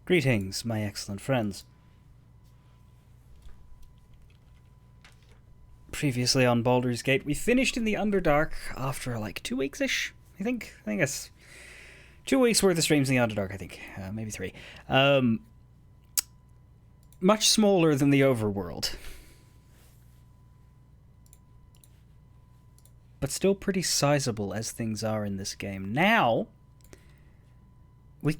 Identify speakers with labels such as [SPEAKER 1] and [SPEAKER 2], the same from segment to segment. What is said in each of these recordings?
[SPEAKER 1] Greetings, my excellent friends. Previously on Baldur's Gate, we finished in the Underdark after like 2 weeks-ish, I think it's 2 weeks worth of streams in the Underdark, I think. Maybe 3. Much smaller than the Overworld. But still pretty sizable as things are in this game. Now, we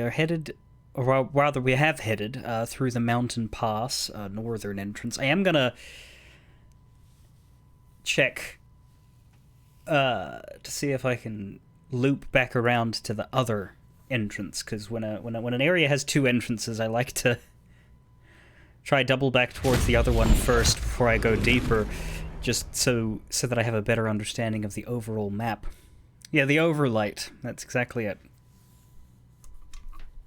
[SPEAKER 1] are headed, or rather we have headed, through the Mountain Pass, northern entrance. I am gonna check to see if I can loop back around to the other entrance, because when an area has 2 entrances, I like to try double back towards the other one first before I go deeper, just so that I have a better understanding of the overall map. Yeah, the Overlight, that's exactly it.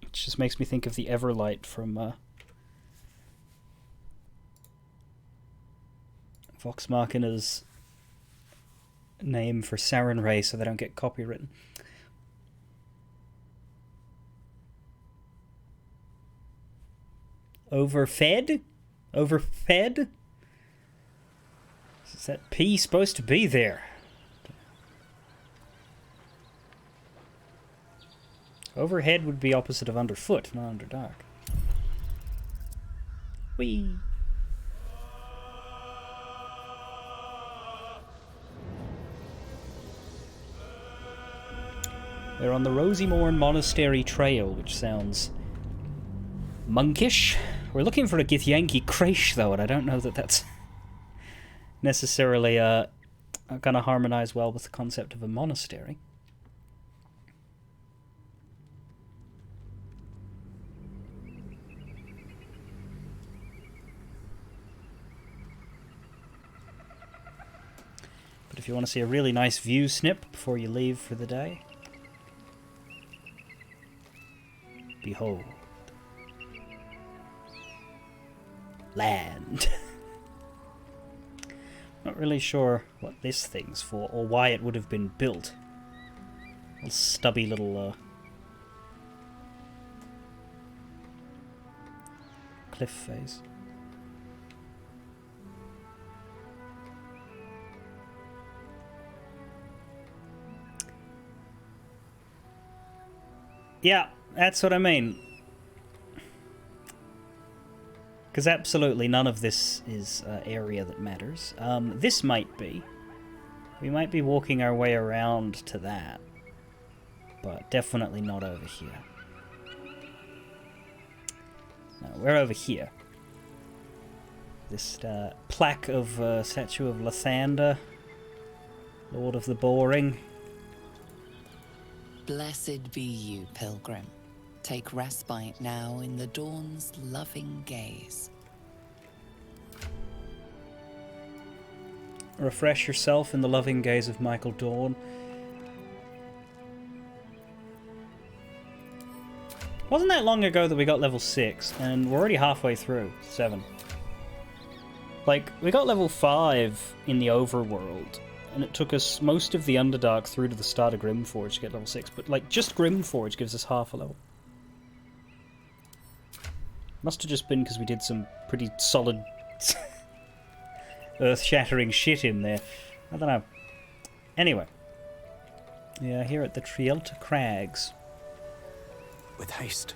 [SPEAKER 1] It just makes me think of the Everlight from Vox Machina's name for Sarenrae, so they don't get copywritten. Overfed? Overfed? Is that P supposed to be there? Overhead would be opposite of underfoot, not underdark. Whee! We're on the Rosymorn Monastery Trail, which sounds monkish. We're looking for a Githyanki Creche, though, and I don't know that that's necessarily going to harmonize well with the concept of a monastery. But if you want to see a really nice view snip before you leave for the day, behold. Land. Not really sure what this thing's for, or why it would have been built. Little stubby little cliff face. Yeah, that's what I mean. Because absolutely none of this is area that matters. This might be. We might be walking our way around to that. But definitely not over here. No, we're over here. This plaque of statue of Lathander, Lord of the Boring.
[SPEAKER 2] Blessed be you, pilgrim. Take respite now in the dawn's loving gaze.
[SPEAKER 1] Refresh yourself in the loving gaze of Michael Dawn. Wasn't that long ago that we got level 6, and we're already halfway through 7. Like, we got level 5 in the Overworld, and it took us most of the Underdark through to the start of Grimforge to get level 6, but like, just Grimforge gives us half a level. Must have just been because we did some pretty solid earth-shattering shit in there. I don't know. Anyway. Yeah, here at the Trielta Crags.
[SPEAKER 3] With haste.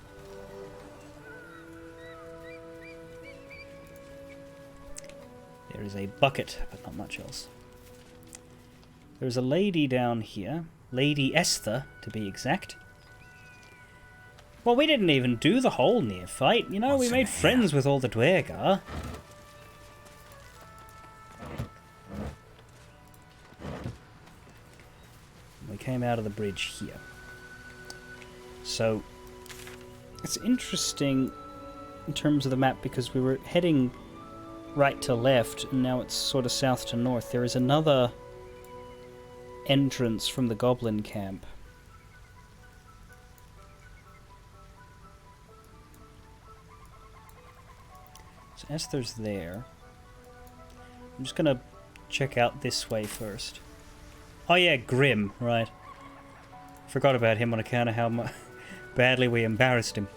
[SPEAKER 1] There is a bucket, but not much else. There's a lady down here. Lady Esther, to be exact. Well, we didn't even do the whole near fight. You know, we made friends with all the Dwergar. We came out of the bridge here. So, it's interesting in terms of the map because we were heading right to left, and now it's sort of south to north. There is another entrance from the Goblin camp. So Esther's there. I'm just gonna check out this way first. Oh yeah, Grim, right. Forgot about him on account of how badly we embarrassed him.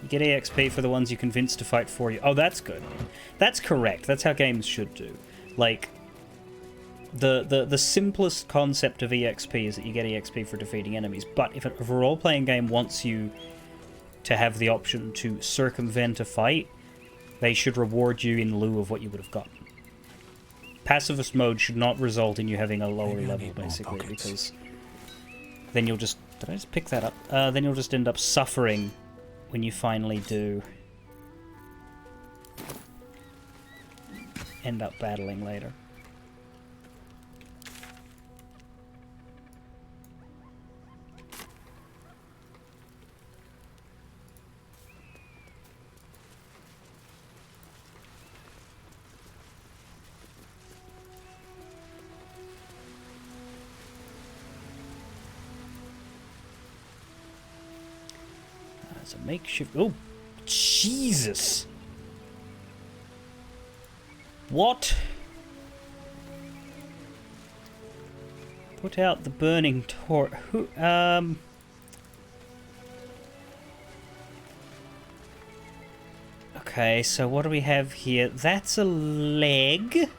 [SPEAKER 1] You get EXP for the ones you convince to fight for you. Oh, that's good. That's correct. That's how games should do. Like, the simplest concept of EXP is that you get EXP for defeating enemies, but if a role-playing game wants you to have the option to circumvent a fight, they should reward you in lieu of what you would have gotten. Pacifist mode should not result in you having a lower level, basically, because then you'll just... Did I just pick that up? Then you'll just end up suffering when you finally do end up battling later. It's a makeshift... Oh, Jesus! What? Put out the burning torch. Who, Okay, so what do we have here? That's a leg.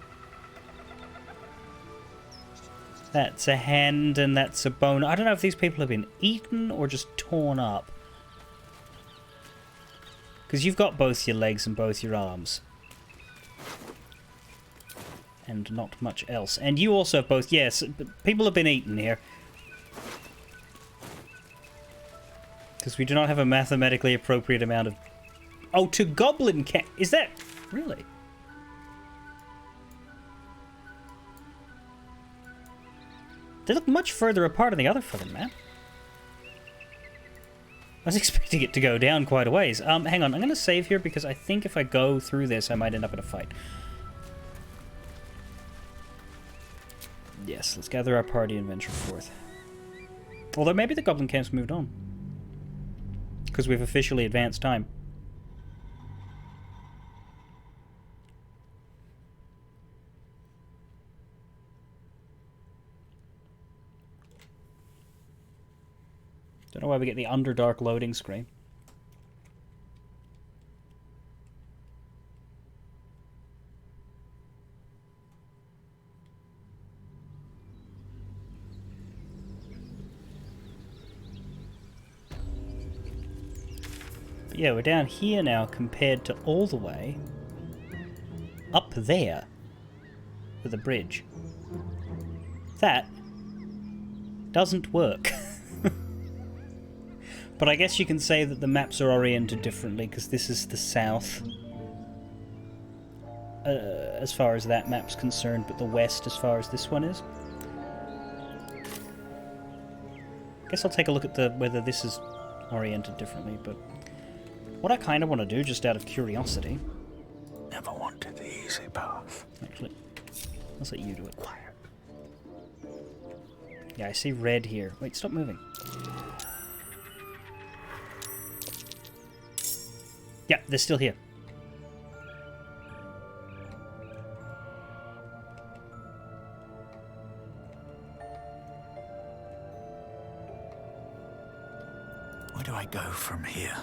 [SPEAKER 1] That's a hand, and that's a bone. I don't know if these people have been eaten or just torn up. Because you've got both your legs and both your arms. And not much else. And you also have both... Yes, people have been eaten here. Because we do not have a mathematically appropriate amount of... Oh, to goblin cat... Is that... Really? They look much further apart on the other fucking map. I was expecting it to go down quite a ways. Hang on, I'm going to save here because I think if I go through this, I might end up in a fight. Yes, let's gather our party and venture forth. Although maybe the goblin camp's moved on. Because we've officially advanced time. Don't know why we get the Underdark loading screen. But yeah, we're down here now compared to all the way up there with the bridge. That doesn't work. But I guess you can say that the maps are oriented differently, because this is the south, as far as that map's concerned, but the west as far as this one is. I guess I'll take a look at whether this is oriented differently, but what I kind of want to do, just out of curiosity...
[SPEAKER 3] Never wanted the easy path.
[SPEAKER 1] Actually, let's let you do it. Yeah, I see red here. Wait, stop moving. Yeah, they're still here.
[SPEAKER 3] Where do I go from here?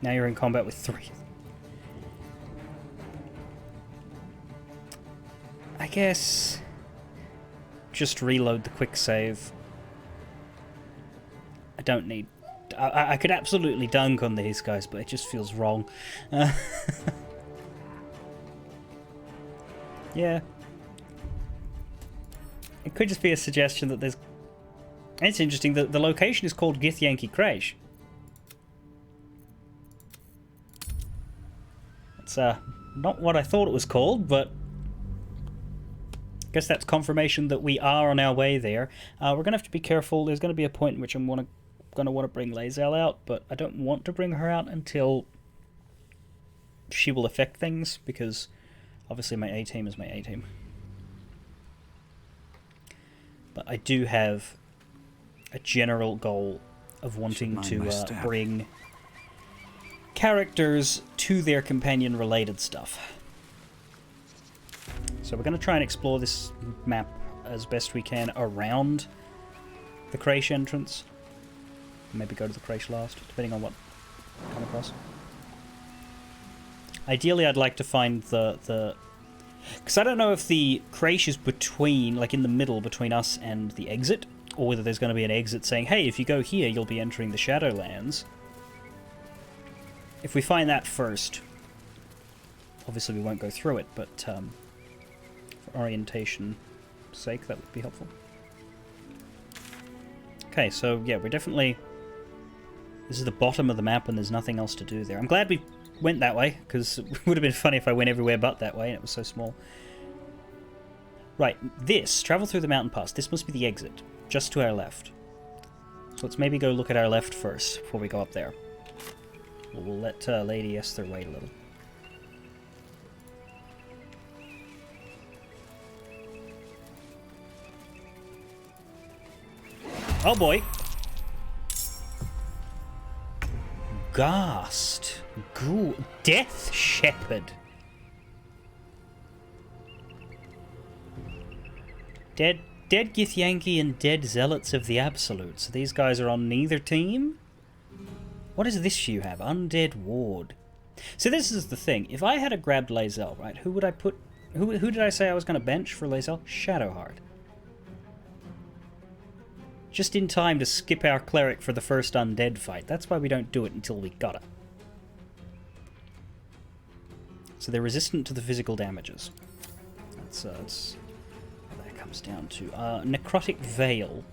[SPEAKER 1] Now you're in combat with 3. I guess... just reload the quick save. I don't need... I could absolutely dunk on these guys, but it just feels wrong. Yeah. It could just be a suggestion that there's... It's interesting that the location is called Githyanki Crash. It's not what I thought it was called, but... I guess that's confirmation that we are on our way there. We're going to have to be careful. There's going to be a point in which I'm going to want to bring Lae'zel out, but I don't want to bring her out until she will affect things, because obviously my A-team is my A-team. But I do have a general goal of wanting to bring characters to their companion-related stuff. So we're going to try and explore this map as best we can around the Crash entrance. Maybe go to the Crash last, depending on what I come across. Ideally, I'd like to find the because I don't know if the creche is between, like in the middle between us and the exit, or whether there's going to be an exit saying, hey, if you go here, you'll be entering the Shadowlands. If we find that first, obviously we won't go through it, but for orientation sake, that would be helpful. Okay, so yeah, we're definitely... This is the bottom of the map and there's nothing else to do there. I'm glad we went that way, because it would have been funny if I went everywhere but that way and it was so small. Right, this, travel through the mountain pass. This must be the exit, just to our left. So let's maybe go look at our left first before we go up there. We'll let Lady Esther wait a little. Oh boy! Ghast. Ghoul. Death Shepherd. Dead Githyanki and dead Zealots of the Absolute. So these guys are on neither team? What does this you have? Undead Ward. So this is the thing. If I had a grabbed Lae'zel, right, who would I put... Who did I say I was going to bench for Lae'zel? Shadowheart. Just in time to skip our cleric for the first undead fight. That's why we don't do it until we got it. So they're resistant to the physical damages. That's what that comes down to. Necrotic Veil.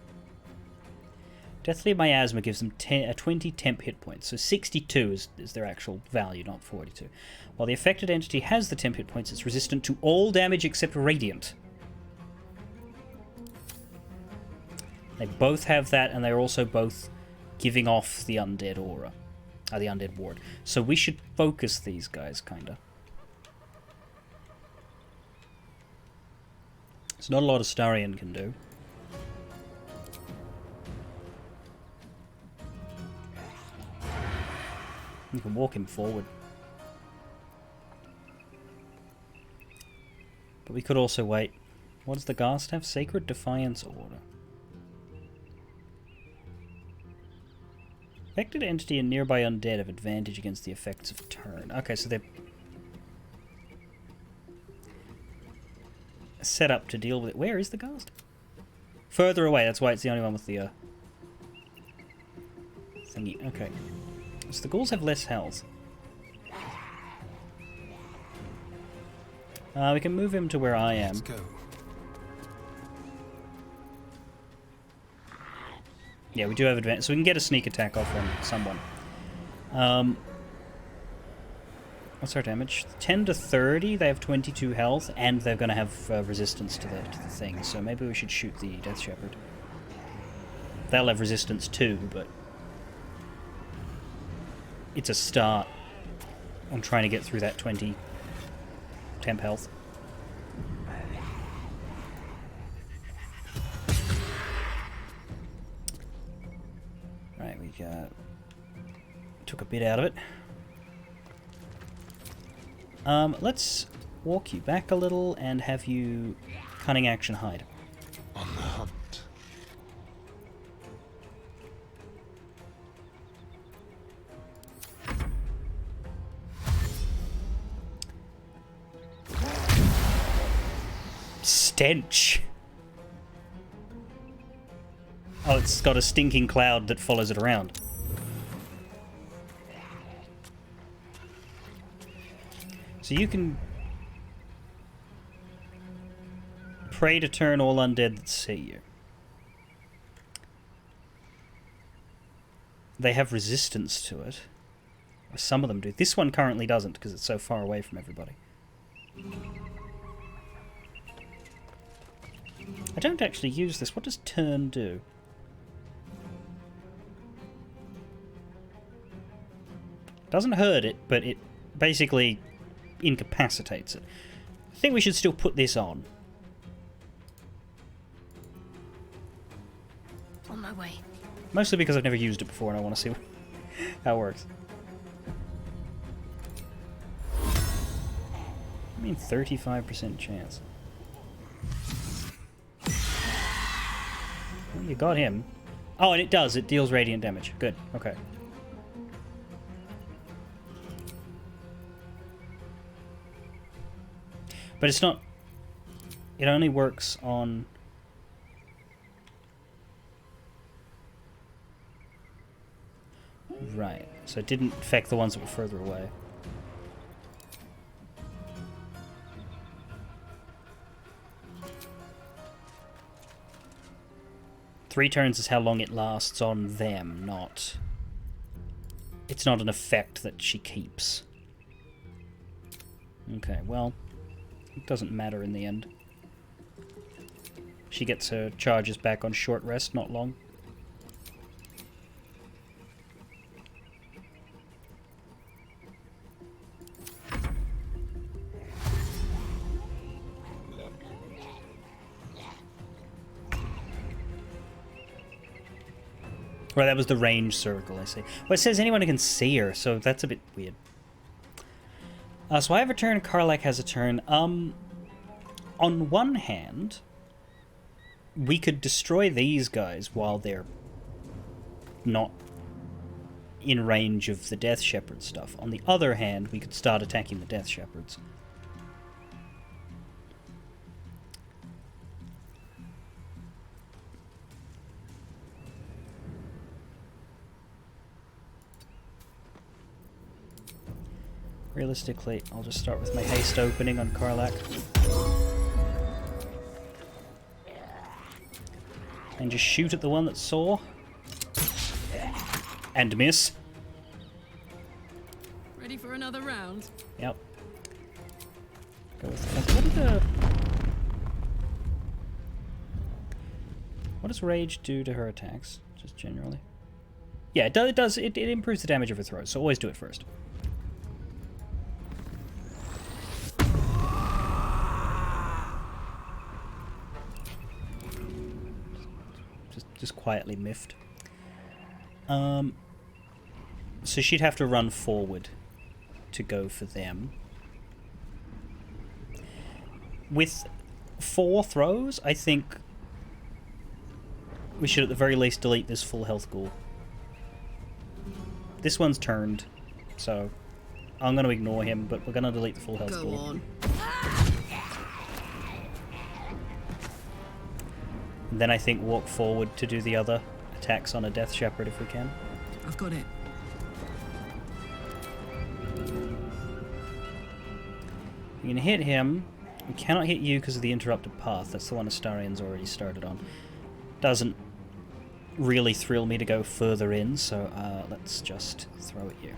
[SPEAKER 1] Deathly Miasma gives them 20 temp hit points, so 62 is their actual value, not 42. While the affected entity has the temp hit points, it's resistant to all damage except Radiant. They both have that, and they're also both giving off the undead aura. The undead ward. So we should focus these guys, kinda. It's not a lot Astarion can do. You can walk him forward. But we could also wait. What does the Ghast have? Sacred Defiance Order. Affected entity and nearby undead have advantage against the effects of turn. Okay, so they're set up to deal with it. Where is the Ghast? Further away, that's why it's the only one with the thingy. Okay. So the ghouls have less health. We can move him to where I am.
[SPEAKER 4] Let's go.
[SPEAKER 1] Yeah, we do have advantage, so we can get a sneak attack off on someone. What's our damage? 10 to 30, they have 22 health, and they're going to have resistance to the thing, so maybe we should shoot the Death Shepherd. They'll have resistance too, but it's a start on trying to get through that 20 temp health. Right, we took a bit out of it. Let's walk you back a little and have you cunning action hide.
[SPEAKER 4] On the hunt.
[SPEAKER 1] Stench. Oh, it's got a stinking cloud that follows it around. So you can pray to turn all undead that see you. They have resistance to it. Or some of them do. This one currently doesn't because it's so far away from everybody. I don't actually use this. What does turn do? Doesn't hurt it, but it basically incapacitates it. I think we should still put this on.
[SPEAKER 5] On my way.
[SPEAKER 1] Mostly because I've never used it before and I want to see how it works. I mean, 35% chance. Well, you got him. Oh, and it does. It deals radiant damage. Good. Okay. But it's not... It only works on... Right. So it didn't affect the ones that were further away. Three turns is how long it lasts on them, not... It's not an effect that she keeps. Okay, well... It doesn't matter in the end. She gets her charges back on short rest, not long. Right, that was the range circle, I see. Well, it says anyone who can see her, so that's a bit weird. So I have a turn, Karlak has a turn. On one hand, we could destroy these guys while they're not in range of the Death Shepherd stuff. On the other hand, we could start attacking the Death Shepherds. Realistically, I'll just start with my haste opening on Karlak. And just shoot at the one that saw. And miss.
[SPEAKER 4] Ready for another round?
[SPEAKER 1] Yep. Go with the... What does rage do to her attacks, just generally? Yeah, it does. It improves the damage of her throws, so always do it first. Just quietly miffed. So she'd have to run forward to go for them. With 4 throws, I think we should at the very least delete this full health ghoul. This one's turned, so I'm going to ignore him, but we're going to delete the full health ghoul.
[SPEAKER 4] Go on.
[SPEAKER 1] And then I think walk forward to do the other attacks on a Death Shepherd if we can.
[SPEAKER 4] I've got it.
[SPEAKER 1] You can hit him. We cannot hit you because of the interrupted path. That's the one Astarion's already started on. Doesn't really thrill me to go further in, so let's just throw at you.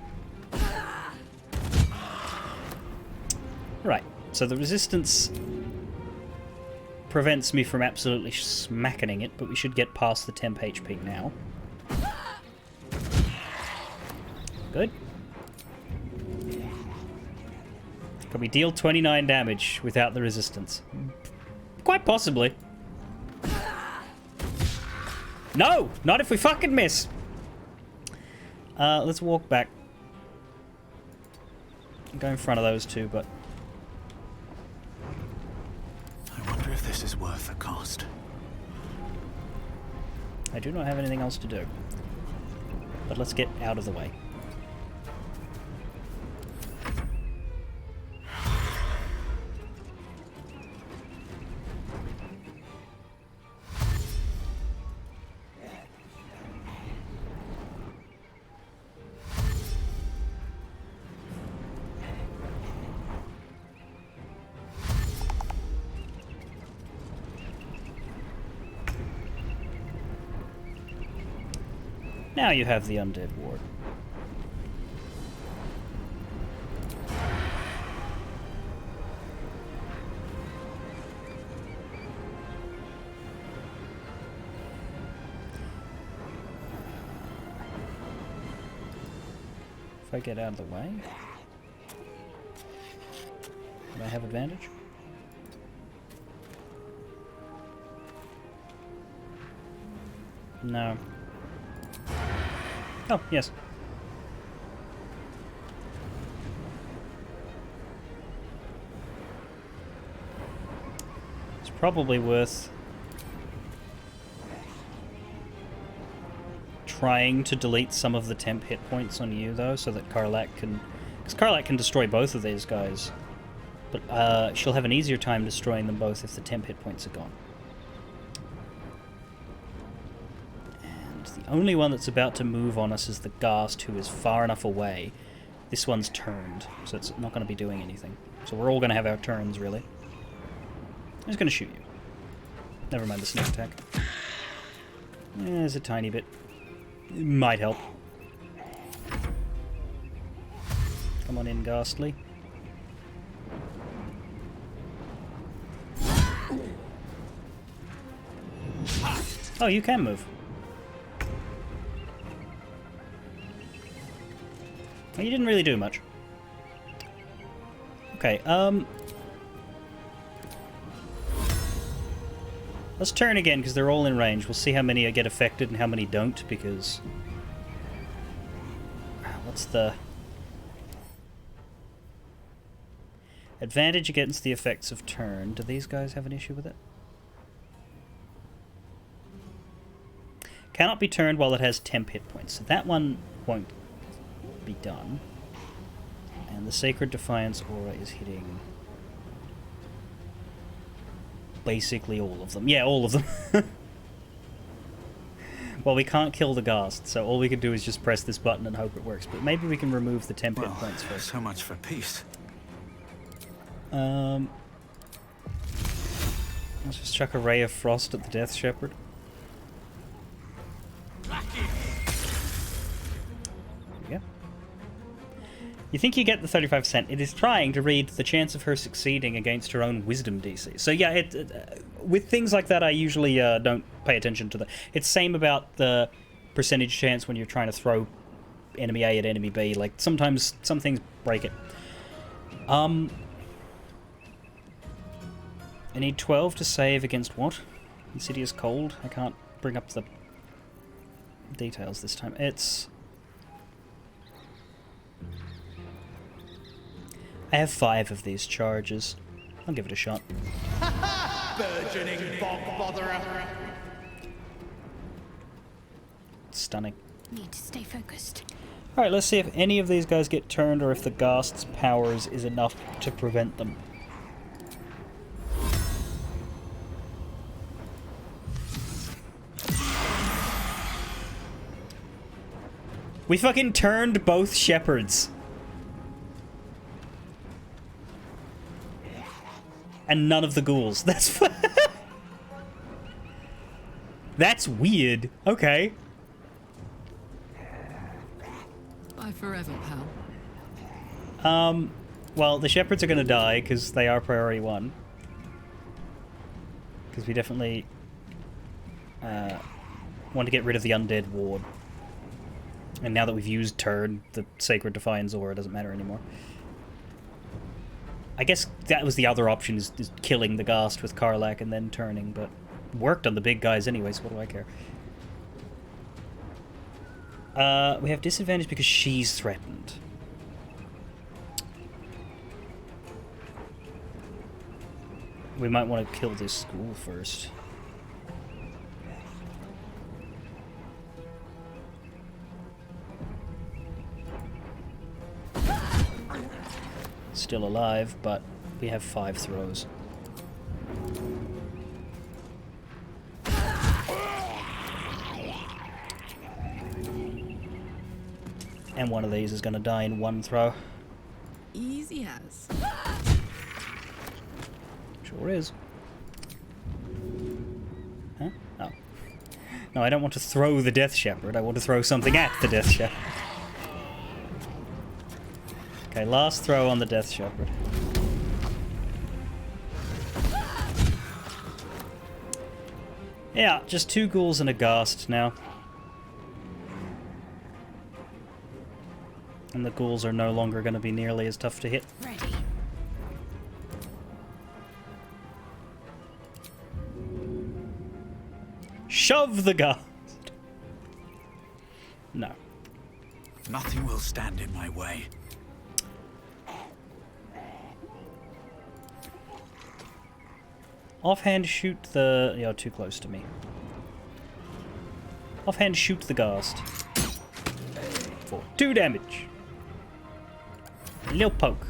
[SPEAKER 1] Right, so the resistance prevents me from absolutely smacking it, but we should get past the temp HP now. Good. Can we deal 29 damage without the resistance? Quite possibly. No! Not if we fucking miss! Let's walk back. Go in front of those two, but...
[SPEAKER 3] I wonder if this is worth the cost.
[SPEAKER 1] I do not have anything else to do. But let's get out of the way. Now you have the undead ward. If I get out of the way, do I have advantage? No. Oh, yes. It's probably worth trying to delete some of the temp hit points on you, though, so that Karlak can... Because Karlak can destroy both of these guys But she'll have an easier time destroying them both if the temp hit points are gone. And the only one that's about to move on us is the Ghast, who is far enough away. This one's turned, so it's not going to be doing anything. So we're all going to have our turns, really. I'm just going to shoot you. Never mind the sneak attack. There's a tiny bit. It might help. Come on in, Ghastly. Oh, you can move. Well, you didn't really do much. Okay, let's turn again, because they're all in range. We'll see how many get affected and how many don't, because... What's the... advantage against the effects of turn. Do these guys have an issue with it? Cannot be turned while it has temp hit points. So that one won't be done. And the Sacred Defiance aura is hitting basically all of them. Yeah, all of them. Well, we can't kill the Ghast, so all we can do is just press this button and hope it works. But maybe we can remove the temp hit points first.
[SPEAKER 3] So much for peace.
[SPEAKER 1] Let's just chuck a Ray of Frost at the Death Shepherd. Yeah. You think you get the 35%. It is trying to read the chance of her succeeding against her own wisdom DC. So yeah, with things like that, I usually don't pay attention to the... It's same about the percentage chance when you're trying to throw enemy A at enemy B. Like, sometimes some things break it. I need 12 to save against what? Insidious Cold? I can't bring up the details this time. It's... I have 5 of these charges. I'll give it a shot.
[SPEAKER 5] Burgeoning bog botherer.
[SPEAKER 1] Stunning.
[SPEAKER 6] Need to stay focused.
[SPEAKER 1] Alright, let's see if any of these guys get turned or if the Ghast's powers is enough to prevent them. We fucking turned both shepherds. And none of the ghouls. That's that's weird. Okay.
[SPEAKER 4] Bye forever, pal.
[SPEAKER 1] Well, the shepherds are gonna die because they are priority 1. Because we definitely want to get rid of the undead ward. And now that we've used turn, the Sacred Defiance aura doesn't matter anymore. I guess that was the other option, is killing the Ghast with Karlach and then turning, but worked on the big guys anyway, so what do I care? We have disadvantage because she's threatened. We might want to kill this school first. Still alive, but we have 5 throws. And one of these is going to die in 1 throw.
[SPEAKER 4] Easy as.
[SPEAKER 1] Sure is. Huh? Oh. No, I don't want to throw the Death Shepherd. I want to throw something at the Death Shepherd. Okay, last throw on the Death Shepherd. Yeah, just 2 ghouls and a Ghast now. And the ghouls are no longer going to be nearly as tough to hit.
[SPEAKER 6] Ready.
[SPEAKER 1] Shove the Ghast! No.
[SPEAKER 3] Nothing will stand in my way.
[SPEAKER 1] Offhand shoot the... You're too close to me. Offhand shoot the Ghast. For 2 damage. A little poke.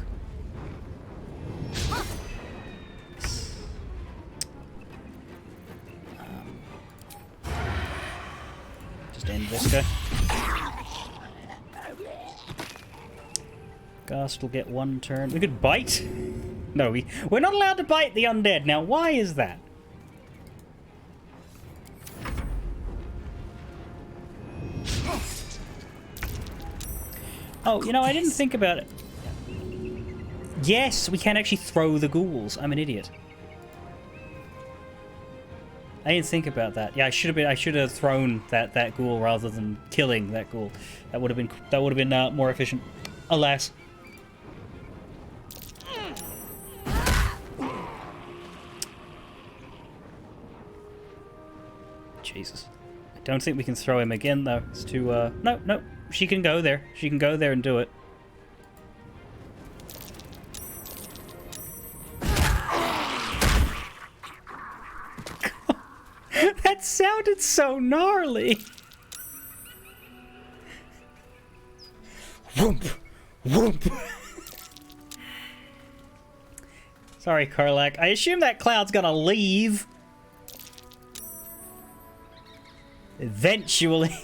[SPEAKER 1] end this guy. Ghast will get one turn. We could bite? No, we're not allowed to bite the undead. Now, why is that? Oh, you know, I didn't think about it. Yes, we can actually throw the ghouls. I'm an idiot. I didn't think about that. Yeah, I should have thrown that ghoul rather than killing that ghoul. That would have been more efficient. Alas. Jesus. I don't think we can throw him again though. It's too no. She can go there. She can go there and do it. That sounded so gnarly. Whoomp. Whoomp. Sorry, Karlak. I assume that cloud's gonna leave. Eventually.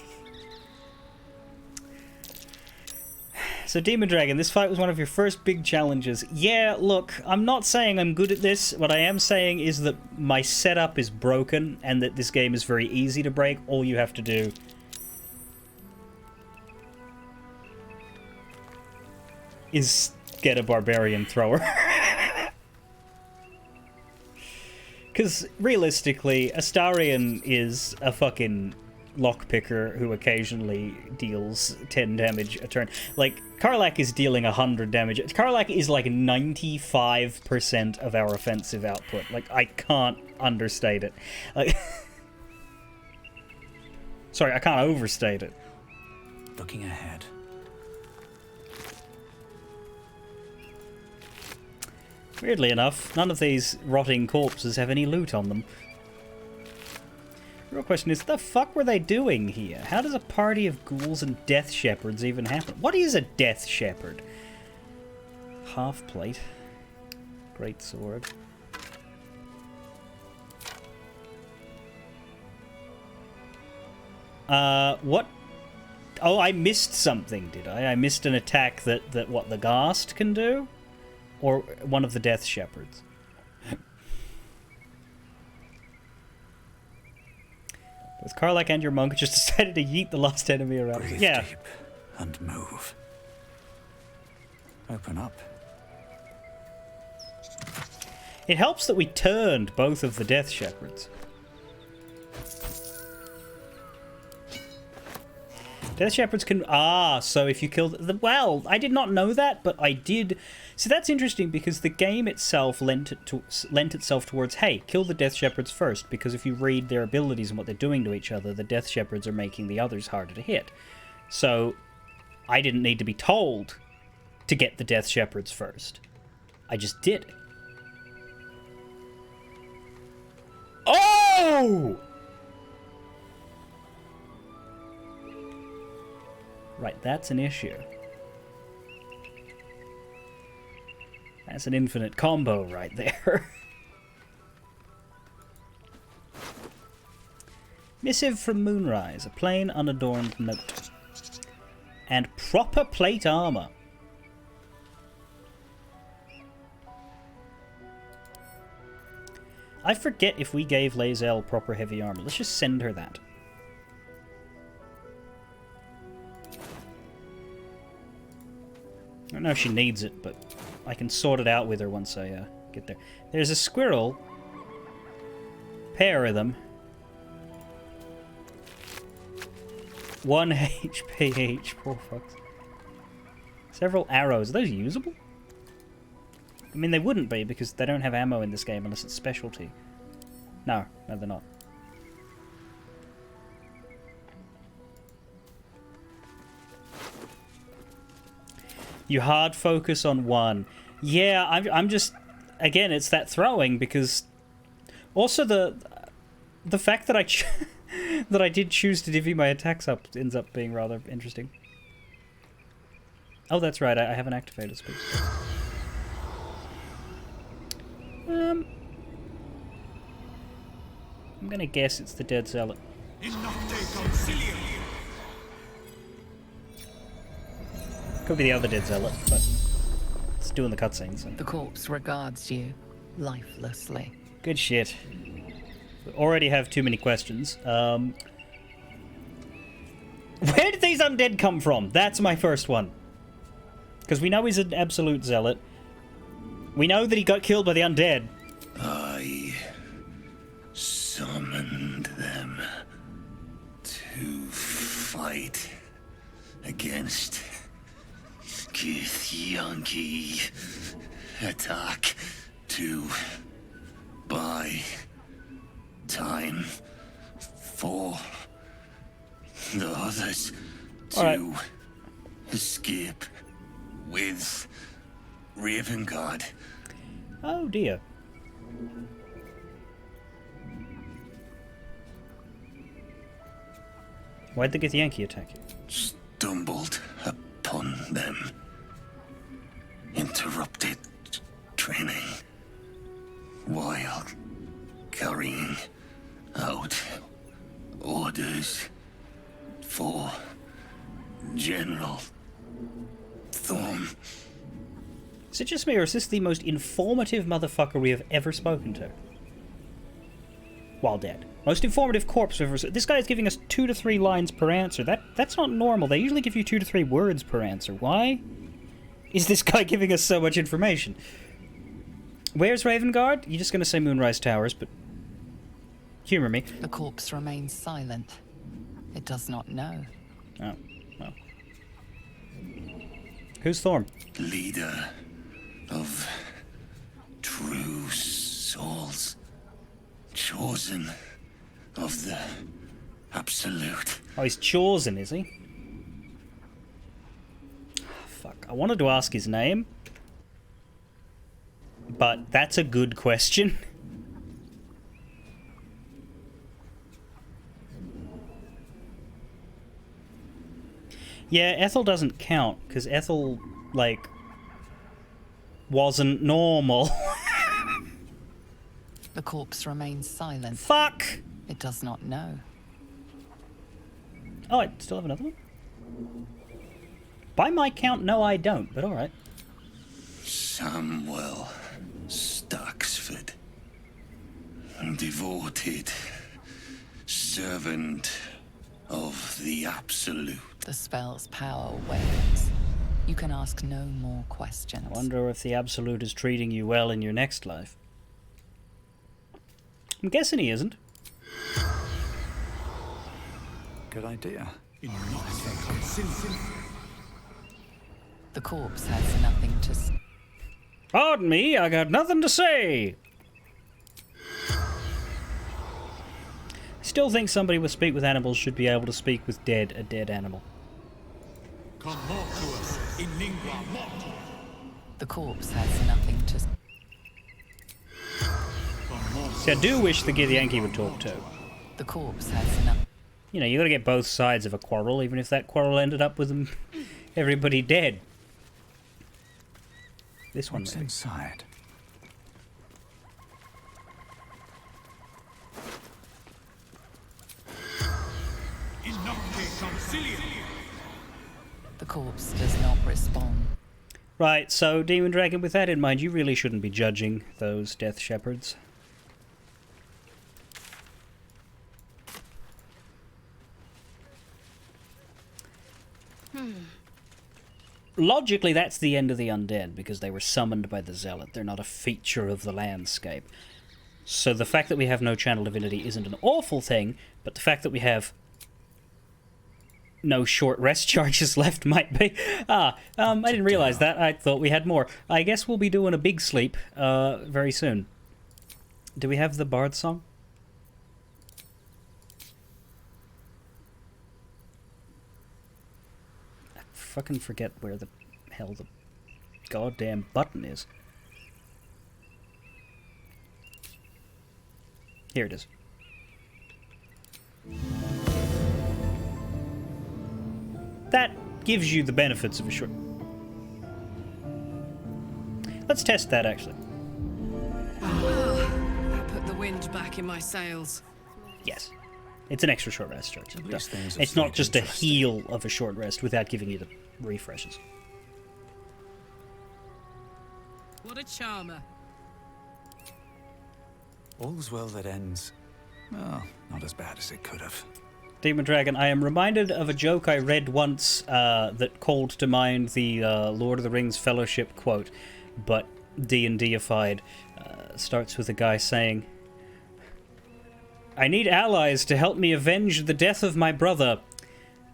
[SPEAKER 1] So, Demon Dragon, this fight was one of your first big challenges. Yeah, look, I'm not saying I'm good at this. What I am saying is that my setup is broken and that this game is very easy to break. All you have to do is get a Barbarian Thrower. Because, realistically, Astarion is a fucking lockpicker who occasionally deals 10 damage a turn. Like, Karlak is dealing 100 damage. Karlak is like 95% of our offensive output. Like, I can't understate it. Like, sorry, I can't overstate it.
[SPEAKER 3] Looking ahead.
[SPEAKER 1] Weirdly enough, none of these rotting corpses have any loot on them. The real question is, the fuck were they doing here? How does a party of ghouls and death shepherds even happen? What is a death shepherd? Half plate. Great sword. What? Oh, I missed something, did I? I missed an attack that what, the Ghast can do? Or one of the death shepherds? Both Karlak and your monk just decided to yeet the lost enemy around.
[SPEAKER 3] Breathe
[SPEAKER 1] Yeah.
[SPEAKER 3] deep and move. Open up.
[SPEAKER 1] It helps that we turned both of the death shepherds. Death shepherds can... Ah, so if you kill... Well, I did not know that, but I did... So that's interesting because the game itself lent itself towards, hey, kill the death shepherds first, because if you read their abilities and what they're doing to each other, the death shepherds are making the others harder to hit. So I didn't need to be told to get the death shepherds first. I just did it. Oh! Right, that's an issue. That's an infinite combo right there. Missive from Moonrise, a plain unadorned note. And proper plate armor. I forget if we gave Lae'zel proper heavy armor. Let's just send her that. I don't know if she needs it, but I can sort it out with her once I get there. There's a squirrel. Pair of them. 1 HP each. Poor fucks. Several arrows. Are those usable? I mean, they wouldn't be because they don't have ammo in this game unless it's specialty. No, they're not. You hard focus on one. Yeah, I'm just... Again, it's that throwing because... Also, the fact that that I did choose to divvy my attacks up ends up being rather interesting. Oh, that's right. I haven't activated speed. I'm gonna guess it's the dead zealot. Could be the other dead zealot, but it's doing the cutscene, so.
[SPEAKER 2] The corpse regards you lifelessly.
[SPEAKER 1] Good shit. We already have too many questions. Where did these undead come from? That's my first one. Because we know he's an absolute zealot. We know that he got killed by the undead.
[SPEAKER 3] I summoned them to fight against Githyanki. Attack to buy time for the others to
[SPEAKER 1] Alright.
[SPEAKER 3] escape with Ravengard.
[SPEAKER 1] Oh dear. Why'd the Githyanki attack you?
[SPEAKER 3] Stumbled upon them. Interrupted training while carrying out orders for General Thorm.
[SPEAKER 1] Is it just me, or is this the most informative motherfucker we have ever spoken to? While dead. Most informative corpse we've ever... This guy is giving us 2 to 3 lines per answer. That's not normal. They usually give you 2 to 3 words per answer. Why is this guy giving us so much information? Where's Ravengard? You're just going to say Moonrise Towers, but... Humor me.
[SPEAKER 2] The corpse remains silent. It does not know.
[SPEAKER 1] Oh, well. Who's Thorm?
[SPEAKER 3] Leader of true souls. Chosen of the Absolute.
[SPEAKER 1] Oh, he's chosen, is he? Fuck. I wanted to ask his name. But that's a good question. Yeah, Ethel doesn't count, because Ethel, like, wasn't normal.
[SPEAKER 2] The corpse remains silent.
[SPEAKER 1] Fuck!
[SPEAKER 2] It does not know.
[SPEAKER 1] Oh, I still have another one? By my count, no I don't, but alright.
[SPEAKER 3] Samuel Staxford. Devoted servant of the Absolute.
[SPEAKER 2] The spell's power wanes. You can ask no more questions.
[SPEAKER 1] I wonder if the Absolute is treating you well in your next life. I'm guessing he isn't.
[SPEAKER 3] Good idea.
[SPEAKER 2] The corpse has nothing to say.
[SPEAKER 1] Pardon me, I got nothing to say. I still think somebody with speak with animals should be able to speak with a dead animal.
[SPEAKER 5] Come more to us in lingua mortis.
[SPEAKER 2] The corpse has nothing to say.
[SPEAKER 1] See, I do wish the Githyanki would talk too.
[SPEAKER 2] The corpse has nothing.
[SPEAKER 1] You know, you gotta get both sides of a quarrel, even if that quarrel ended up with them, everybody dead. This one,
[SPEAKER 3] What's
[SPEAKER 1] maybe.
[SPEAKER 3] inside?
[SPEAKER 2] The corpse does not respond.
[SPEAKER 1] Right, so Demon Dragon, with that in mind, you really shouldn't be judging those Death Shepherds. Logically, that's the end of the undead, because they were summoned by the Zealot. They're not a feature of the landscape. So the fact that we have no channel divinity isn't an awful thing, but the fact that we have no short rest charges left might be. I didn't realize that. I thought we had more. I guess we'll be doing a big sleep very soon. Do we have the Bard song? I fucking forget where the hell the goddamn button is. Here it is. That gives you the benefits of a short... Let's test that, actually.
[SPEAKER 4] I put the wind back in my sails.
[SPEAKER 1] Yes. It's an extra short rest charge.
[SPEAKER 3] At least things have
[SPEAKER 1] It's not
[SPEAKER 3] stayed
[SPEAKER 1] just a
[SPEAKER 3] interesting.
[SPEAKER 1] heal of a short rest without giving you the refreshes.
[SPEAKER 4] What a charmer.
[SPEAKER 3] All's well that ends. Well, not as bad as it could have.
[SPEAKER 1] Demon Dragon, I am reminded of a joke I read once that called to mind the Lord of the Rings Fellowship quote, but D&D-ified. Starts with a guy saying, I need allies to help me avenge the death of my brother.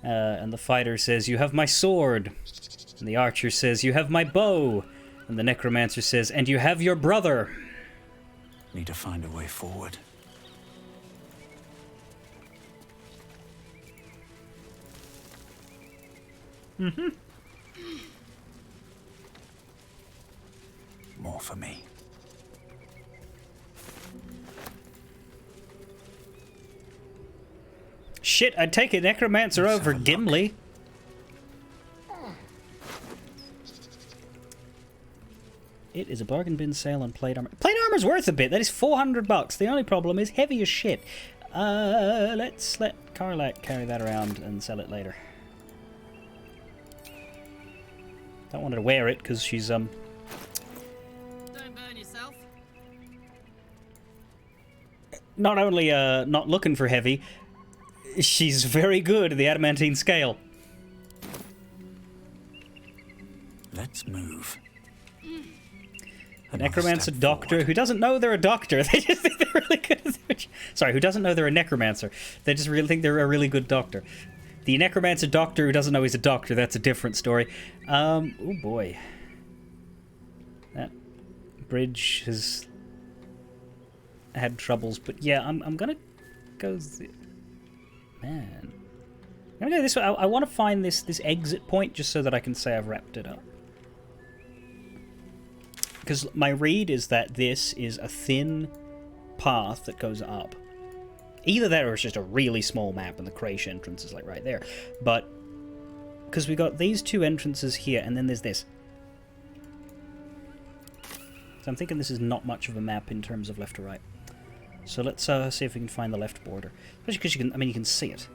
[SPEAKER 1] And the fighter says, you have my sword. And the archer says, you have my bow. And the necromancer says, and you have your brother.
[SPEAKER 3] Need to find a way forward. More for me.
[SPEAKER 1] Shit, I'd take a necromancer
[SPEAKER 3] Let's
[SPEAKER 1] over
[SPEAKER 3] have a look.
[SPEAKER 1] Gimli. It is a bargain bin sale on plate armor. Plate armor's worth a bit. That is $400. The only problem is heavy as shit. Let's let Karlak carry that around and sell it later. Don't want her to wear it because she's
[SPEAKER 4] Don't burn yourself.
[SPEAKER 1] not only not looking for heavy, she's very good at the adamantine scale.
[SPEAKER 3] Let's move.
[SPEAKER 1] A necromancer doctor who doesn't know they're a doctor. They just think they're really good at their... Sorry, who doesn't know they're a necromancer. They just really think they're a really good doctor. The necromancer doctor who doesn't know he's a doctor, that's a different story. Oh boy. That bridge has had troubles, but yeah, I'm gonna go... Man. I'm gonna go this way. I want to find this exit point just so that I can say I've wrapped it up. Because my read is that this is a thin path that goes up. Either that or it's just a really small map and the Kraysh entrance is like right there. But, because we got these two entrances here and then there's this. So I'm thinking this is not much of a map in terms of left to right. So let's see if we can find the left border. Especially because you can, you can see it.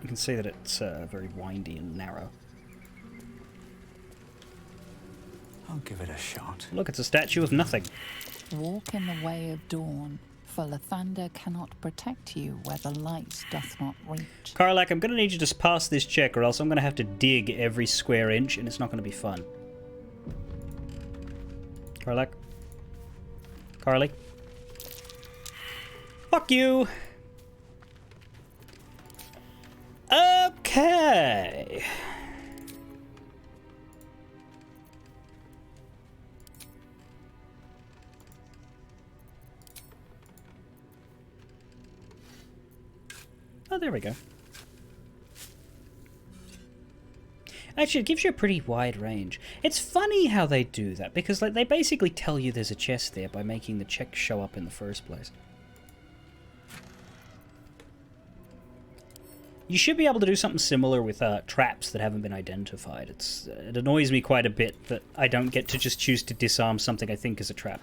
[SPEAKER 1] You can see that it's very windy and narrow.
[SPEAKER 3] I'll give it a shot.
[SPEAKER 1] Look, it's a statue of nothing.
[SPEAKER 2] Walk in the way of dawn, for Lathander cannot protect you where the light doth not reach.
[SPEAKER 1] Karlak, I'm going to need you to pass this check or else I'm going to have to dig every square inch and it's not going to be fun. Karlak? Carly? Fuck you! Okay. Oh, there we go. Actually, it gives you a pretty wide range. It's funny how they do that, because like they basically tell you there's a chest there by making the check show up in the first place. You should be able to do something similar with traps that haven't been identified. It annoys me quite a bit that I don't get to just choose to disarm something I think is a trap.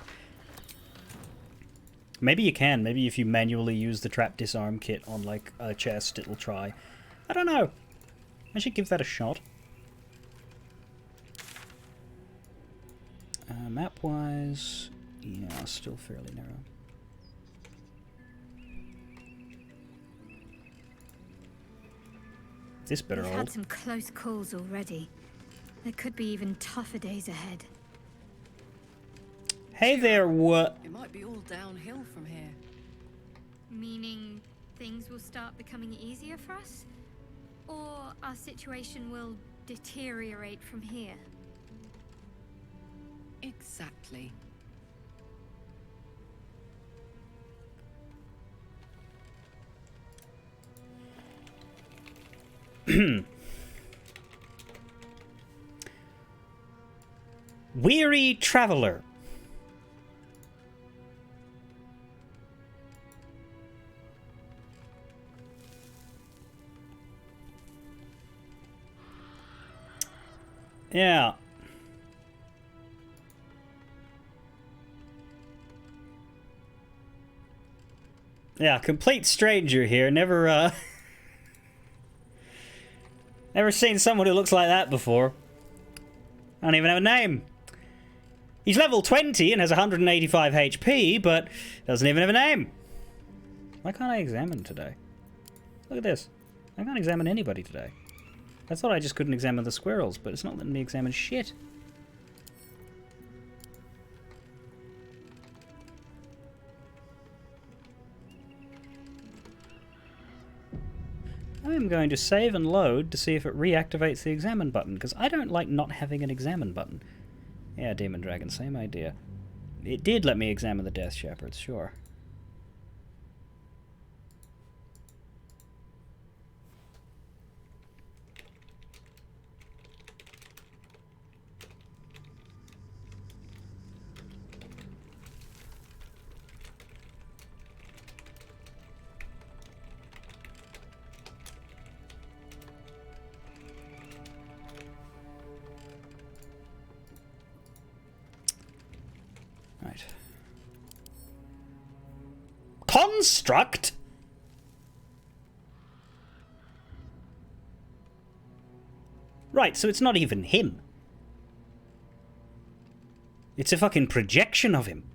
[SPEAKER 1] Maybe you can. Maybe if you manually use the trap disarm kit on, like, a chest, it'll try. I don't know. I should give that a shot. Map-wise, yeah, still fairly narrow. This better
[SPEAKER 6] We've
[SPEAKER 1] hold.
[SPEAKER 6] had some close calls already. There could be even tougher days ahead.
[SPEAKER 1] Hey there, what?
[SPEAKER 4] It might be all downhill from here.
[SPEAKER 6] Meaning things will start becoming easier for us? Or our situation will deteriorate from here?
[SPEAKER 4] Exactly.
[SPEAKER 1] Weary traveler. Yeah. Yeah, complete stranger here. Never, never seen someone who looks like that before. I don't even have a name. He's level 20 and has 185 HP, but doesn't even have a name. Why can't I examine today? Look at this. I can't examine anybody today. I thought I just couldn't examine the squirrels, but it's not letting me examine shit. I am going to save and load to see if it reactivates the examine button, because I don't like not having an examine button. Yeah, Demon Dragon, same idea. It did let me examine the Death Shepherds, sure. Right. Construct? Right, so it's not even him. It's a fucking projection of him.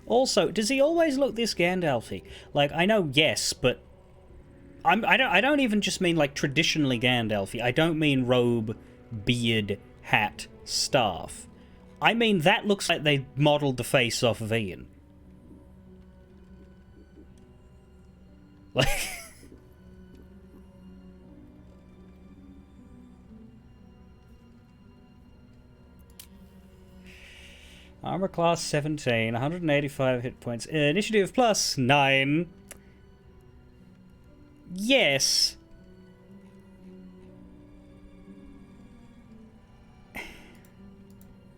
[SPEAKER 1] Also, does he always look this Gandalfy? Like, I know, yes, but I don't even just mean like traditionally Gandalfy. I don't mean robe, beard, hat, staff. I mean that looks like they modelled the face off of Ian. Like. Armor class 17, 185 hit points. Initiative plus 9. Yes.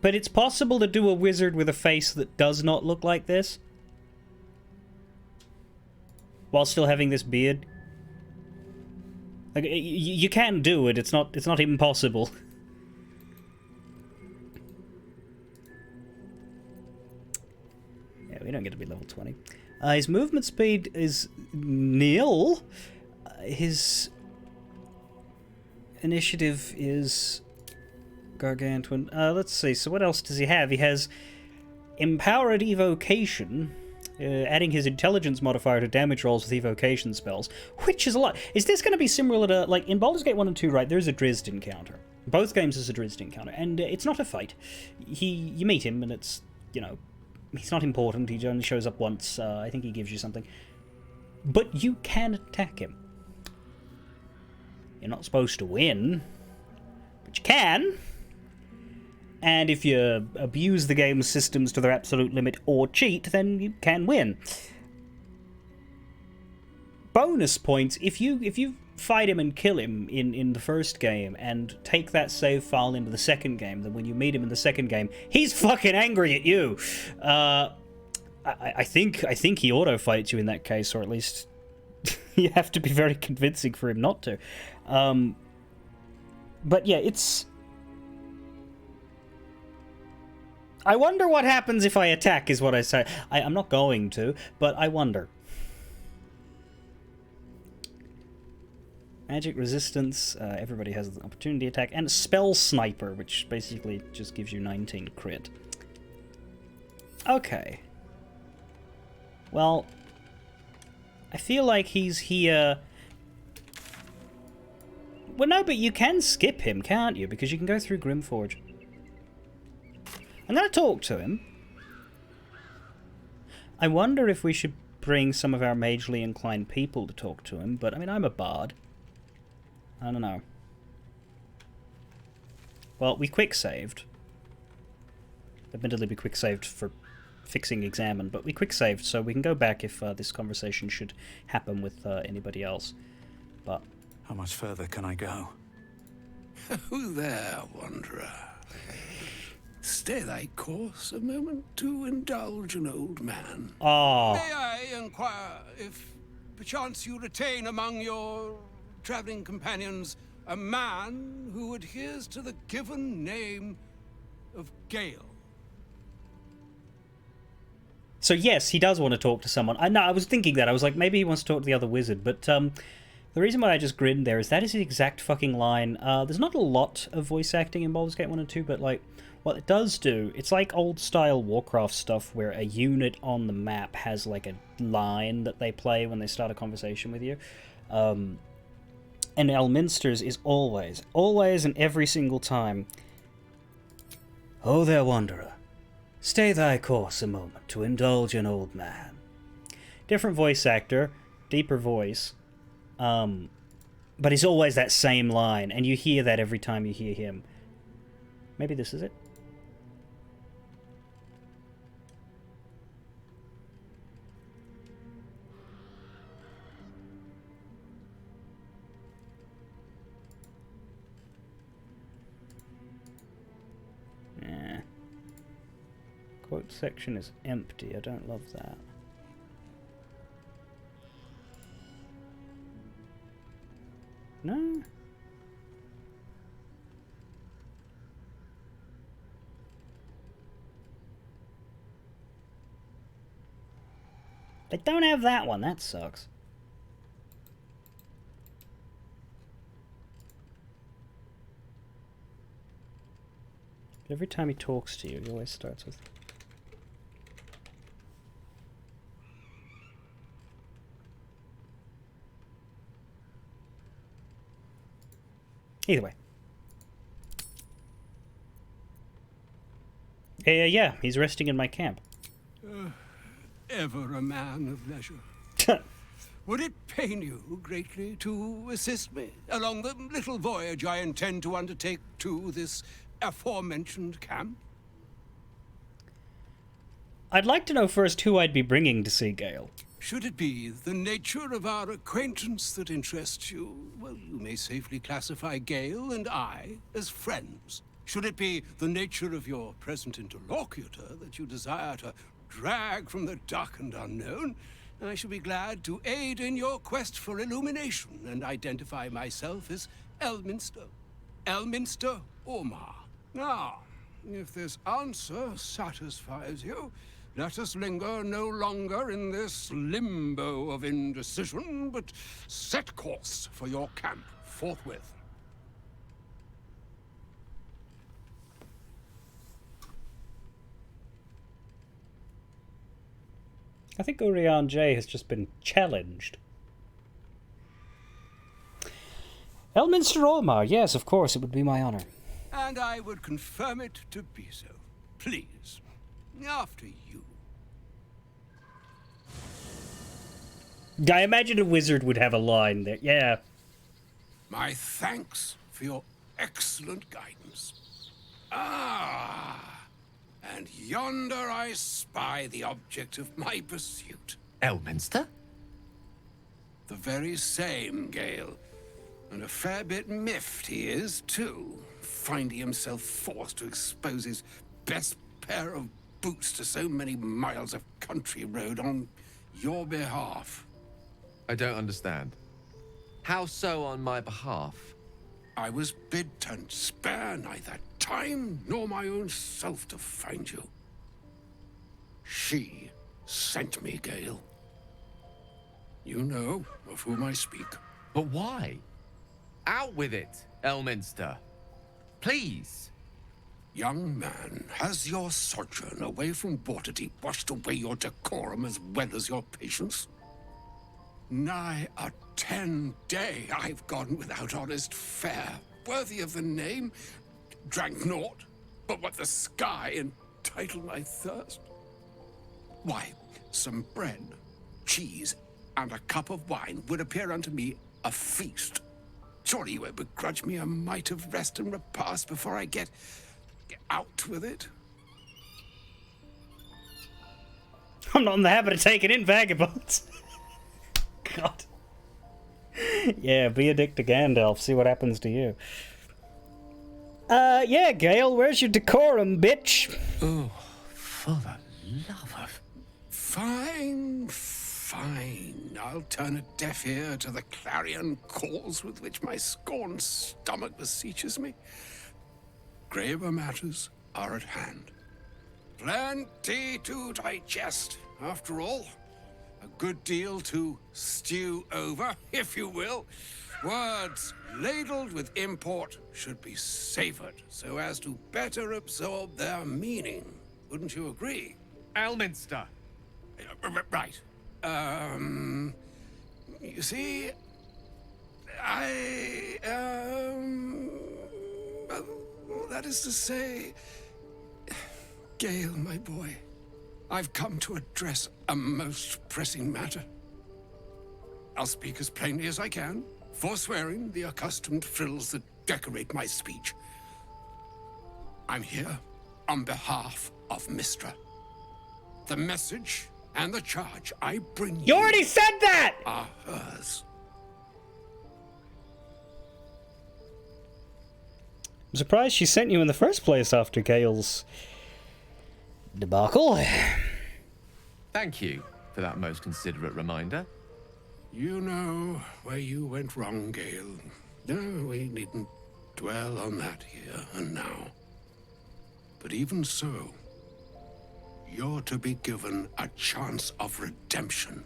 [SPEAKER 1] But it's possible to do a wizard with a face that does not look like this, while still having this beard. Like, you can do it. It's not impossible. We don't get to be level 20. His movement speed is nil. His initiative is gargantuan. Let's see. So what else does he have? He has empowered evocation, adding his intelligence modifier to damage rolls with evocation spells, which is a lot. Is this going to be similar to, like, in Baldur's Gate 1 and 2, right, there's a Drizzt encounter. Both games is a Drizzt encounter, and it's not a fight. You meet him, and it's, you know, he's not important, he only shows up once, I think he gives you something. But you can attack him. You're not supposed to win, but you can. And if you abuse the game's systems to their absolute limit or cheat, then you can win. Bonus points, if you fight him and kill him in the first game and take that save file into the second game, then when you meet him in the second game, he's fucking angry at you. I think he auto-fights you in that case, or at least you have to be very convincing for him not to. But yeah, it's... I wonder what happens if I attack, is what I say. I'm not going to, but I wonder. Magic resistance, everybody has an opportunity attack, and spell sniper, which basically just gives you 19 crit. Okay. Well, I feel like he's here... Well, no, but you can skip him, can't you? Because you can go through Grimforge. I'm going to talk to him. I wonder if we should bring some of our magically inclined people to talk to him, but I mean, I'm a bard. I don't know. Well, we quick-saved. Admittedly, we quick-saved for fixing examine, but we quick-saved, so we can go back if this conversation should happen with anybody else. But...
[SPEAKER 3] How much further can I go?
[SPEAKER 7] Who there, wanderer? Stay thy course a moment to indulge an old man.
[SPEAKER 1] Oh,
[SPEAKER 7] May I inquire if perchance you retain among your traveling companions a man who adheres to the given name of Gale?
[SPEAKER 1] so yes, he does want to talk to someone. I know. I was thinking that. I was like, maybe he wants to talk to the other wizard. But the reason why I just grinned there is that is the exact fucking line. There's not a lot of voice acting in Baldur's Gate 1 and 2, but like what it does do, it's like old style Warcraft stuff where a unit on the map has like a line that they play when they start a conversation with you. And Elminster's is always and every single time, "Oh there, wanderer, stay thy course a moment to indulge an old man." Different voice actor, deeper voice, but it's always that same line, and you hear that every time you hear him. Maybe this is it? Quote section is empty. I don't love that. No? They don't have that one. That sucks. Every time he talks to you, he always starts with... Either way. Yeah, he's resting in my camp.
[SPEAKER 7] Ever a man of leisure. Would it pain you greatly to assist me along the little voyage I intend to undertake to this aforementioned camp?
[SPEAKER 1] I'd like to know first who I'd be bringing to see Gale.
[SPEAKER 7] Should it be the nature of our acquaintance that interests you, well, you may safely classify Gale and I as friends. Should it be the nature of your present interlocutor that you desire to drag from the dark and unknown, I shall be glad to aid in your quest for illumination and identify myself as Elminster. Elminster Ormar. Now, if this answer satisfies you, let us linger no longer in this limbo of indecision, but set course for your camp forthwith.
[SPEAKER 1] I think Urian J has just been challenged. Elminster Ormar, yes, of course, it would be my honor.
[SPEAKER 7] And I would confirm it to be so. Please, after you.
[SPEAKER 1] I imagine a wizard would have a line there, yeah.
[SPEAKER 7] My thanks for your excellent guidance. Ah, and yonder I spy the object of my pursuit.
[SPEAKER 8] Elminster?
[SPEAKER 7] The very same, Gale. And a fair bit miffed he is, too, finding himself forced to expose his best pair of boots to so many miles of country road on your behalf.
[SPEAKER 8] I don't understand. How so on my behalf?
[SPEAKER 7] I was bid to spare neither time nor my own self to find you. She sent me, Gale. You know of whom I speak.
[SPEAKER 8] But why? Out with it, Elminster. Please.
[SPEAKER 7] Young man, has your sojourn away from Waterdeep washed away your decorum as well as your patience? Nigh a 10-day I've gone without honest fare, worthy of the name. Drank naught but what the sky entitled my thirst. Why, some bread, cheese, and a cup of wine would appear unto me a feast. Surely you would begrudge me a mite of rest and repast before I get out with it?
[SPEAKER 1] I'm not in the habit of taking in vagabonds. God. Yeah, be a dick to Gandalf, see what happens to you. Yeah, Gale, where's your decorum, bitch?
[SPEAKER 8] Oh, for the love of...
[SPEAKER 7] Fine, fine. I'll turn a deaf ear to the clarion calls with which my scorned stomach beseeches me. Graver matters are at hand. Plenty to digest, after all. A good deal to stew over, if you will. Words ladled with import should be savored so as to better absorb their meaning. Wouldn't you agree?
[SPEAKER 8] Elminster!
[SPEAKER 7] Right. You see, well, that is to say, Gale, my boy, I've come to address a most pressing matter. I'll speak as plainly as I can, forswearing the accustomed frills that decorate my speech. I'm here on behalf of Mistra. The message and the charge I bring you...
[SPEAKER 1] You already said that!
[SPEAKER 7] ...are hers.
[SPEAKER 1] I'm surprised she sent you in the first place after Gale's debacle.
[SPEAKER 8] Thank you for that most considerate reminder.
[SPEAKER 7] You know where you went wrong, Gale. No, we needn't dwell on that here and now. But even so, you're to be given a chance of redemption.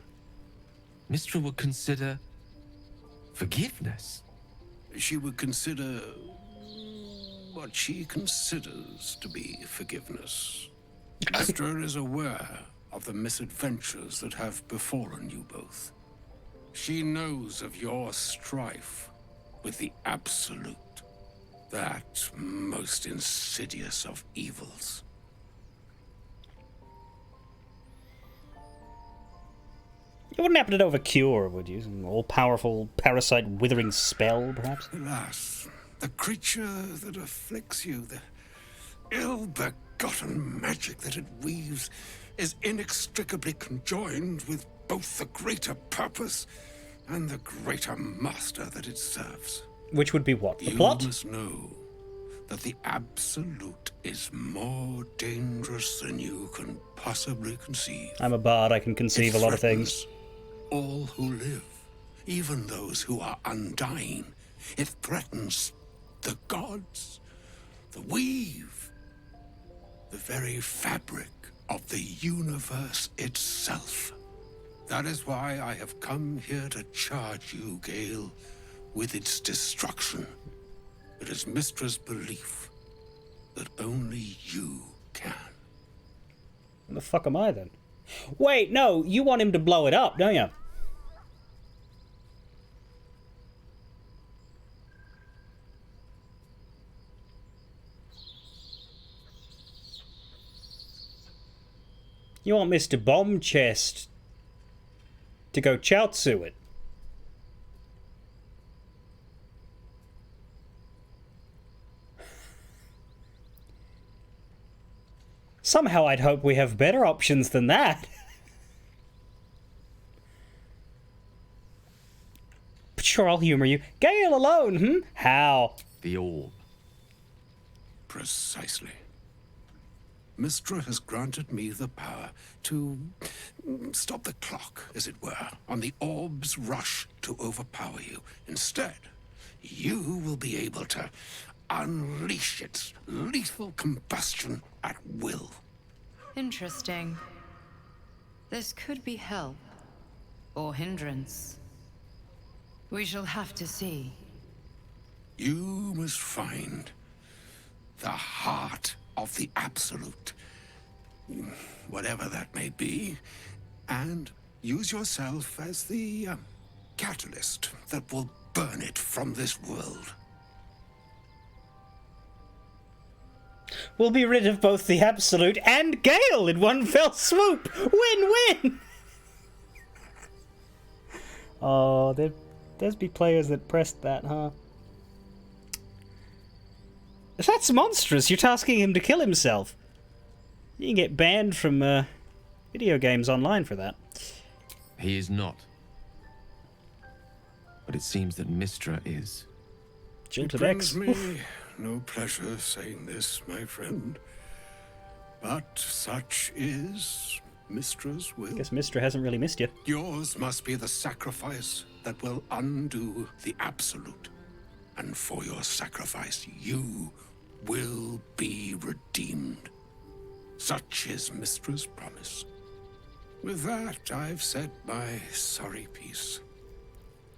[SPEAKER 8] Mistra would consider... forgiveness?
[SPEAKER 7] She would consider... what she considers to be forgiveness. Mistra is aware of the misadventures that have befallen you both. She knows of your strife with the Absolute, that most insidious of evils.
[SPEAKER 1] You wouldn't happen to know of a cure, would you? An all-powerful parasite withering spell, perhaps?
[SPEAKER 7] Alas, the creature that afflicts you, the ill-begotten magic that it weaves, is inextricably conjoined with both the greater purpose and the greater master that it serves.
[SPEAKER 1] Which would be what? The
[SPEAKER 7] You
[SPEAKER 1] plot?
[SPEAKER 7] must know that the Absolute is more dangerous than you can possibly conceive.
[SPEAKER 1] I'm a bard, I can conceive
[SPEAKER 7] It
[SPEAKER 1] a lot of things.
[SPEAKER 7] threatens all who live, even those who are undying. It threatens the gods, the weave, the very fabric of the universe itself. That is why I have come here to charge you, Gale, with its destruction. It is Mistra's belief that only you can.
[SPEAKER 1] What the fuck am I, then? Wait, no, you want him to blow it up, don't you? You want Mr. Bomb Chest to go Chaozu it. Somehow I'd hope we have better options than that. But sure, I'll humor you. Gale alone, How?
[SPEAKER 8] The orb.
[SPEAKER 7] Precisely. Mistra has granted me the power to stop the clock, as it were, on the orb's rush to overpower you. Instead, you will be able to unleash its lethal combustion at will.
[SPEAKER 9] Interesting. This could be help or hindrance. We shall have to see.
[SPEAKER 7] You must find the heart of the Absolute, whatever that may be, and use yourself as the catalyst that will burn it from this world.
[SPEAKER 1] We'll be rid of both the Absolute and Gale in one fell swoop. Win-win. Oh, there's be players that pressed that, huh? That's monstrous. You're tasking him to kill himself. You can get banned from video games online for that.
[SPEAKER 8] He is not. But it seems that Mistra is.
[SPEAKER 1] Jilted
[SPEAKER 7] Brings
[SPEAKER 1] X.
[SPEAKER 7] me no pleasure saying this, my friend. But such is Mistra's will.
[SPEAKER 1] I guess Mistra hasn't really missed you.
[SPEAKER 7] Yours must be the sacrifice that will undo the absolute. And for your sacrifice, you will be redeemed. Such is Mistra's promise. With that, I've said my sorry piece,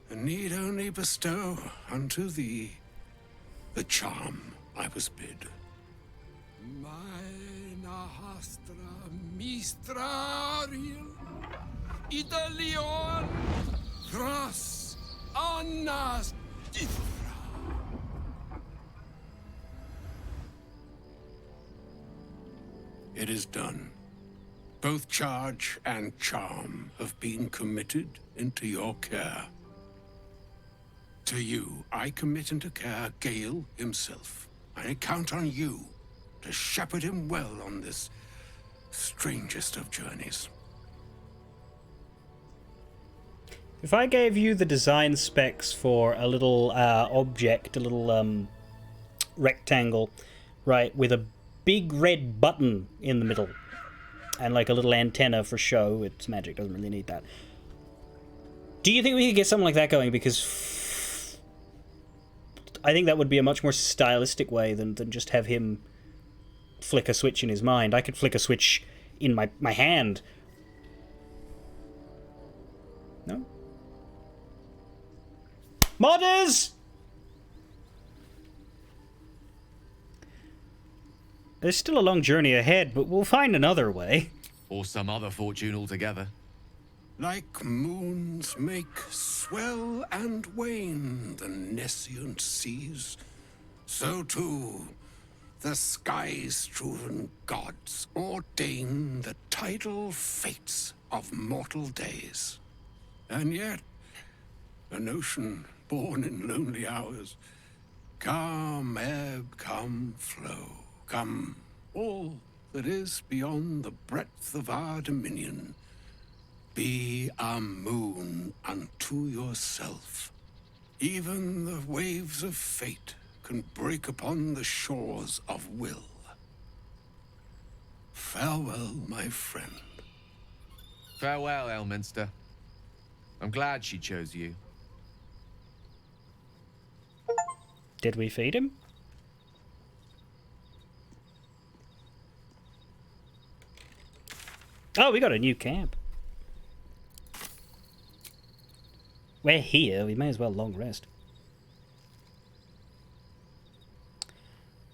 [SPEAKER 7] and need only bestow unto thee the charm I was bid.
[SPEAKER 5] Maena hastra mistraril Idalion Thras Annas Dithra.
[SPEAKER 7] It is done. Both charge and charm have been committed into your care. To you, I commit into care Gale himself. I count on you to shepherd him well on this strangest of journeys.
[SPEAKER 1] If I gave you the design specs for a little object, a little rectangle, right, with a big red button in the middle, and like a little antenna for show, it's magic, doesn't really need that. Do you think we could get something like that going? Because I think that would be a much more stylistic way than just have him flick a switch in his mind. I could flick a switch in my hand. No? Modders! There's still a long journey ahead, but we'll find another way.
[SPEAKER 8] Or some other fortune altogether.
[SPEAKER 7] Like moons make swell and wane the nescient seas, so too the sky-strewn gods ordain the tidal fates of mortal days. And yet, an ocean born in lonely hours, come ebb, come flow, come all that is beyond the breadth of our dominion. Be a moon unto yourself. Even the waves of fate can break upon the shores of will. Farewell, my friend.
[SPEAKER 8] Farewell, Elminster. I'm glad she chose you.
[SPEAKER 1] Did we feed him? Oh, we got a new camp. We're here, we may as well long rest.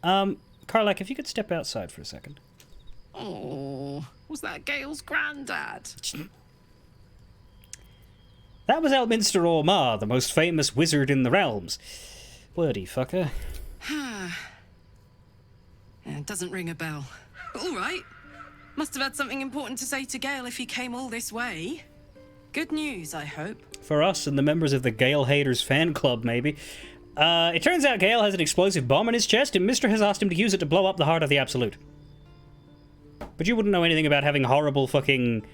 [SPEAKER 1] Karlak, if you could step outside for a second.
[SPEAKER 10] Oh, was that Gale's granddad?
[SPEAKER 1] That was Elminster Ormar, the most famous wizard in the realms. Wordy fucker.
[SPEAKER 10] Yeah, it doesn't ring a bell. But all right. Must have had something important to say to Gale if he came all this way. Good news, I hope.
[SPEAKER 1] For us and the members of the Gale Haters fan club, maybe. It turns out Gale has an explosive bomb in his chest, and Mister has asked him to use it to blow up the heart of the Absolute. But you wouldn't know anything about having horrible fucking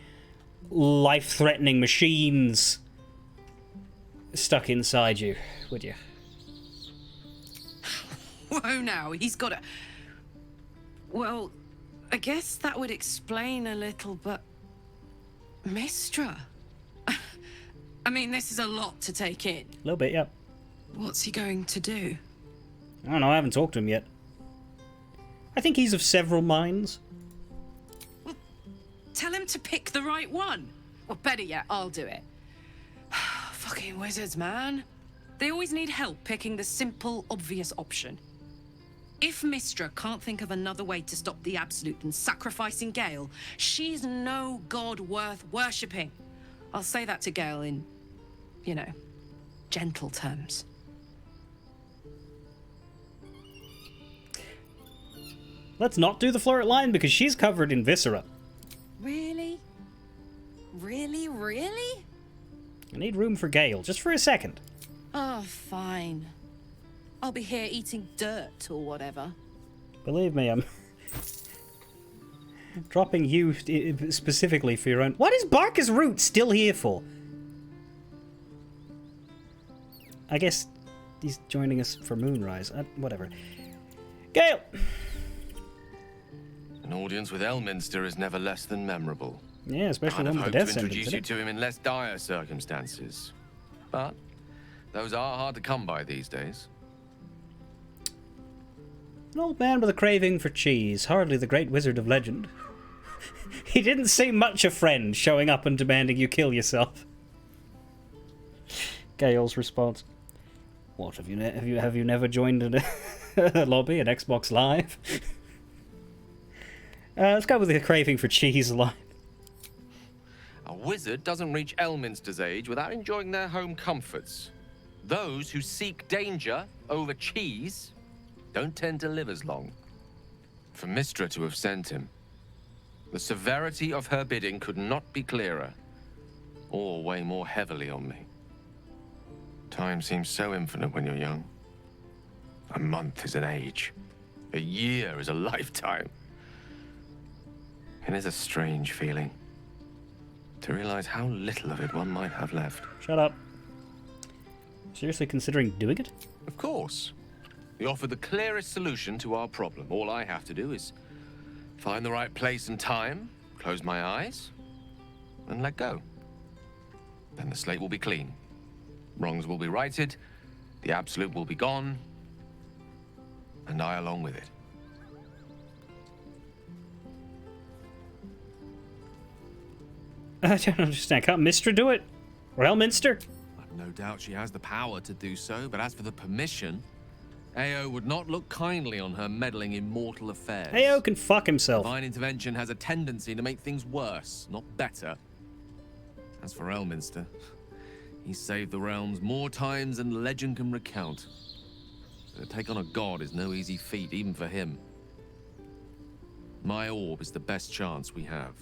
[SPEAKER 1] life-threatening machines stuck inside you, would you?
[SPEAKER 10] Whoa now, he's got a... Well, I guess that would explain a little, but... Mistra? I mean, this is a lot to take in.
[SPEAKER 1] A little bit, yep.
[SPEAKER 10] What's he going to do?
[SPEAKER 1] I don't know, I haven't talked to him yet. I think he's of several minds.
[SPEAKER 10] Well, tell him to pick the right one. Or better yet, I'll do it. Fucking wizards, man. They always need help picking the simple, obvious option. If Mistra can't think of another way to stop the Absolute than sacrificing Gale, she's no god worth worshipping. I'll say that to Gale in, you know, gentle terms.
[SPEAKER 1] Let's not do the Floret line because she's covered in viscera.
[SPEAKER 10] Really? Really?
[SPEAKER 1] I need room for Gale, just for a second.
[SPEAKER 10] Oh, fine. I'll be here eating dirt or whatever.
[SPEAKER 1] Believe me, I'm dropping you specifically for your own... What is Barker's Root still here for? I guess he's joining us for Moonrise. Whatever. Gale!
[SPEAKER 8] An audience with Elminster is never less than memorable.
[SPEAKER 1] Yeah, especially
[SPEAKER 8] I'd have
[SPEAKER 1] one with the
[SPEAKER 8] hoped
[SPEAKER 1] death
[SPEAKER 8] to
[SPEAKER 1] sentence.
[SPEAKER 8] introduce you to him in less dire circumstances. But those are hard to come by these days.
[SPEAKER 1] An old man with a craving for cheese, hardly the great wizard of legend. He didn't seem much a friend, showing up and demanding you kill yourself. Gale's response: "What have you never joined a lobby at Xbox Live?" Let's go with the craving for cheese line.
[SPEAKER 8] A wizard doesn't reach Elminster's age without enjoying their home comforts. Those who seek danger over cheese don't tend to live as long. For Mystra to have sent him, the severity of her bidding could not be clearer, or weigh more heavily on me. Time seems so infinite when you're young. A month is an age. A year is a lifetime. It is a strange feeling to realize how little of it one might have left.
[SPEAKER 1] Shut up. Seriously considering doing it?
[SPEAKER 8] Of course. We offer the clearest solution to our problem. All I have to do is find the right place and time, close my eyes, and let go. Then the slate will be clean. Wrongs will be righted, the absolute will be gone, and I along with it.
[SPEAKER 1] I don't understand. Can't Mystra do it? Or Elminster?
[SPEAKER 8] I've no doubt she has the power to do so, but as for the permission, Ao would not look kindly on her meddling in mortal affairs.
[SPEAKER 1] Ao can fuck himself.
[SPEAKER 8] Divine intervention has a tendency to make things worse, not better. As for Elminster, he's saved the realms more times than legend can recount. To take on a god is no easy feat, even for him. My orb is the best chance we have.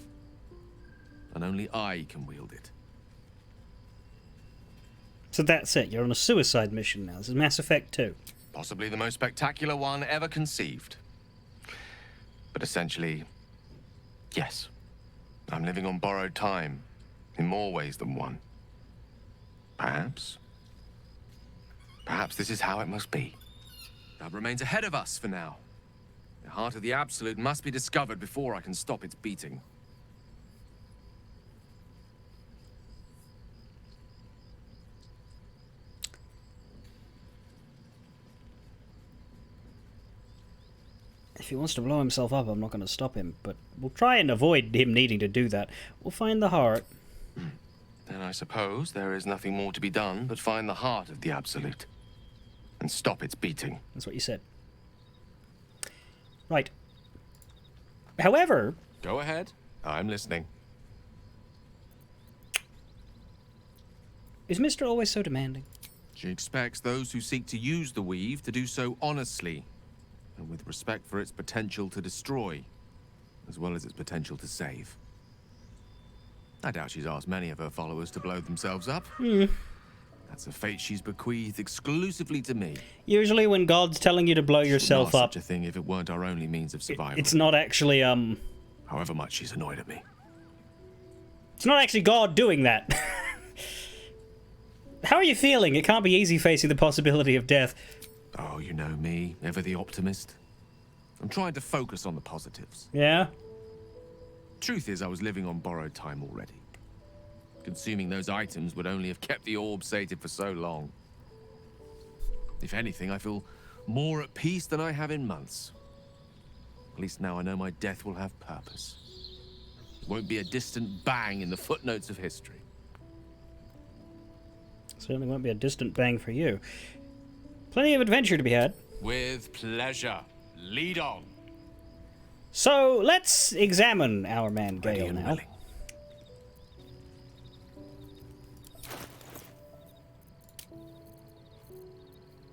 [SPEAKER 8] And only I can wield it.
[SPEAKER 1] So that's it. You're on a suicide mission now. This is Mass Effect 2.
[SPEAKER 8] Possibly the most spectacular one ever conceived. But essentially, yes. I'm living on borrowed time, in more ways than one. Perhaps this is how it must be. That remains ahead of us for now. The heart of the Absolute must be discovered before I can stop its beating.
[SPEAKER 1] If he wants to blow himself up, I'm not going to stop him, but we'll try and avoid him needing to do that. We'll find the heart.
[SPEAKER 8] Then I suppose there is nothing more to be done but find the heart of the Absolute. And stop its beating.
[SPEAKER 1] That's what you said. Right. However...
[SPEAKER 8] Go ahead. I'm listening.
[SPEAKER 1] Is Mr. always so demanding?
[SPEAKER 8] She expects those who seek to use the weave to do so honestly, and with respect for its potential to destroy, as well as its potential to save. I doubt she's asked many of her followers to blow themselves up. That's a fate she's bequeathed exclusively to me.
[SPEAKER 1] Usually when God's telling you to blow yourself up...
[SPEAKER 8] such a thing if it weren't our only means of survival.
[SPEAKER 1] It's not actually,
[SPEAKER 8] However much she's annoyed at me.
[SPEAKER 1] It's not actually God doing that. How are you feeling? It can't be easy facing the possibility of death.
[SPEAKER 8] Oh, you know me, ever the optimist. I'm trying to focus on the positives.
[SPEAKER 1] Yeah?
[SPEAKER 8] Truth is, I was living on borrowed time already. Consuming those items would only have kept the orb sated for so long. If anything, I feel more at peace than I have in months. At least now I know my death will have purpose. It won't be a distant bang in the footnotes of history.
[SPEAKER 1] Certainly won't be a distant bang for you. Plenty of adventure to be had.
[SPEAKER 8] With pleasure. Lead on.
[SPEAKER 1] So, let's examine our man Gale now.
[SPEAKER 8] Willing.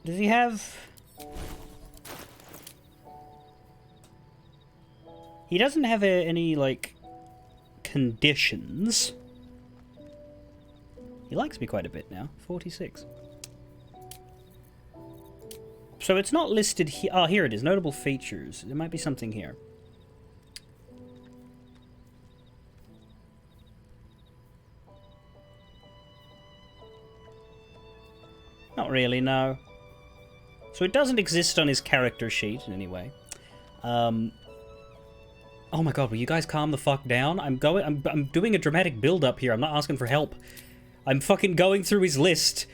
[SPEAKER 1] Does he have... He doesn't have any, like, conditions. He likes me quite a bit now. 46. So it's not listed here. Oh, here it is. Notable features. There might be something here. Not really, no. So it doesn't exist on his character sheet in any way. Oh my god, will you guys calm the fuck down? I'm doing a dramatic build-up here. I'm not asking for help. I'm fucking going through his list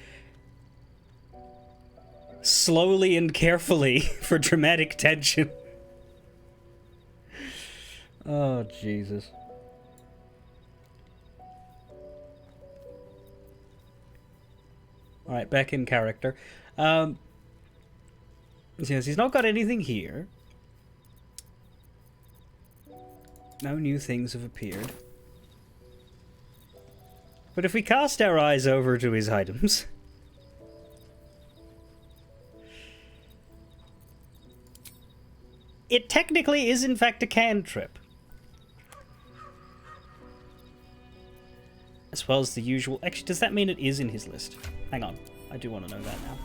[SPEAKER 1] slowly and carefully for dramatic tension. Oh, Jesus. Alright, back in character. Yes, he's not got anything here. No new things have appeared. But if we cast our eyes over to his items... it technically is in fact a cantrip. As well as the usual... Actually, does that mean it is in his list? Hang on. I do want to know that now.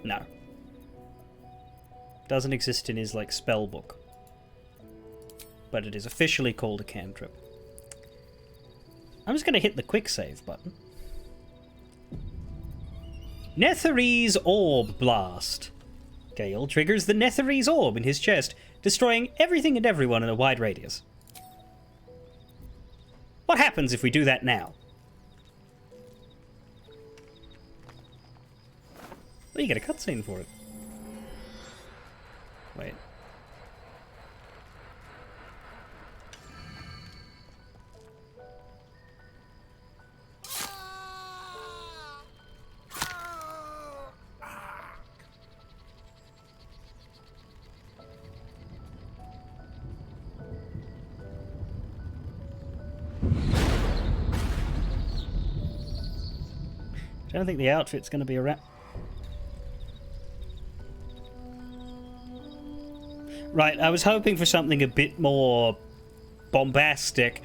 [SPEAKER 1] No. Doesn't exist in his, like, spell book. But it is officially called a cantrip. I'm just going to hit the quick save button. Netherese Orb Blast. Gale triggers the Netherese Orb in his chest, destroying everything and everyone in a wide radius. What happens if we do that now? Well, you get a cutscene for it. Wait. I don't think the outfit's going to be around. Right, I was hoping for something a bit more bombastic.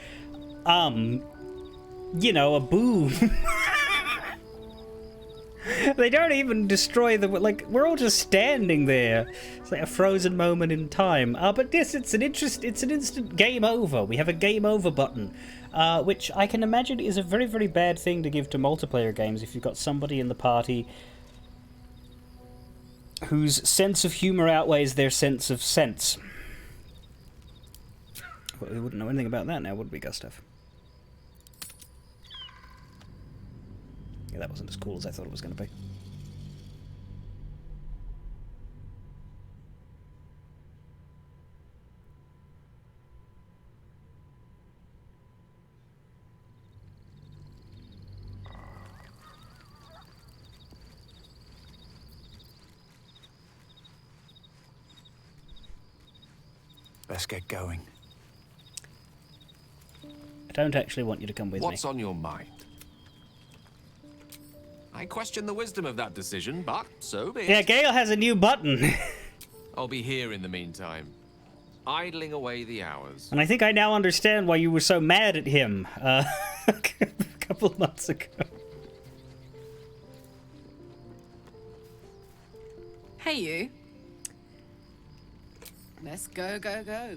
[SPEAKER 1] You know, a boom. They don't even destroy the... Like, we're all just standing there. It's like a frozen moment in time. But yes, it's an instant game over. We have a game over button. Which I can imagine is a very, very bad thing to give to multiplayer games if you've got somebody in the party whose sense of humor outweighs their sense of sense. Well, we wouldn't know anything about that now, would we, Gustav? Yeah, that wasn't as cool as I thought it was going to be.
[SPEAKER 3] Let's get going.
[SPEAKER 1] I don't actually want you to come with me.
[SPEAKER 8] What's on your mind? I question the wisdom of that decision, but so be it.
[SPEAKER 1] Yeah, Gale has a new button.
[SPEAKER 8] I'll be here in the meantime, idling away the hours.
[SPEAKER 1] And I think I now understand why you were so mad at him a couple of months ago.
[SPEAKER 10] Hey, you. Let's go, go, go.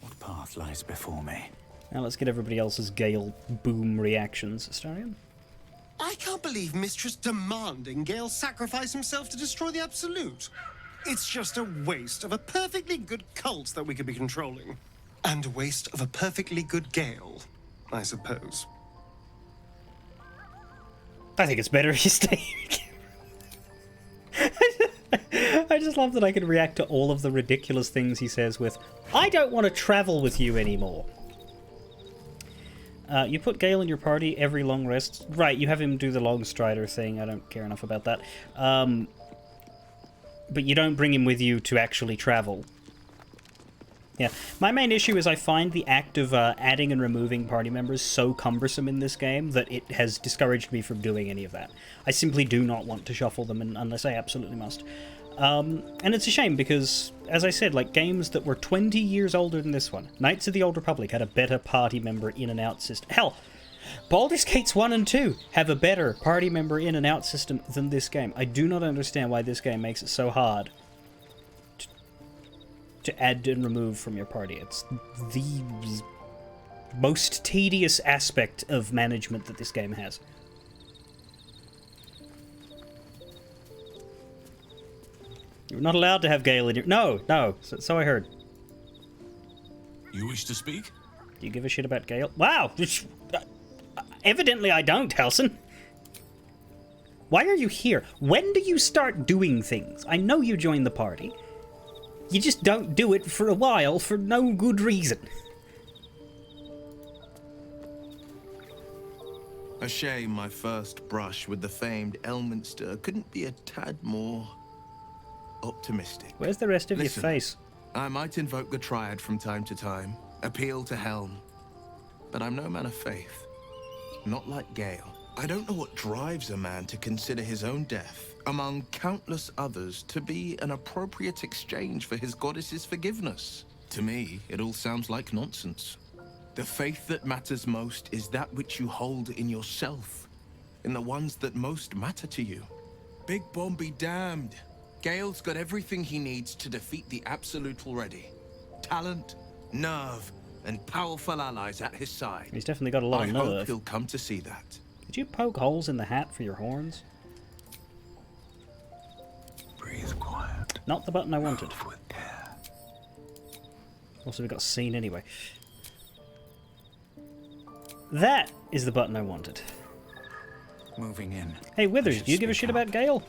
[SPEAKER 3] What path lies before me?
[SPEAKER 1] Now let's get everybody else's Gale boom reactions. Astarion?
[SPEAKER 11] I can't believe Mistress demanding Gale sacrifice himself to destroy the Absolute. It's just a waste of a perfectly good cult that we could be controlling. And a waste of a perfectly good Gale, I suppose.
[SPEAKER 1] I think it's better if you stay. I just love that I can react to all of the ridiculous things he says with, I don't want to travel with you anymore. You put Gale in your party every long rest. Right, you have him do the long strider thing. I don't care enough about that. But you don't bring him with you to actually travel. Yeah, my main issue is I find the act of adding and removing party members so cumbersome in this game that it has discouraged me from doing any of that. I simply do not want to shuffle them unless I absolutely must. And it's a shame because, as I said, like games that were 20 years older than this one, Knights of the Old Republic had a better party member in and out system. Hell, Baldur's Gates 1 and 2 have a better party member in and out system than this game. I do not understand why this game makes it so hard to add and remove from your party. It's the most tedious aspect of management that this game has. You're not allowed to have Gale in your... No, no, so I heard.
[SPEAKER 5] You wish to speak?
[SPEAKER 1] Do you give a shit about Gale? Wow! Evidently I don't, Halson. Why are you here? When do you start doing things? I know you joined the party. You just don't do it for a while for no good reason.
[SPEAKER 12] A shame my first brush with the famed Elminster couldn't be a tad more optimistic.
[SPEAKER 1] Where's the rest of
[SPEAKER 12] Listen,
[SPEAKER 1] your face?
[SPEAKER 12] I might invoke the Triad from time to time, appeal to Helm, but I'm no man of faith. Not like Gale. I don't know what drives a man to consider his own death, among countless others, to be an appropriate exchange for his goddess's forgiveness. To me, it all sounds like nonsense. The faith that matters most is that which you hold in yourself, in the ones that most matter to you. Big Bomb be damned. Gale's got everything he needs to defeat the Absolute already. Talent, nerve, and powerful allies at his side.
[SPEAKER 1] He's definitely got a lot of nerve.
[SPEAKER 12] I hope he'll come to see that.
[SPEAKER 1] Did you poke holes in the hat for your horns?
[SPEAKER 3] Breathe quiet.
[SPEAKER 1] Not the button I wanted.
[SPEAKER 3] Move with care.
[SPEAKER 1] Also, we got seen anyway. That is the button I wanted.
[SPEAKER 3] Moving in.
[SPEAKER 1] Hey, Withers, do you give a shit about Gale?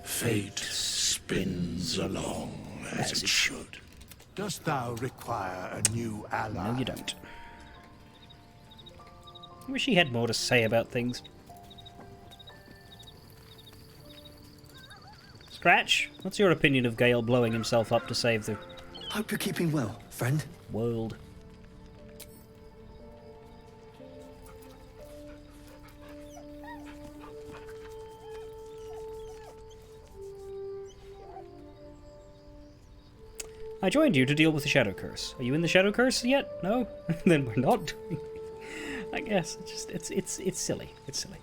[SPEAKER 5] Fate spins along as it should.
[SPEAKER 13] Dost thou require a new ally?
[SPEAKER 1] No, you don't. I wish he had more to say about things. Scratch, what's your opinion of Gale blowing himself up to save the...
[SPEAKER 14] Hope you're keeping well, friend.
[SPEAKER 1] ...world? I joined you to deal with the Shadow Curse. Are you in the Shadow Curse yet? No? Then we're not doing... I guess it's silly. It's silly.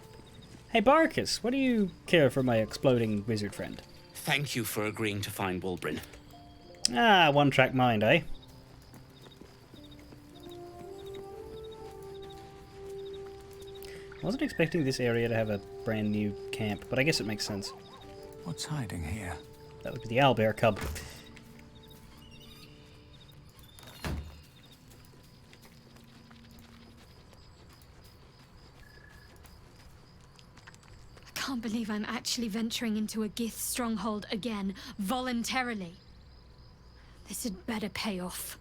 [SPEAKER 1] Hey Barkus, what do you care for my exploding wizard friend?
[SPEAKER 15] Thank you for agreeing to find Wulbrin.
[SPEAKER 1] Ah, one-track mind, eh? I wasn't expecting this area to have a brand new camp, but I guess it makes sense.
[SPEAKER 3] What's hiding here?
[SPEAKER 1] That would be the owlbear cub.
[SPEAKER 6] I can't believe I'm actually venturing into a Gith stronghold again, voluntarily. This had better pay off.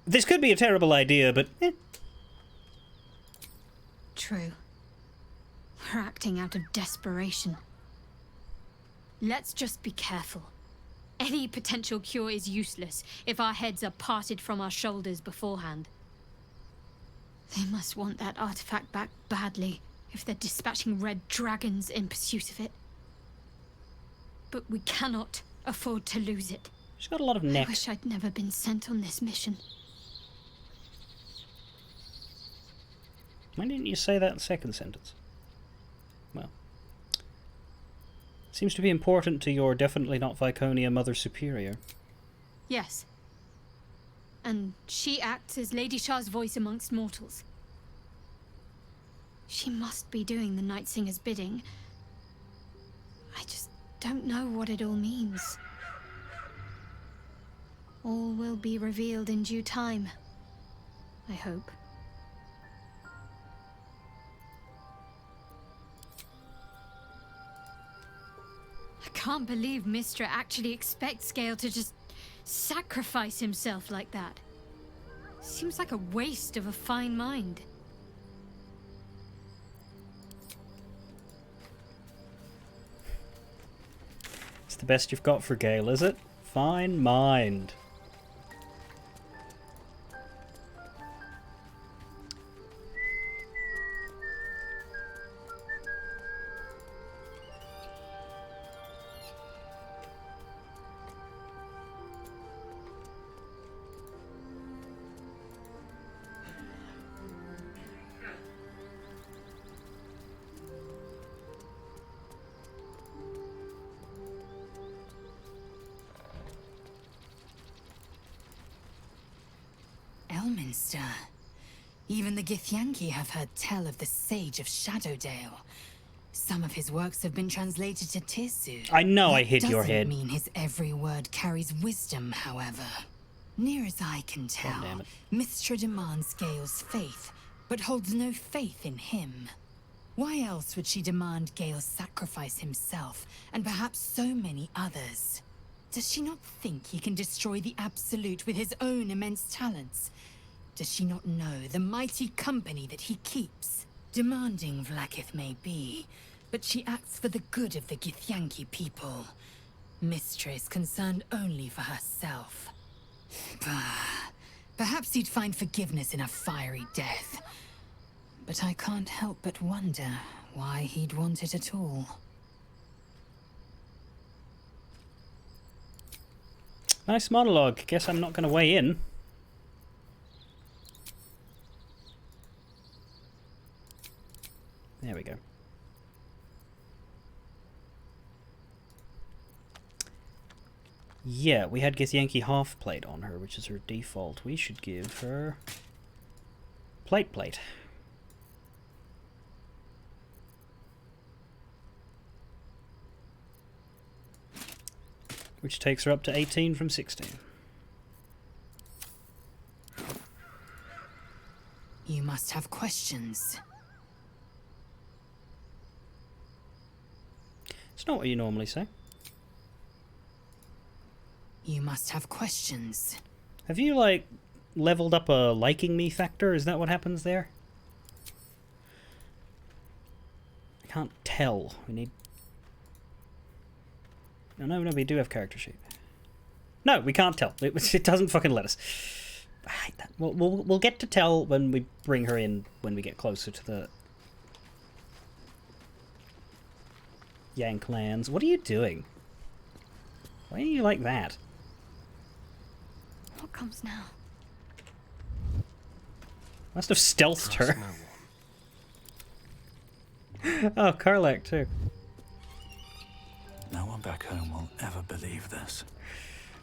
[SPEAKER 1] This could be a terrible idea, but
[SPEAKER 6] True. We're acting out of desperation. Let's just be careful. Any potential cure is useless if our heads are parted from our shoulders beforehand. They must want that artifact back badly if they're dispatching red dragons in pursuit of it. But we cannot afford to lose it.
[SPEAKER 1] She's got a lot of neck.
[SPEAKER 6] I wish I'd never been sent on this mission.
[SPEAKER 1] Why didn't you say that in the second sentence? Well. Seems to be important to your definitely not Viconia Mother Superior.
[SPEAKER 6] Yes. And she acts as Lady Shah's voice amongst mortals. She must be doing the Night Singer's bidding. I just don't know what it all means. All will be revealed in due time, I hope. I can't believe Mistra actually expects Gale to just sacrifice himself like that. Seems like a waste of a fine mind.
[SPEAKER 1] It's the best you've got for Gale, is it? Fine mind.
[SPEAKER 16] Elminster. Even the Githyanki have heard tell of the Sage of Shadowdale. Some of his works have been translated to Tirsu.
[SPEAKER 1] I know I
[SPEAKER 16] That
[SPEAKER 1] hit your head.
[SPEAKER 16] doesn't mean his every word carries wisdom, however. Near as I can tell,
[SPEAKER 1] damn it.
[SPEAKER 16] Mystra demands Gale's faith, but holds no faith in him. Why else would she demand Gale sacrifice himself, and perhaps so many others? Does she not think he can destroy the Absolute with his own immense talents? Does she not know the mighty company that he keeps? Demanding Vlaakith may be, but she acts for the good of the Githyanki people. Mystra is concerned only for herself. Bah. Perhaps he'd find forgiveness in a fiery death. But I can't help but wonder why he'd want it at all.
[SPEAKER 1] Nice monologue. Guess I'm not going to weigh in. There we go. Yeah, we had Githyanki half plate on her, which is her default. We should give her plate. Which takes her up to 18 from 16.
[SPEAKER 16] You must have questions.
[SPEAKER 1] It's not what you normally say.
[SPEAKER 16] You must have questions.
[SPEAKER 1] Have you, like, leveled up a liking me factor? Is that what happens there? I can't tell. We need... No, we do have character sheet. No, we can't tell. It doesn't fucking let us. I hate that. We'll get to tell when we bring her in, when we get closer to the Yank lands. What are you doing? Why are you like that?
[SPEAKER 6] What comes now?
[SPEAKER 1] Must have stealthed her. Oh, Karlak too.
[SPEAKER 3] No one back home will ever believe this.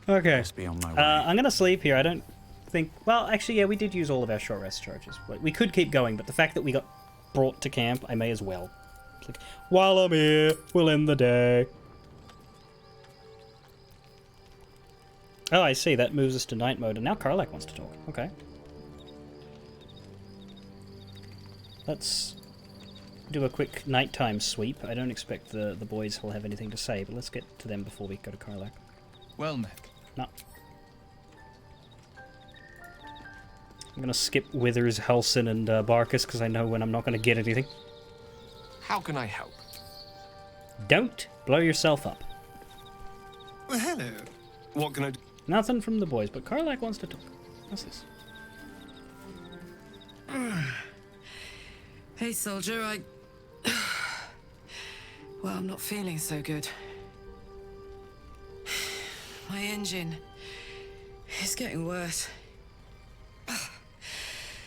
[SPEAKER 1] Okay.
[SPEAKER 3] Must be on my way.
[SPEAKER 1] I'm gonna sleep here. I don't think... Well, actually, yeah, we did use all of our short rest charges. We could keep going, but the fact that we got brought to camp, I may as well. It's like, while I'm here, we'll end the day. Oh, I see. That moves us to night mode, and now Karlak wants to talk. Okay. Let's do a quick nighttime sweep. I don't expect the boys will have anything to say, but let's get to them before we go to Karlak.
[SPEAKER 12] Well met.
[SPEAKER 1] No. I'm gonna skip Withers, Halsin, and Barkus because I know when I'm not gonna get anything.
[SPEAKER 8] How can I help?
[SPEAKER 1] Don't blow yourself up.
[SPEAKER 11] Well, hello. What can I do?
[SPEAKER 1] Nothing from the boys, but Karlak wants to talk. What's this?
[SPEAKER 10] Hey, soldier, well, I'm not feeling so good. My engine is getting worse.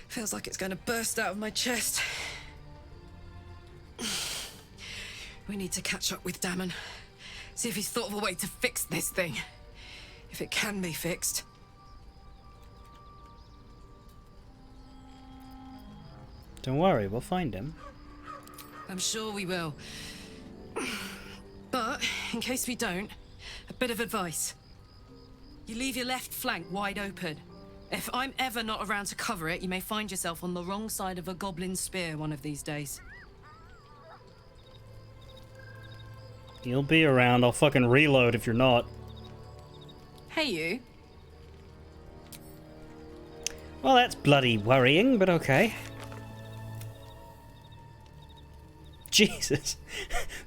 [SPEAKER 10] Feels like it's going to burst out of my chest. We need to catch up with Damon. See if he's thought of a way to fix this thing. If it can be fixed.
[SPEAKER 1] Don't worry, we'll find him.
[SPEAKER 10] I'm sure we will. But, in case we don't, a bit of advice. You leave your left flank wide open. If I'm ever not around to cover it, you may find yourself on the wrong side of a goblin spear one of these days.
[SPEAKER 1] You'll be around. I'll fucking reload if you're not.
[SPEAKER 10] Hey, you.
[SPEAKER 1] Well, that's bloody worrying, but okay. Jesus.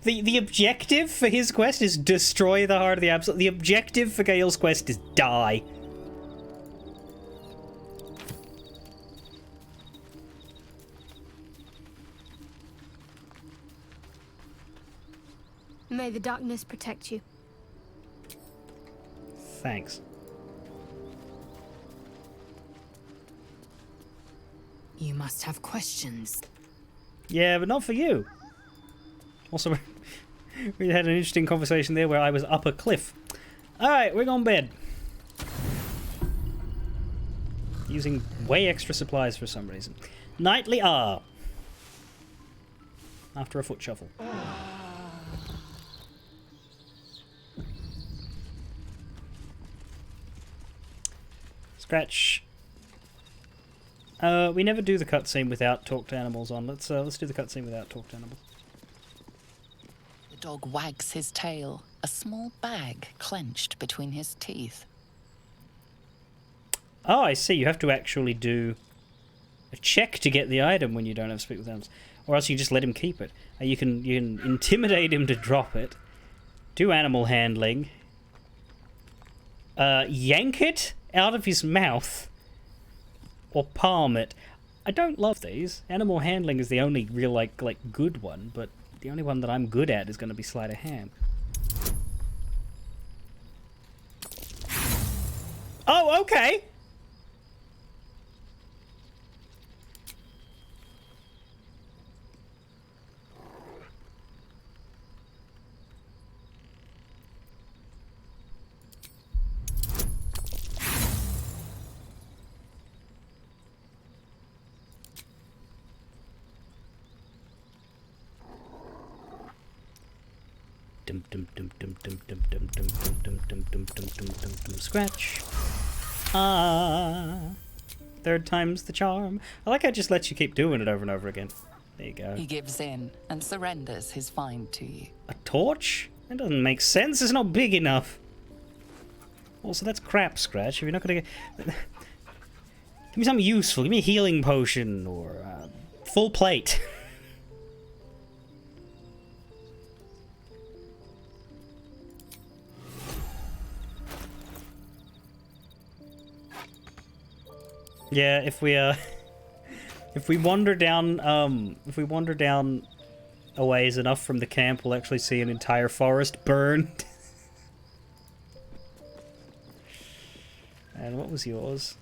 [SPEAKER 1] The objective for his quest is destroy the Heart of the Absolute. The objective for Gale's quest is die.
[SPEAKER 6] May the darkness protect you.
[SPEAKER 1] Thanks.
[SPEAKER 16] You must have questions.
[SPEAKER 1] Yeah, but not for you. Also, we had an interesting conversation there where I was up a cliff. Alright, we're going to bed. Using way extra supplies for some reason. Nightly R. After a foot shuffle. Scratch. We never do the cutscene without talk to animals on. Let's do the cutscene without talk to animals.
[SPEAKER 2] The dog wags his tail, a small bag clenched between his teeth.
[SPEAKER 1] Oh, I see. You have to actually do a check to get the item when you don't have speak with animals, or else you just let him keep it. You can intimidate him to drop it. Do animal handling. Yank it out of his mouth, or palm it. I don't love these. Animal handling is the only real like good one, but the only one that I'm good at is going to be sleight of hand. Oh, okay. Scratch. Third time's the charm. I like how it just lets you keep doing it over and over again. There you go.
[SPEAKER 2] He gives in and surrenders his find to you.
[SPEAKER 1] A torch? That doesn't make sense. It's not big enough. Also, that's crap, Scratch. If you're not gonna get... Give me something useful. Give me a healing potion or a full plate. Yeah, if we wander down a ways enough from the camp, we'll actually see an entire forest burned. And what was yours?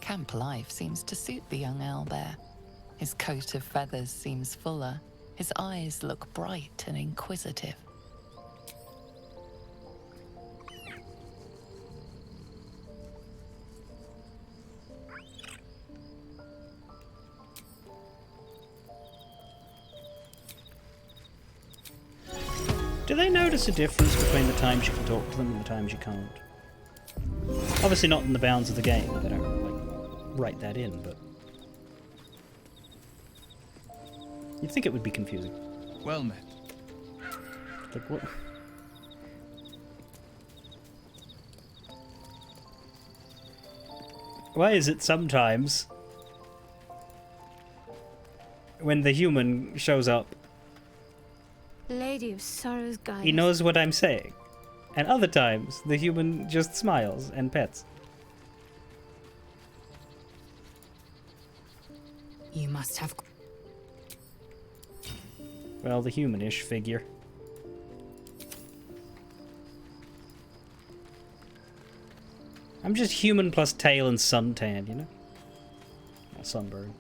[SPEAKER 2] Camp life seems to suit the young owlbear. His coat of feathers seems fuller. His eyes look bright and inquisitive.
[SPEAKER 1] Do they notice a difference between the times you can talk to them and the times you can't? Obviously not in the bounds of the game. They don't like write that in, but you'd think it would be confusing.
[SPEAKER 12] Well met.
[SPEAKER 1] Like what? Why is it sometimes when the human shows up,
[SPEAKER 6] Lady of Sorrow's guide.
[SPEAKER 1] he knows what I'm saying, and other times the human just smiles and pets?
[SPEAKER 16] You must have...
[SPEAKER 1] Well, the humanish figure. I'm just human plus tail and suntan, you know? Not sunburn.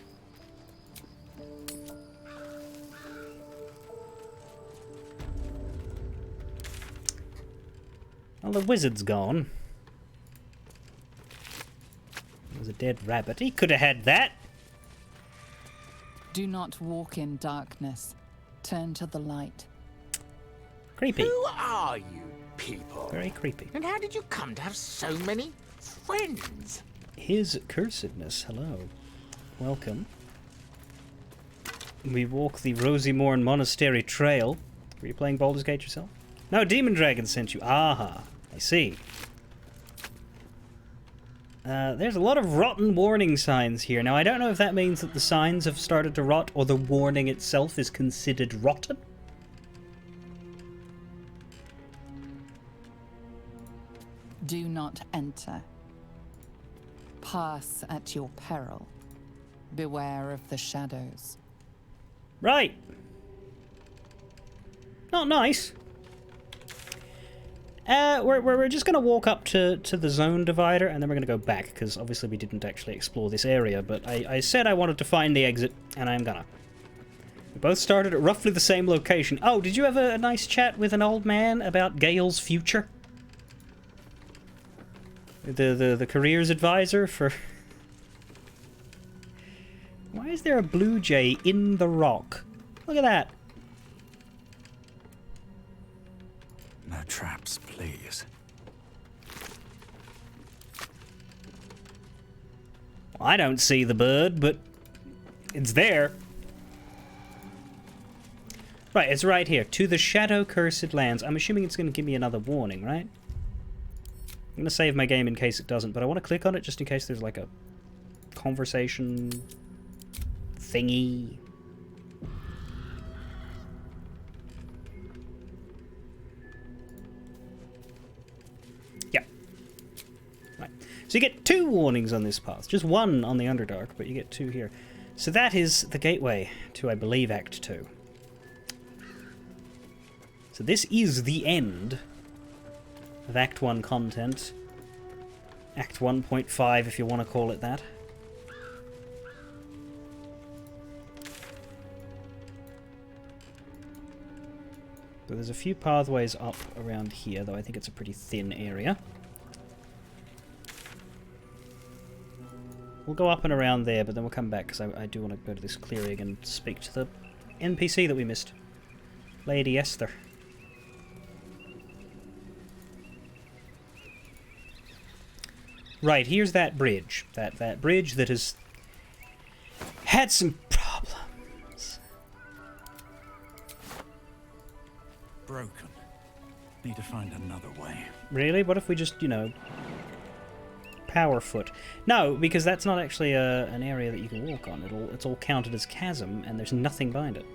[SPEAKER 1] Well, the wizard's gone. There's a dead rabbit. He could have had that.
[SPEAKER 2] Do not walk in darkness. Turn to the light.
[SPEAKER 1] Creepy.
[SPEAKER 17] Who are you people?
[SPEAKER 1] Very creepy.
[SPEAKER 17] And how did you come to have so many friends?
[SPEAKER 1] His cursedness. Hello. Welcome. We walk the Rosymorn Monastery Trail. Were you playing Baldur's Gate yourself? No, Demon Dragon sent you. Aha. I see. There's a lot of rotten warning signs here. Now, I don't know if that means that the signs have started to rot or the warning itself is considered rotten.
[SPEAKER 2] Do not enter. Pass at your peril. Beware of the shadows.
[SPEAKER 1] Right. Not nice. We're just going to walk up to the zone divider, and then we're going to go back, because obviously we didn't actually explore this area, but I said I wanted to find the exit, and I'm gonna. We both started at roughly the same location. Oh, did you have a nice chat with an old man about Gale's future? The careers advisor for... Why is there a blue jay in the rock? Look at that.
[SPEAKER 3] No traps, please.
[SPEAKER 1] I don't see the bird, but it's there. Right, it's right here. To the shadow-cursed lands. I'm assuming it's going to give me another warning, right? I'm going to save my game in case it doesn't, but I want to click on it just in case there's like a conversation thingy. Yeah. Right. So you get 2 warnings on this path. Just 1 on the Underdark, but you get 2 here. So that is the gateway to, I believe, Act 2. So this is the end of Act 1 content. Act 1.5, if you want to call it that. So there's a few pathways up around here, though I think it's a pretty thin area. We'll go up and around there, but then we'll come back, because I do want to go to this clearing and speak to the NPC that we missed. Lady Esther. Right, here's that bridge. That bridge that has had some problems.
[SPEAKER 3] Broken. Need to find another way.
[SPEAKER 1] Really? What if we just, you know, power foot? No, because that's not actually an area that you can walk on. It's all counted as chasm, and there's nothing behind it.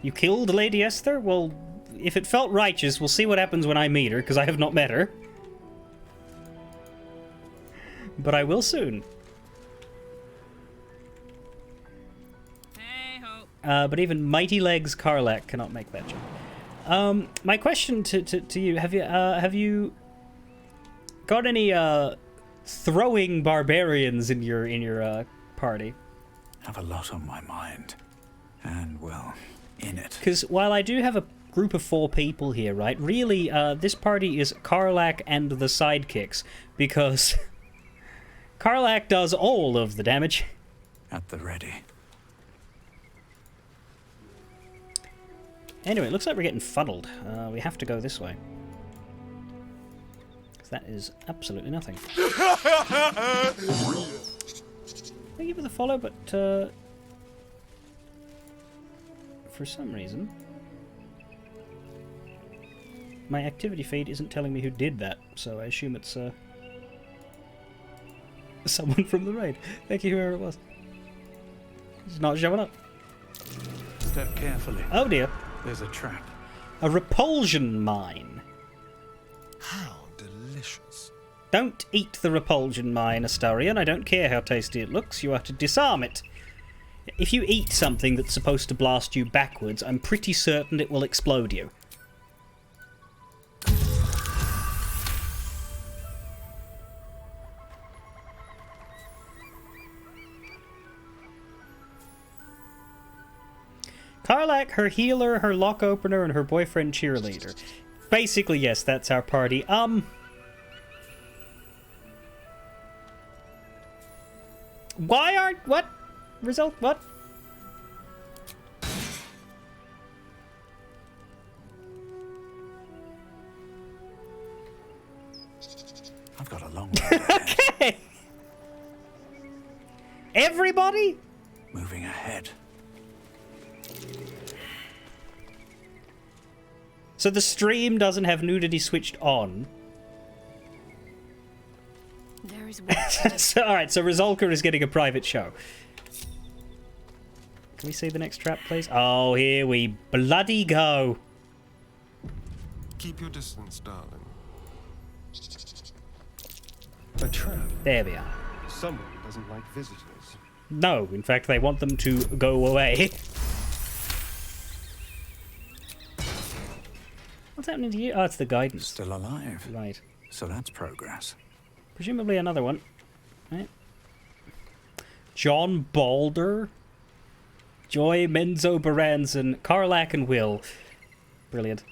[SPEAKER 1] You killed Lady Esther? Well, if it felt righteous, we'll see what happens when I meet her, because I have not met her. But I will soon. But even Mighty Legs Karlak cannot make that jump. My question to you, have you got any throwing barbarians in your party?
[SPEAKER 3] Have a lot on my mind. And, well, in it.
[SPEAKER 1] Because while I do have a group of 4 people here, right, really, this party is Karlak and the sidekicks, because Karlak does all of the damage.
[SPEAKER 3] At the ready.
[SPEAKER 1] Anyway, it looks like we're getting fuddled. We have to go this way. 'Cause that is absolutely nothing. Thank you for the follow, but for some reason my activity feed isn't telling me who did that, so I assume it's someone from the raid. Thank you, whoever it was. It's not showing up.
[SPEAKER 3] Step carefully.
[SPEAKER 1] Oh dear.
[SPEAKER 3] There's a trap.
[SPEAKER 1] A repulsion mine.
[SPEAKER 11] How delicious.
[SPEAKER 1] Don't eat the repulsion mine, Astarion. I don't care how tasty it looks. You are to disarm it. If you eat something that's supposed to blast you backwards, I'm pretty certain it will explode you. Karlak, her healer, her lock opener, and her boyfriend cheerleader. Basically, yes, that's our party. Why aren't... What? Result? What?
[SPEAKER 3] I've got a long way.
[SPEAKER 1] Okay! Everybody?
[SPEAKER 3] Moving ahead.
[SPEAKER 1] So the stream doesn't have nudity switched on.
[SPEAKER 6] There is
[SPEAKER 1] So, alright, so Rizolka is getting a private show. Can we see the next trap, please? Oh, here we bloody go.
[SPEAKER 11] Keep your distance, darling. A trap.
[SPEAKER 1] There we are.
[SPEAKER 11] Someone doesn't like visitors.
[SPEAKER 1] No, in fact, they want them to go away. What's happening to you? Oh, it's the guidance.
[SPEAKER 3] Still alive.
[SPEAKER 1] Right.
[SPEAKER 3] So that's progress.
[SPEAKER 1] Presumably another one. Right. John Baldur. Joy, Menzo, Baranzan, Karlak, and Will. Brilliant.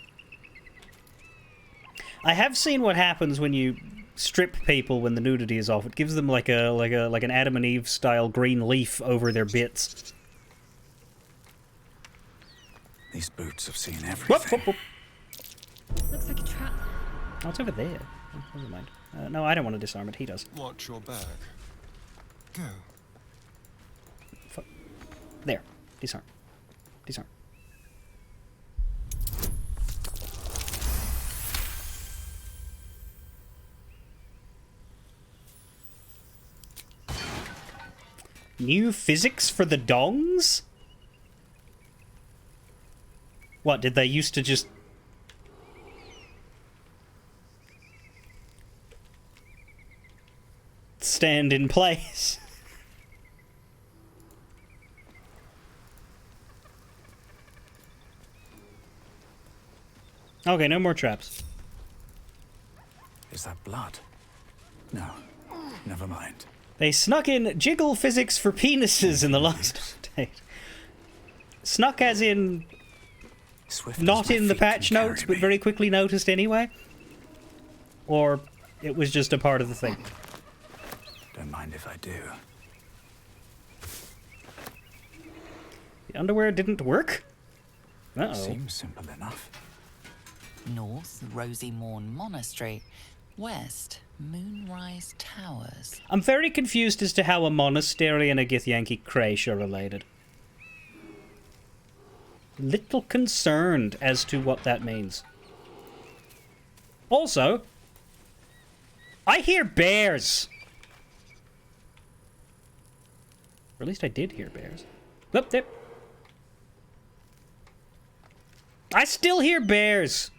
[SPEAKER 1] I have seen what happens when you strip people when the nudity is off. It gives them like an Adam and Eve style green leaf over their bits.
[SPEAKER 3] These boots have seen everything.
[SPEAKER 1] Whoop.
[SPEAKER 6] Looks like a trap.
[SPEAKER 1] Oh, it's over there. Oh, never mind. No, I don't want to disarm it. He does.
[SPEAKER 11] Watch your back. Go.
[SPEAKER 1] There. Disarm. Disarm. New physics for the dongs? What, did they used to just... stand in place? Okay, no more traps.
[SPEAKER 3] Is that blood? No. Never mind.
[SPEAKER 1] They snuck in jiggle physics for penises in the last update. Snuck as in... not in the patch notes, but very quickly noticed anyway? Or it was just a part of the thing?
[SPEAKER 3] Don't mind if I do.
[SPEAKER 1] The underwear didn't work? Uh-oh.
[SPEAKER 3] Seems simple enough.
[SPEAKER 2] North, Rosy Morn Monastery. West, Moonrise Towers.
[SPEAKER 1] I'm very confused as to how a monastery and a Githyanki creche are related. Little concerned as to what that means. Also, I hear bears! Or at least I did hear bears. Whoop, there. I still hear bears!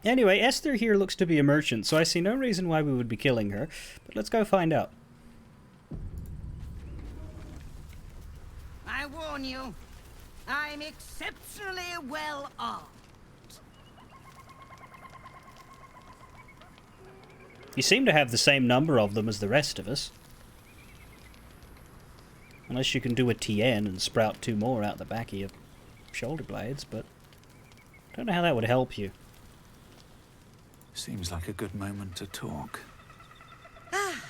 [SPEAKER 1] Anyway, Esther here looks to be a merchant, so I see no reason why we would be killing her. But let's go find out.
[SPEAKER 18] I warn you, I'm exceptionally well armed.
[SPEAKER 1] You seem to have the same number of them as the rest of us. Unless you can do a TN and sprout 2 more out the back of your shoulder blades, but I don't know how that would help you.
[SPEAKER 3] Seems like a good moment to talk.
[SPEAKER 18] Ah,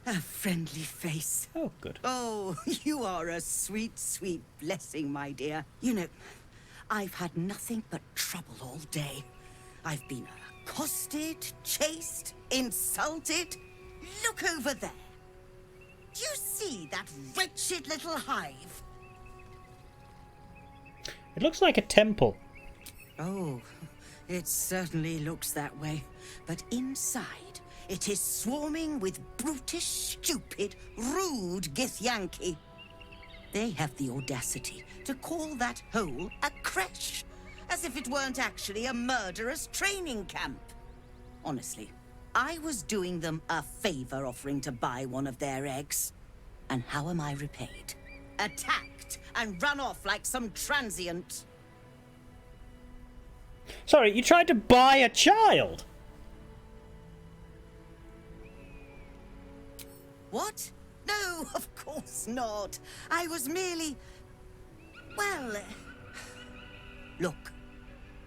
[SPEAKER 18] a friendly face.
[SPEAKER 1] Oh, good.
[SPEAKER 18] Oh, you are a sweet, sweet blessing, my dear. You know, I've had nothing but trouble all day. I've been accosted, chased, insulted. Look over there. Do you see that wretched little hive?
[SPEAKER 1] It looks like a temple.
[SPEAKER 18] Oh, it certainly looks that way. But inside, it is swarming with brutish, stupid, rude Githyanki. They have the audacity to call that hole a creche, as if it weren't actually a murderous training camp. Honestly, I was doing them a favor offering to buy one of their eggs. And how am I repaid? Attacked and run off like some transient.
[SPEAKER 1] Sorry, you tried to buy a child?
[SPEAKER 18] What? No, of course not. I was merely... well... look,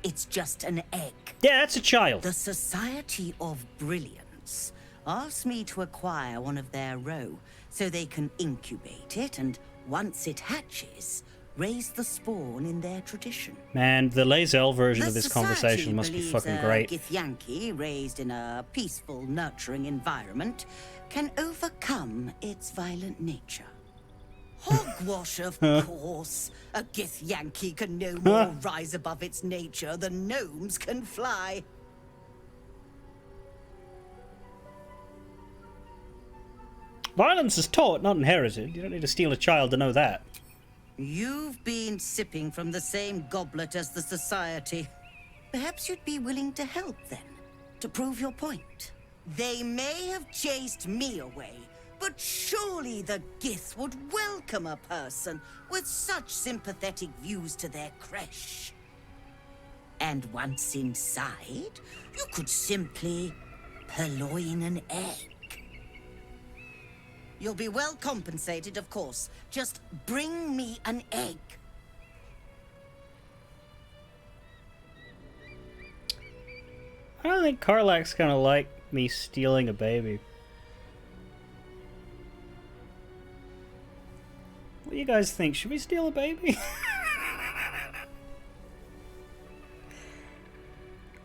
[SPEAKER 18] it's just an egg.
[SPEAKER 1] Yeah, that's a child.
[SPEAKER 18] The Society of Brilliance asked me to acquire one of their roe so they can incubate it and, once it hatches, raise the spawn in their tradition.
[SPEAKER 1] Man, the Lae'zel version
[SPEAKER 18] The
[SPEAKER 1] of this
[SPEAKER 18] society
[SPEAKER 1] conversation must be
[SPEAKER 18] believes
[SPEAKER 1] fucking
[SPEAKER 18] a
[SPEAKER 1] great.
[SPEAKER 18] Githyanki raised in a peaceful, nurturing environment can overcome its violent nature. Hogwash, of course. A Githyanki can no more rise above its nature than gnomes can fly.
[SPEAKER 1] Violence is taught, not inherited. You don't need to steal a child to know that.
[SPEAKER 18] You've been sipping from the same goblet as the Society. Perhaps you'd be willing to help then, to prove your point. They may have chased me away, but surely the Gith would welcome a person with such sympathetic views to their creche. And once inside, you could simply purloin an egg. You'll be well compensated, of course. Just bring me an egg.
[SPEAKER 1] I don't think Karlak's gonna like me stealing a baby. What do you guys think? Should we steal a baby?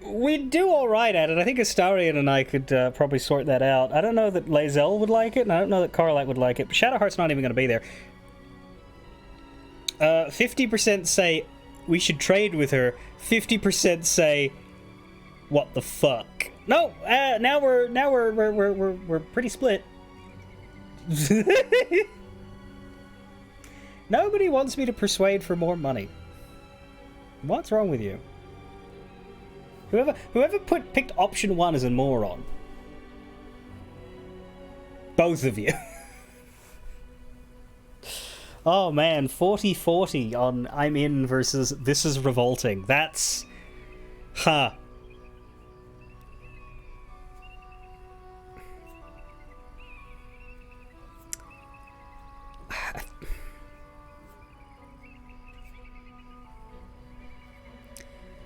[SPEAKER 1] We'd do alright at it. I think Astarion and I could probably sort that out. I don't know that Lae'zel would like it, and I don't know that Karlak would like it, but Shadowheart's not even going to be there. 50% say we should trade with her. 50% say, what the fuck? No, now we're pretty split. Nobody wants me to persuade for more money. What's wrong with you? Whoever picked option 1 is a moron. Both of you. Oh man, 40-40 on I'm in versus this is revolting. That's... Huh.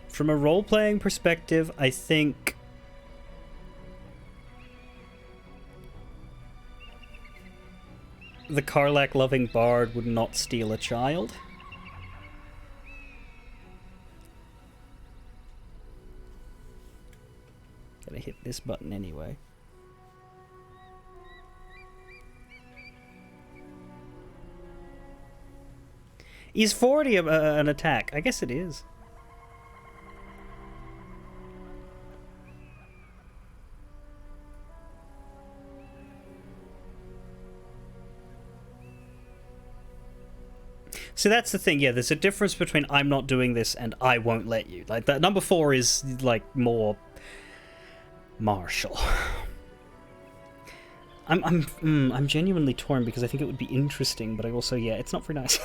[SPEAKER 1] From a role-playing perspective, I think the Karlak-loving bard would not steal a child. Gotta hit this button anyway. Is 40 an attack? I guess it is. So that's the thing, yeah, there's a difference between I'm not doing this and I won't let you. Like, that number 4 is, like, more martial. I'm genuinely torn because I think it would be interesting, but I also, yeah, it's not very nice.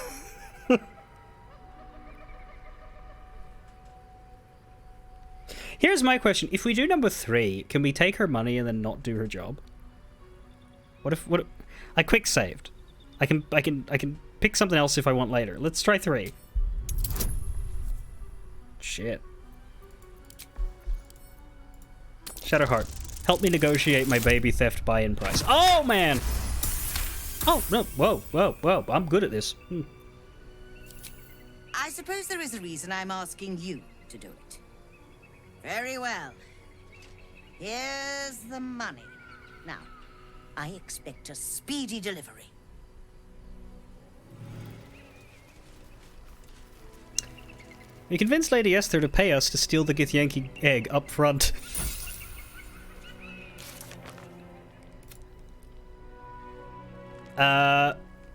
[SPEAKER 1] Here's my question. If we do number 3, can we take her money and then not do her job? What if I quick saved. I can pick something else if I want later. Let's try 3. Shit. Shadowheart, help me negotiate my baby theft buy-in price. Oh, man! Oh, no. Whoa. I'm good at this.
[SPEAKER 18] I suppose there is a reason I'm asking you to do it. Very well. Here's the money. Now, I expect a speedy delivery.
[SPEAKER 1] We convinced Lady Esther to pay us to steal the Githyanki egg up front.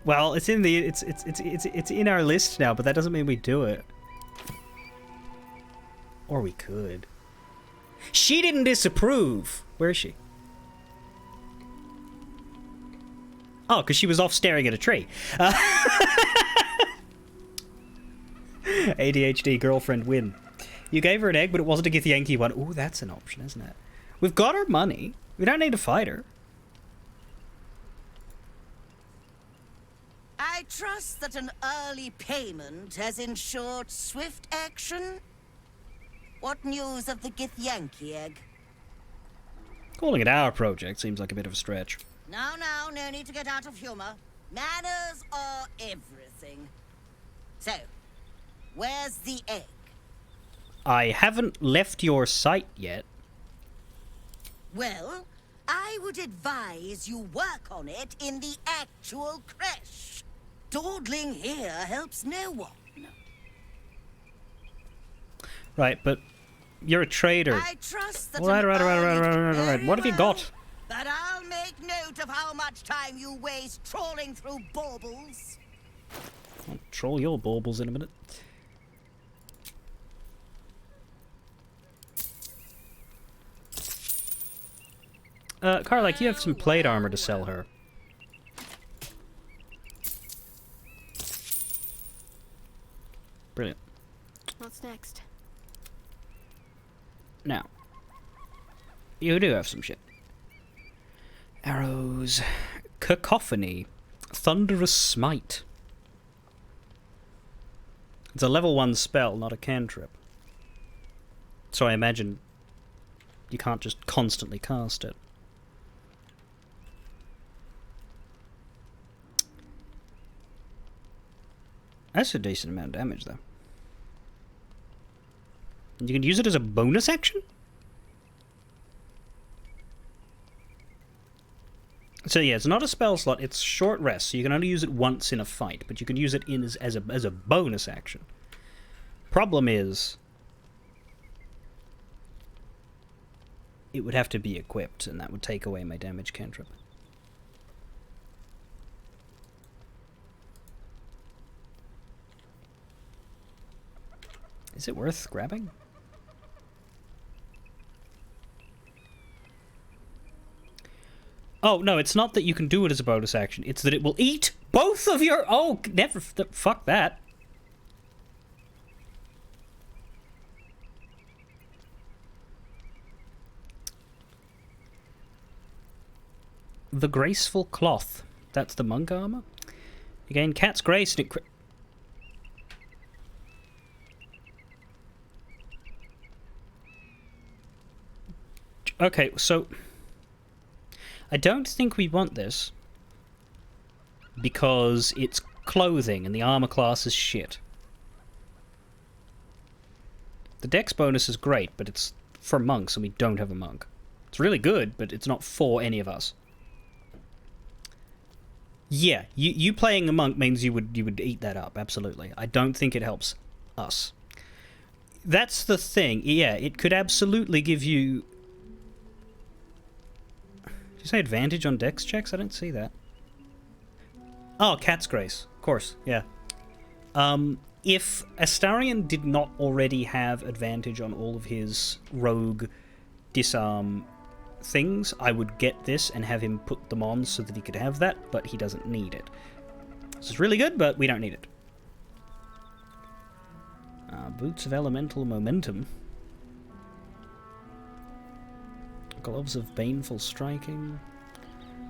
[SPEAKER 1] Well, it's in the it's in our list now, but that doesn't mean we do it. Or we could. She didn't disapprove. Where is she? Oh, because she was off staring at a tree. ADHD girlfriend win. You gave her an egg, but it wasn't a Githyanki one. Ooh, that's an option, isn't it? We've got her money. We don't need to fight her.
[SPEAKER 18] I trust that an early payment has ensured swift action. What news of the Githyanki egg?
[SPEAKER 1] Calling it our project seems like a bit of a stretch.
[SPEAKER 18] No need to get out of humor. Manners are everything. So, where's the egg?
[SPEAKER 1] I haven't left your site yet.
[SPEAKER 18] Well, I would advise you work on it in the actual creche. Dawdling here helps no one.
[SPEAKER 1] Right, but you're a trader.
[SPEAKER 18] I trust that
[SPEAKER 1] Right. What have you got?
[SPEAKER 18] But I'll make note of how much time you waste trawling through baubles.
[SPEAKER 1] I'll troll your baubles in a minute. Karlak, you have some plate armor to sell her. Brilliant.
[SPEAKER 6] What's next?
[SPEAKER 1] Now, you do have some shit. Arrows. Cacophony. Thunderous Smite. It's a level 1 spell, not a cantrip. So I imagine you can't just constantly cast it. That's a decent amount of damage, though. You can use it as a bonus action? So yeah, it's not a spell slot, it's short rest, so you can only use it once in a fight, but you can use it in as a bonus action. Problem is, it would have to be equipped, and that would take away my damage cantrip. Is it worth grabbing? Oh, no, it's not that you can do it as a bonus action. It's that it will eat both of your... Oh, never... Fuck that. The Graceful Cloth. That's the monk armor. Again, Cat's Grace and it... Okay, so... I don't think we want this because it's clothing and the armor class is shit. The dex bonus is great, but it's for monks and we don't have a monk. It's really good, but it's not for any of us. Yeah, you playing a monk means you would eat that up, absolutely. I don't think it helps us. That's the thing. Yeah, it could absolutely give you... Did you say advantage on dex checks? I don't see that. Oh, Cat's Grace. Of course, yeah. If Astarion did not already have advantage on all of his rogue disarm things, I would get this and have him put them on so that he could have that, but he doesn't need it. This is really good, but we don't need it. Boots of Elemental Momentum. Gloves of Baneful Striking.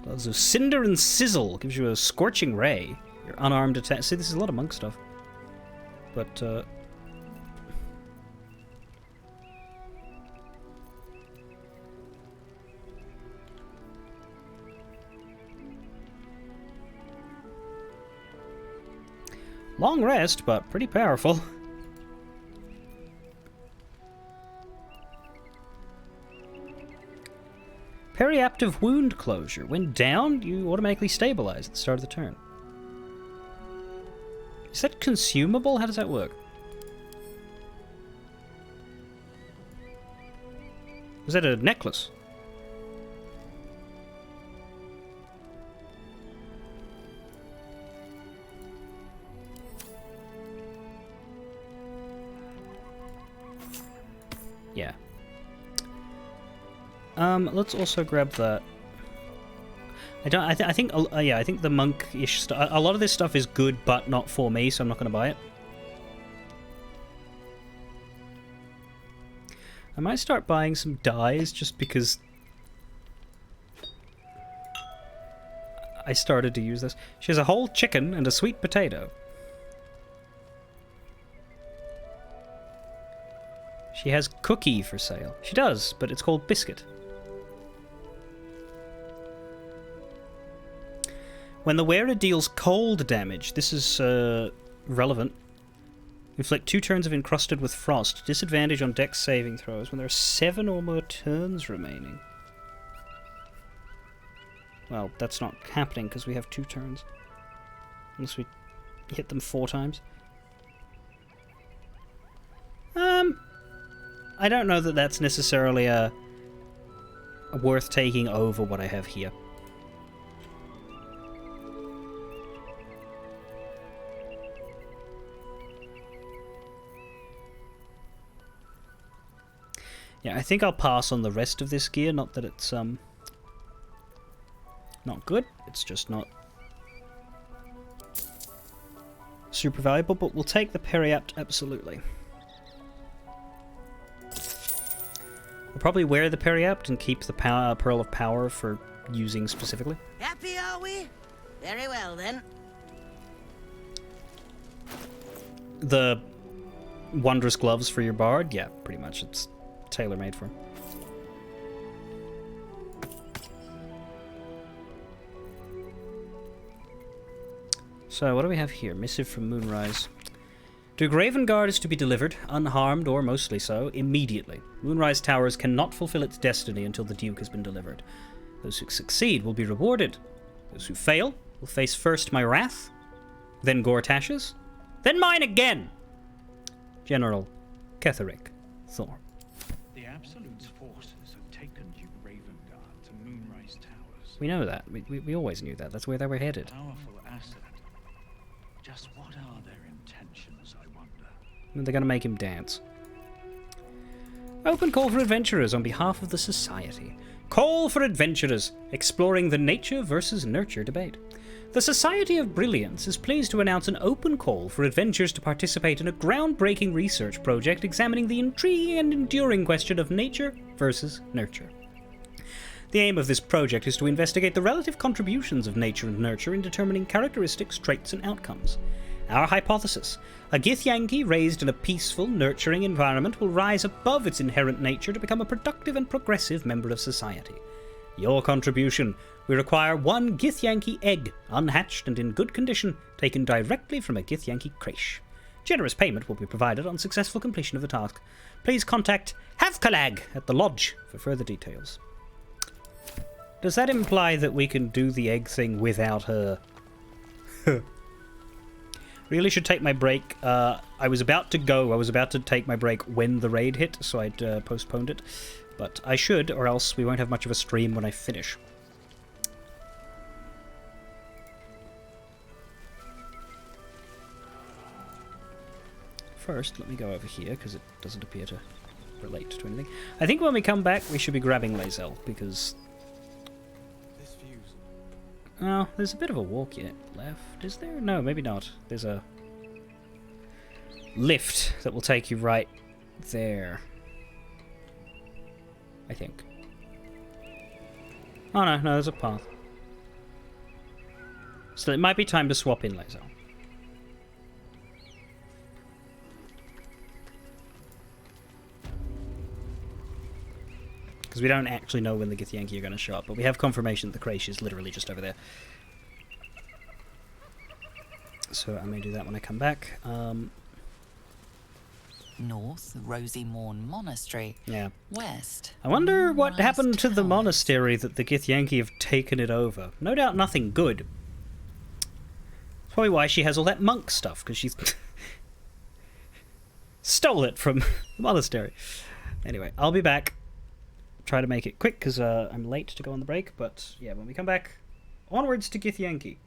[SPEAKER 1] Gloves of Cinder and Sizzle. Gives you a Scorching Ray. Your unarmed attack. See, this is a lot of monk stuff. But, long rest, but pretty powerful. Periaptive Wound Closure. When down, you automatically stabilize at the start of the turn. Is that consumable? How does that work? Is that a necklace? Yeah. Let's also grab that. I think yeah, I think the monk-ish stuff. A lot of this stuff is good, but not for me, so I'm not going to buy it. I might start buying some dyes just because I started to use this. She has a whole chicken and a sweet potato. She has cookie for sale. She does, but it's called biscuit. When the wearer deals cold damage, this is relevant. Inflict 2 turns of encrusted with frost. Disadvantage on dex saving throws when there are 7 or more turns remaining. Well, that's not happening because we have 2 turns. Unless we hit them 4 times. I don't know that that's necessarily a worth taking over what I have here. Yeah, I think I'll pass on the rest of this gear. Not that it's not good. It's just not super valuable, but we'll take the Periapt absolutely. We'll probably wear the Periapt and keep the Pearl of Power for using specifically.
[SPEAKER 18] Happy, are we? Very well, then.
[SPEAKER 1] The Wondrous Gloves for your Bard? Yeah, pretty much. It's tailor-made for him. So, what do we have here? Missive from Moonrise. Duke Ravengard is to be delivered, unharmed or mostly so, immediately. Moonrise Towers cannot fulfill its destiny until the Duke has been delivered. Those who succeed will be rewarded. Those who fail will face first my wrath, then Gortash's, then mine again! General Ketheric Thorn.
[SPEAKER 19] The Absolute's forces have taken Duke Ravengard to Moonrise Towers.
[SPEAKER 1] We know that. We always knew that. That's where they were headed.
[SPEAKER 19] Powerful asset. Just what are their intentions, I wonder?
[SPEAKER 1] And they're going to make him dance. Open call for adventurers on behalf of the Society. Call for adventurers, exploring the nature versus nurture debate. The Society of Brilliance is pleased to announce an open call for adventurers to participate in a groundbreaking research project examining the intriguing and enduring question of nature versus nurture. The aim of this project is to investigate the relative contributions of nature and nurture in determining characteristics, traits, and outcomes. Our hypothesis: a Githyanki raised in a peaceful, nurturing environment will rise above its inherent nature to become a productive and progressive member of society. Your contribution: we require 1 Githyanki egg, unhatched and in good condition, taken directly from a Githyanki creche. Generous payment will be provided on successful completion of the task. Please contact Havkalag at the lodge for further details. Does that imply that we can do the egg thing without her? Really should take my break. I was about to go. I was about to take my break when the raid hit, so I'd postponed it. But I should, or else we won't have much of a stream when I finish. First, let me go over here, because it doesn't appear to relate to anything. I think when we come back, we should be grabbing Lae'zel, because... Oh, there's a bit of a walk yet left, is there? No, maybe not. There's a lift that will take you right there. I think. Oh no, there's a path. So it might be time to swap in Lae'zel. Because we don't actually know when the Githyanki are going to show up, but we have confirmation that the creche is literally just over there. So I may do that when I come back.
[SPEAKER 2] North, Rosy Morn Monastery.
[SPEAKER 1] Yeah.
[SPEAKER 2] West.
[SPEAKER 1] I wonder what happened to the monastery that the Githyanki have taken it over. No doubt nothing good. That's probably why she has all that monk stuff, because she's stole it from the monastery. Anyway, I'll be back. Try to make it quick because I'm late to go on the break, but yeah, when we come back, onwards to Githyanki.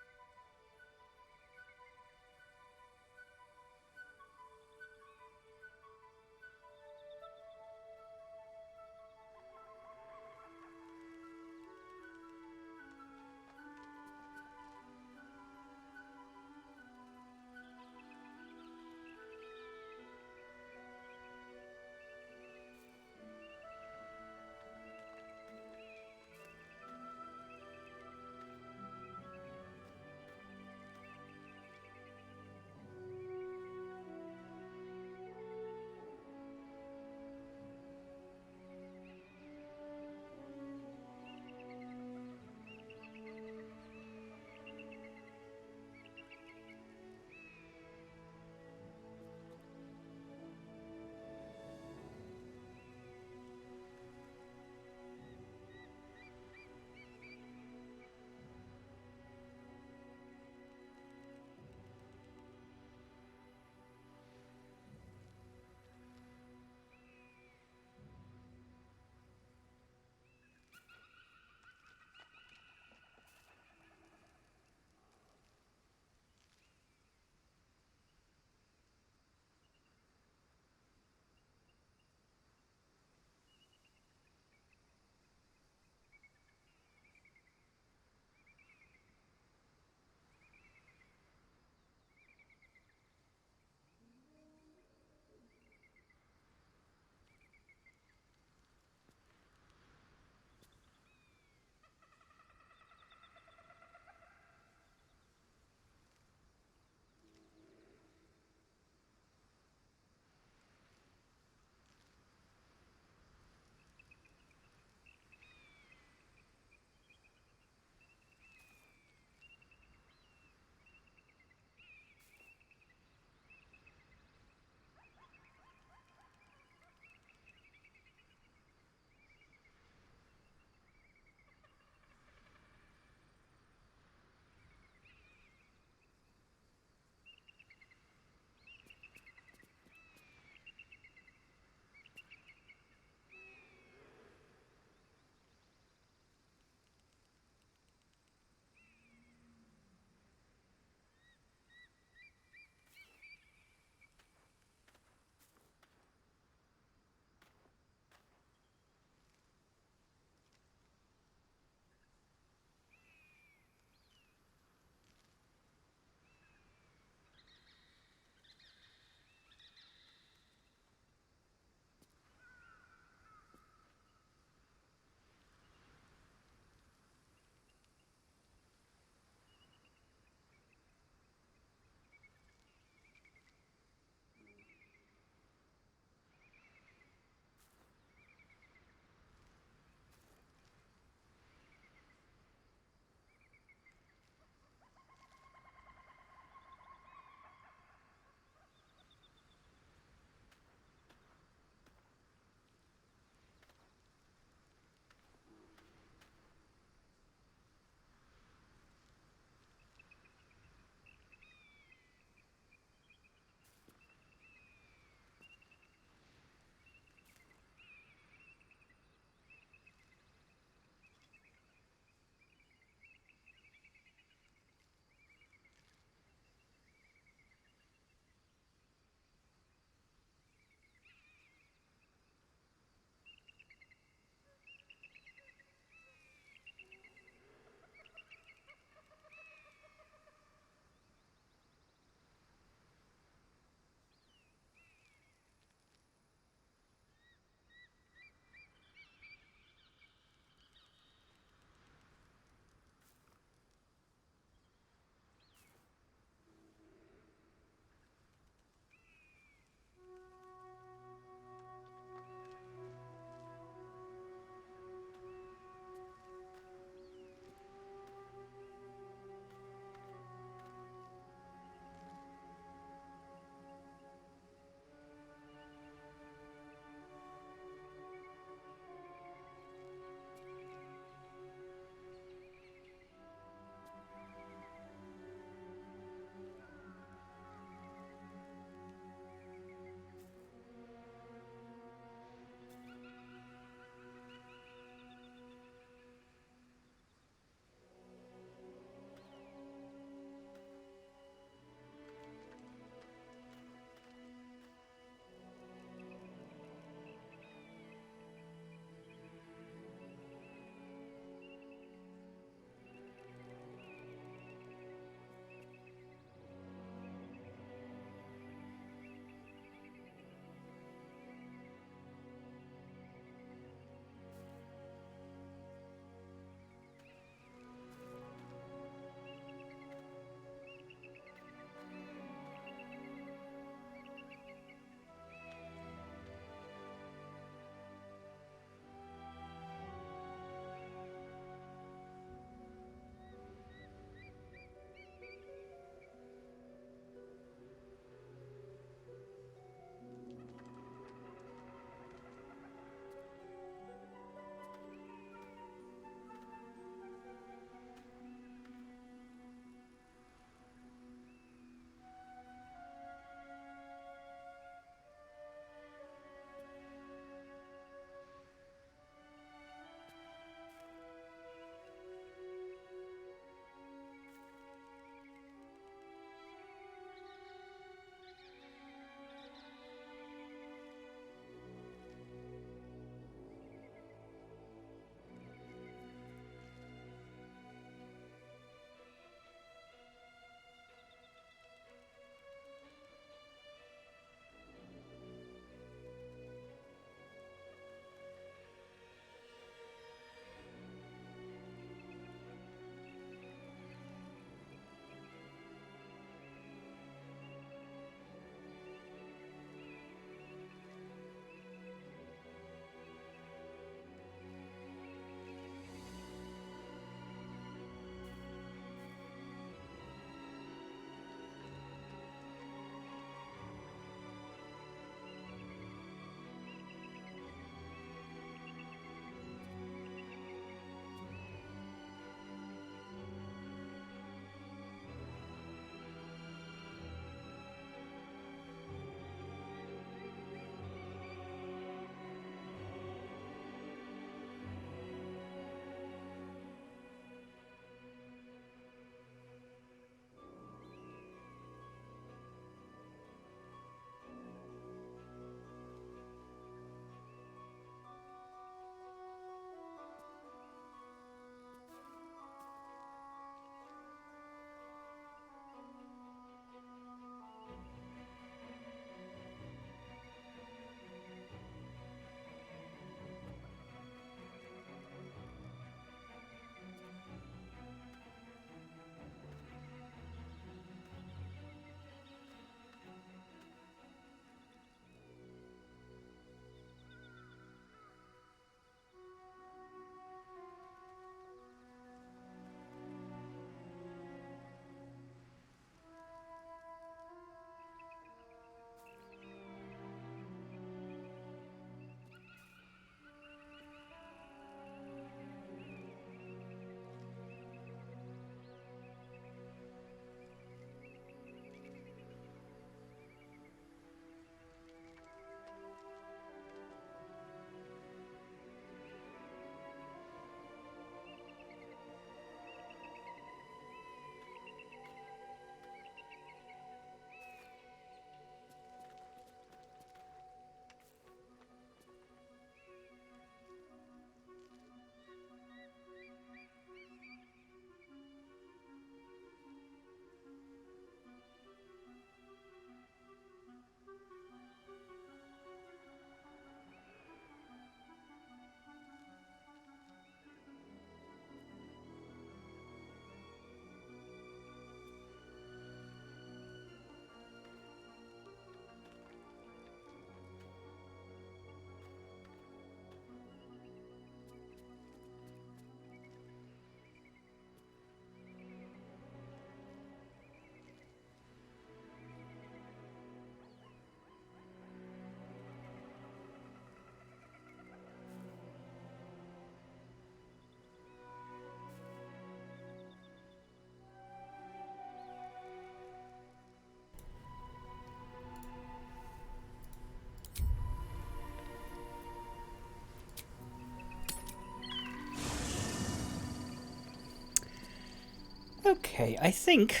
[SPEAKER 1] Okay, I think,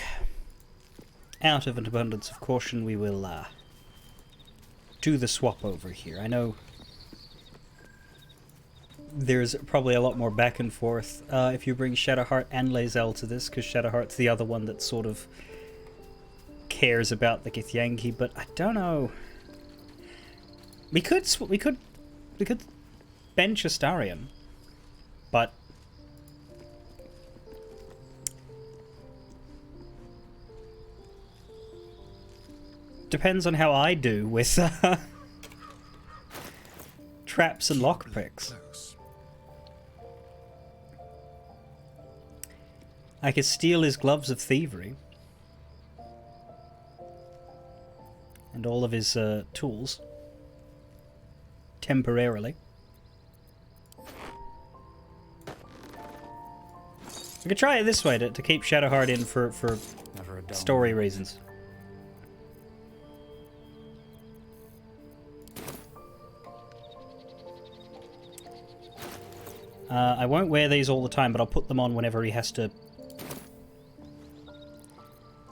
[SPEAKER 1] out of an abundance of caution, we will do the swap over here. I know there's probably a lot more back and forth if you bring Shadowheart and Lae'zel to this, because Shadowheart's the other one that sort of cares about the Githyanki, but I don't know. We could bench Astarion, but depends on how I do with traps and lockpicks. I could steal his gloves of thievery and all of his tools temporarily. We could try it this way to keep Shadowheart in for story reasons. I won't wear these all the time, but I'll put them on whenever he has to.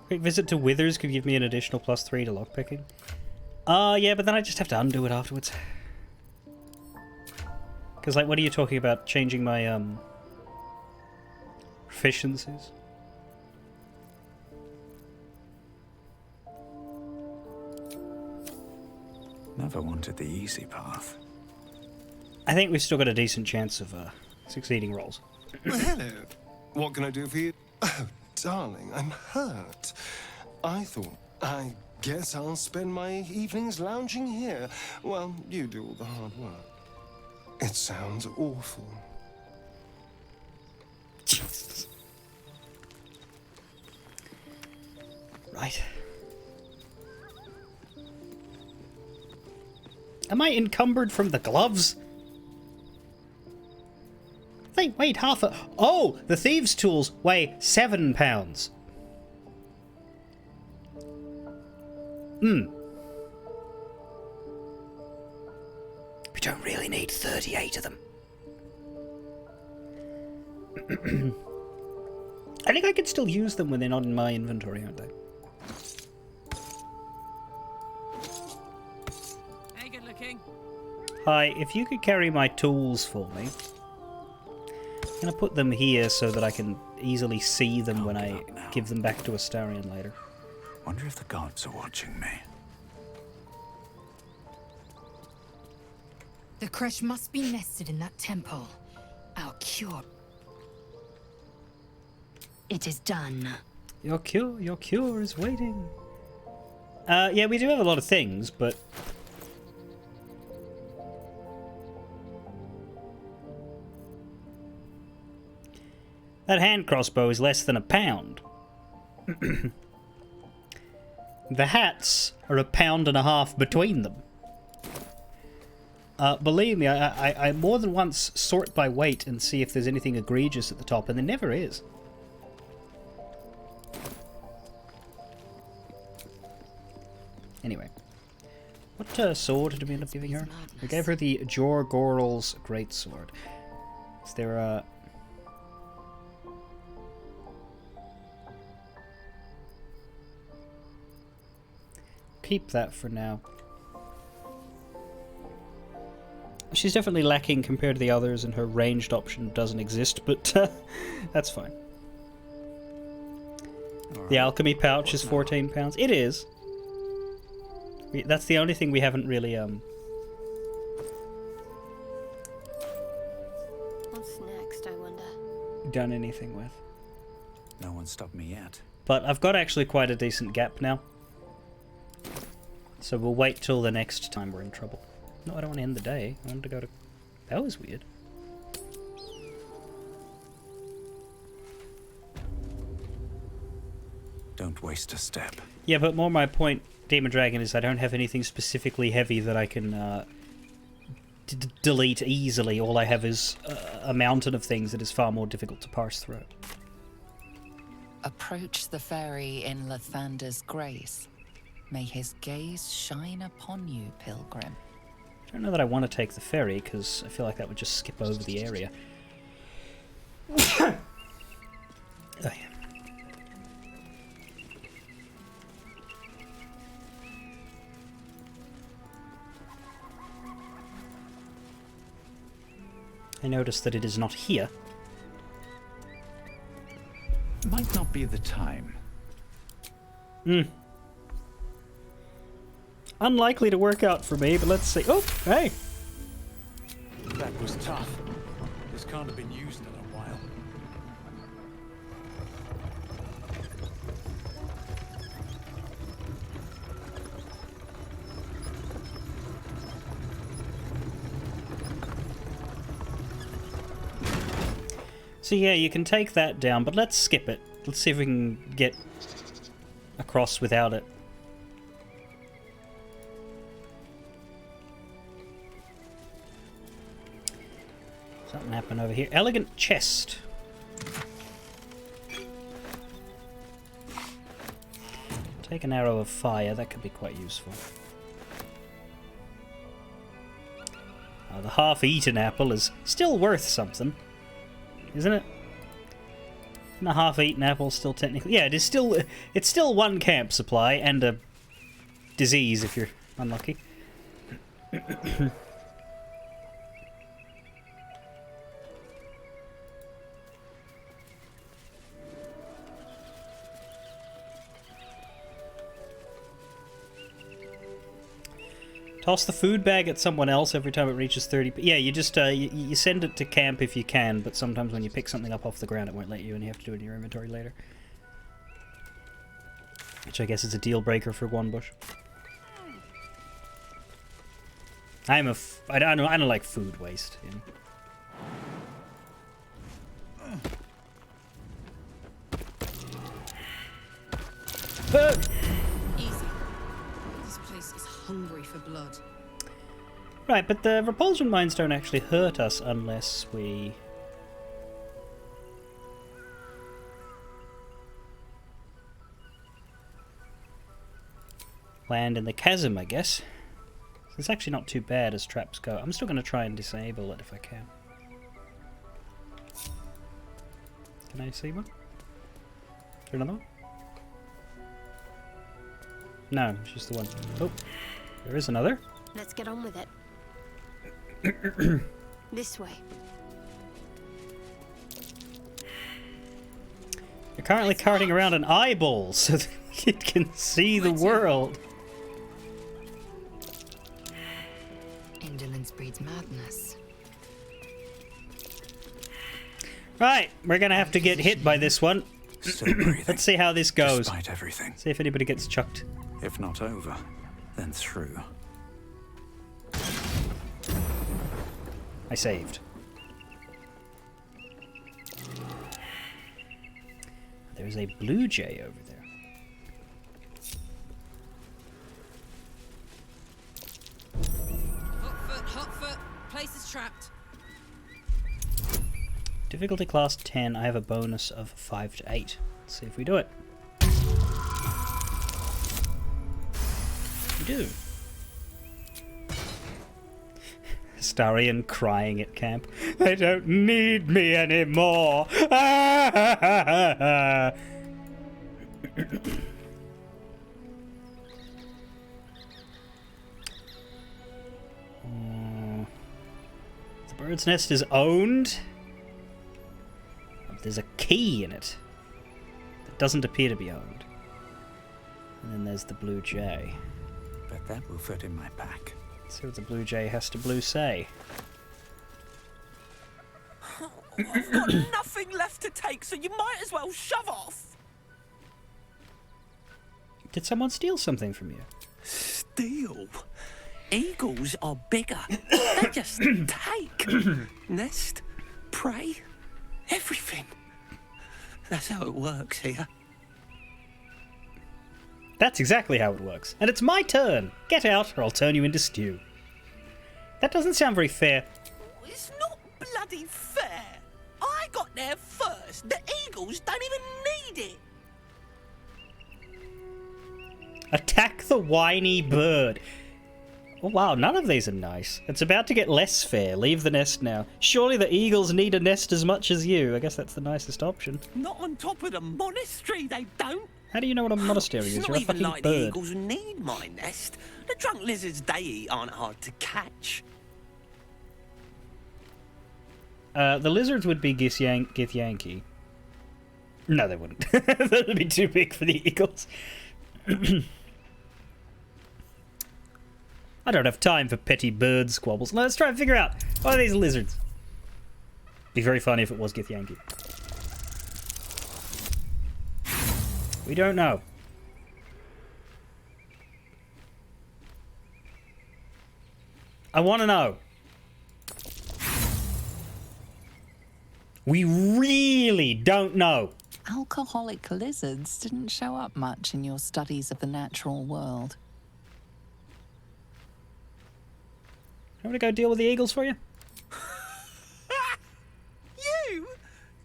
[SPEAKER 1] Quick visit to Withers could give me an additional +3 to lockpicking. Yeah, but then I just have to undo it afterwards. Because, like, what are you talking about? Changing my, proficiencies?
[SPEAKER 3] Never wanted the easy path.
[SPEAKER 1] I think we've still got a decent chance of, succeeding rolls.
[SPEAKER 11] Well, hello. What can I do for you? Oh, darling, I'm hurt. I guess I'll spend my evenings lounging here while you do all the hard work. It sounds awful.
[SPEAKER 1] Right. Am I encumbered from the gloves? They weighed half a... Oh! The thieves' tools weigh 7 pounds. We don't really need 38 of them. I think I could still use them when they're not in my inventory, aren't they?
[SPEAKER 10] Hey, good looking.
[SPEAKER 1] Hi, if you could carry my tools for me. I'm going to put them here so that I can easily see them when I give them back to Astarion later.
[SPEAKER 3] Wonder if the gods are watching me.
[SPEAKER 16] The Kresh must be nested in that temple. Our cure. It is done.
[SPEAKER 1] Your cure is waiting. Yeah, we do have a lot of things, but... That hand crossbow is less than £1. The hats are £1.50 between them. Believe me, I more than once sort by weight and see if there's anything egregious at the top, and there never is. Anyway, what sword did we end up giving her? We gave her the Jorgorl's greatsword. Is there a... Keep that for now. She's definitely lacking compared to the others, and her ranged option doesn't exist, but that's fine. Right. The alchemy pouch is £14. It is. That's the only thing we haven't really
[SPEAKER 6] What's next, I wonder?
[SPEAKER 1] done anything with.
[SPEAKER 3] No one stopped me yet.
[SPEAKER 1] But I've got actually quite a decent gap now. So we'll wait till the next time we're in trouble. No, I don't want to end the day. I wanted to go to... That was weird.
[SPEAKER 3] Don't waste a step.
[SPEAKER 1] Yeah, but more my point, Demon Dragon, is I don't have anything specifically heavy that I can delete easily. All I have is a mountain of things that is far more difficult to parse through.
[SPEAKER 2] Approach the fairy in Lathander's grace. May his gaze shine upon you, pilgrim.
[SPEAKER 1] I don't know that I want to take the ferry, because I feel like that would just skip over the area. Oh, yeah. I notice that it is not here.
[SPEAKER 3] Might not be the time.
[SPEAKER 1] Unlikely to work out for me, but let's see. Oh, hey!
[SPEAKER 13] That was tough. This can't have been used in a while.
[SPEAKER 1] So yeah, you can take that down, but let's skip it. Let's see if we can get across without it. Something happened over here. Elegant chest. Take an arrow of fire, that could be quite useful. The half-eaten apple is still worth something, isn't it? And a half-eaten apple still technically... Yeah, it is still... It's still one camp supply and a disease if you're unlucky. Toss the food bag at someone else every time it reaches 30. Yeah, you just you send it to camp if you can, but sometimes when you pick something up off the ground, it won't let you, and you have to do it in your inventory later. Which I guess is a deal breaker for Guanbush. I don't like food waste. You know?
[SPEAKER 4] Easy. This place is hungry for blood.
[SPEAKER 1] Right, but the repulsion mines don't actually hurt us unless we... land in the chasm, I guess. It's actually not too bad as traps go. I'm still going to try and disable it if I can. Can I see one? Is there another one? No, it's just the one. Oh, there is another.
[SPEAKER 6] Let's get on with it. This way.
[SPEAKER 1] You're currently carting around an eyeball so that it can see the world.
[SPEAKER 16] Indolence breeds madness.
[SPEAKER 1] Right, we're gonna have to get hit by this one. Let's see how this goes.
[SPEAKER 3] Despite everything.
[SPEAKER 1] See if anybody gets chucked.
[SPEAKER 3] If not over, then through.
[SPEAKER 1] I saved. There's a blue jay over there.
[SPEAKER 4] Hot foot. Place is trapped.
[SPEAKER 1] Difficulty class 10. I have a bonus of 5 to 8. Let's see if we do it. We do. Starion crying at camp. They don't need me anymore. The bird's nest is owned. There's a key in it that doesn't appear to be owned. And then there's the blue jay.
[SPEAKER 3] Bet that will fit in my pack.
[SPEAKER 1] Let's see what the blue jay has to blue say.
[SPEAKER 20] I've got nothing left to take, so you might as well shove off.
[SPEAKER 1] Did someone steal something from you?
[SPEAKER 20] Steal? Eagles are bigger. They just take. Nest, prey, everything. That's how it works here.
[SPEAKER 1] That's exactly how it works. And it's my turn. Get out, or I'll turn you into stew. That doesn't sound very fair.
[SPEAKER 20] It's not bloody fair. I got there first. The Eagles don't even need it.
[SPEAKER 1] Attack the whiny bird. Oh wow, none of these are nice. It's about to get less fair. Leave the nest now. Surely the eagles need a nest as much as you. I guess that's the nicest option.
[SPEAKER 20] Not on top of the monastery, they don't.
[SPEAKER 1] How do you know what a monastery is?
[SPEAKER 20] It's
[SPEAKER 1] You're
[SPEAKER 20] not
[SPEAKER 1] a
[SPEAKER 20] even
[SPEAKER 1] fucking
[SPEAKER 20] like the
[SPEAKER 1] bird.
[SPEAKER 20] eagles need my nest. The drunk lizards they eat aren't hard to catch.
[SPEAKER 1] The lizards would be Githyanki. No, they wouldn't. That would be too big for the eagles. I don't have time for petty bird squabbles. Let's try and figure out, what are these lizards? Be very funny if it was Githyanki. We don't know. I want to know. We really don't know.
[SPEAKER 2] Alcoholic lizards didn't show up much in your studies of the natural world.
[SPEAKER 1] I'm gonna go deal with the eagles for you.
[SPEAKER 20] You?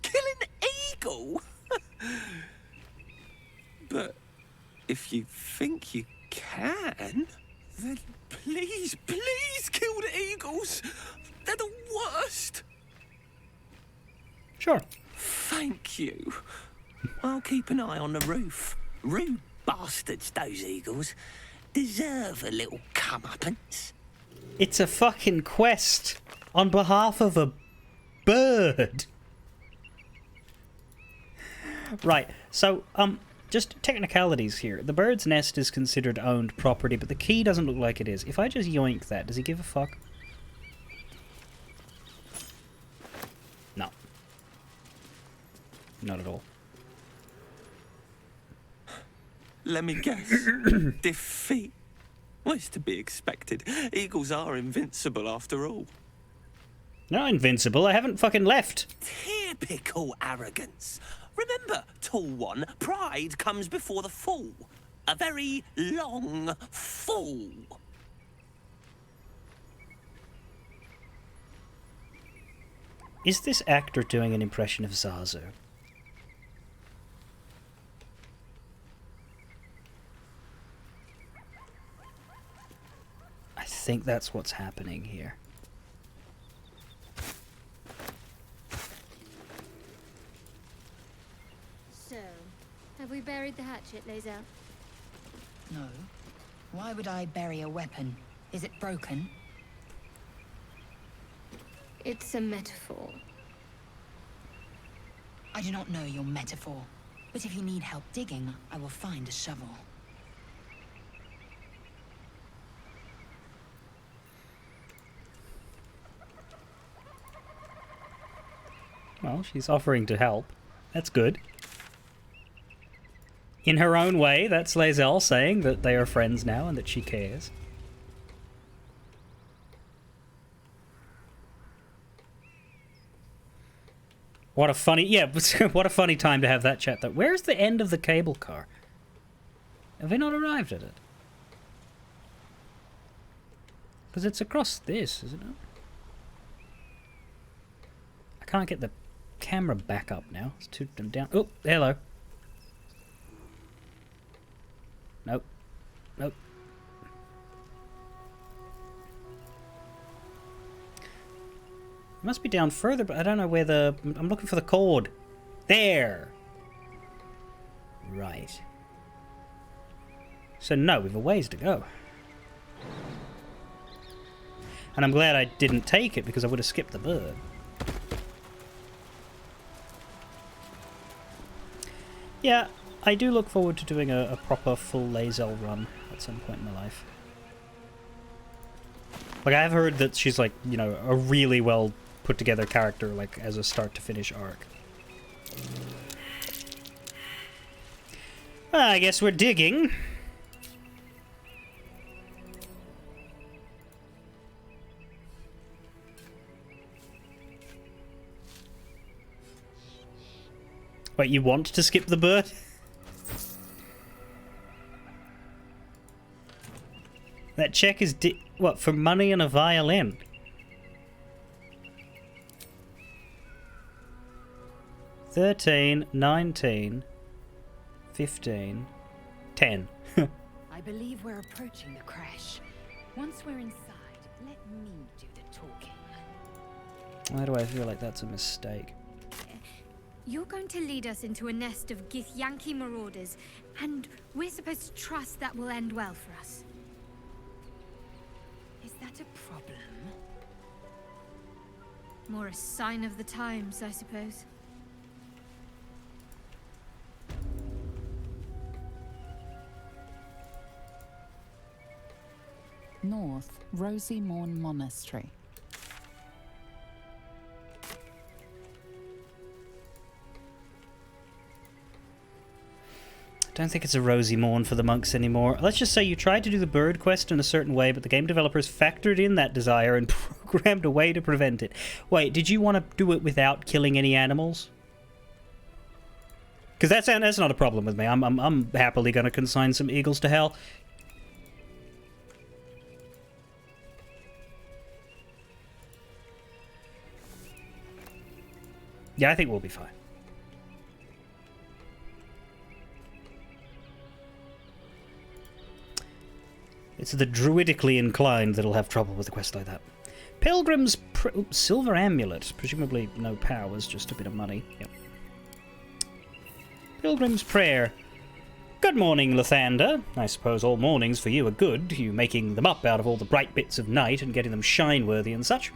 [SPEAKER 20] Kill an eagle? But if you think you can, then please, please kill the eagles. They're the worst.
[SPEAKER 1] Sure.
[SPEAKER 20] Thank you. I'll keep an eye on the roof. Rude bastards, those eagles. Deserve a little comeuppance.
[SPEAKER 1] It's a fucking quest on behalf of a bird. Right, so, just technicalities here. The bird's nest is considered owned property, but the key doesn't look like it is. If I just yoink that, does he give a fuck? No. Not at all.
[SPEAKER 20] Let me guess. Defeat. Well, it's to be expected. Eagles are invincible after all.
[SPEAKER 1] Not invincible, I haven't fucking left.
[SPEAKER 20] Typical arrogance. Remember, Tall One, pride comes before the fall. A very long fall.
[SPEAKER 1] Is this actor doing an impression of Zazu? I think that's what's happening here.
[SPEAKER 6] So, have we buried the hatchet, Lae'zel?
[SPEAKER 16] No. Why would I bury a weapon? Is it broken?
[SPEAKER 6] It's a metaphor.
[SPEAKER 16] I do not know your metaphor, but if you need help digging, I will find a shovel.
[SPEAKER 1] Well, she's offering to help. That's good. In her own way, that's Lae'zel saying that they are friends now and that she cares. What a funny... Yeah, what a funny time to have that chat, though. Where's the end of the cable car? Have they not arrived at it? Because it's across this, isn't it? I can't get the camera back up now. It's too down. Oh, hello. Nope. Nope. It must be down further, but I don't know where the... I'm looking for the cord. There! Right. So no, we've a ways to go. And I'm glad I didn't take it, because I would have skipped the bird. Yeah, I do look forward to doing a proper full Lae'zel run at some point in my life. Like, I have heard that she's, like, you know, a really well put together character, like, as a start to finish arc. Well, I guess we're digging. Wait, you want to skip the bird? That check is what, for money and a violin? $13, $19, $15, $10.
[SPEAKER 16] I believe we're approaching the crash. Once we're inside, let me do the talking.
[SPEAKER 1] Why do I feel like that's a mistake?
[SPEAKER 6] You're going to lead us into a nest of Githyanki marauders, and we're supposed to trust that will end well for us.
[SPEAKER 16] Is that a problem?
[SPEAKER 6] More a sign of the times, I suppose.
[SPEAKER 2] North, Rosy Morn Monastery.
[SPEAKER 1] I don't think it's a rosy morn for the monks anymore. Let's just say you tried to do the bird quest in a certain way, but the game developers factored in that desire and programmed a way to prevent it. Wait, did you want to do it without killing any animals? Because that's not a problem with me. I'm happily going to consign some eagles to hell. Yeah, I think we'll be fine. It's the druidically inclined that'll have trouble with a quest like that. Pilgrim's silver amulet. Presumably no powers, just a bit of money. Yep. Pilgrim's prayer. Good morning, Lathander. I suppose all mornings for you are good, you making them up out of all the bright bits of night and getting them shine-worthy and such.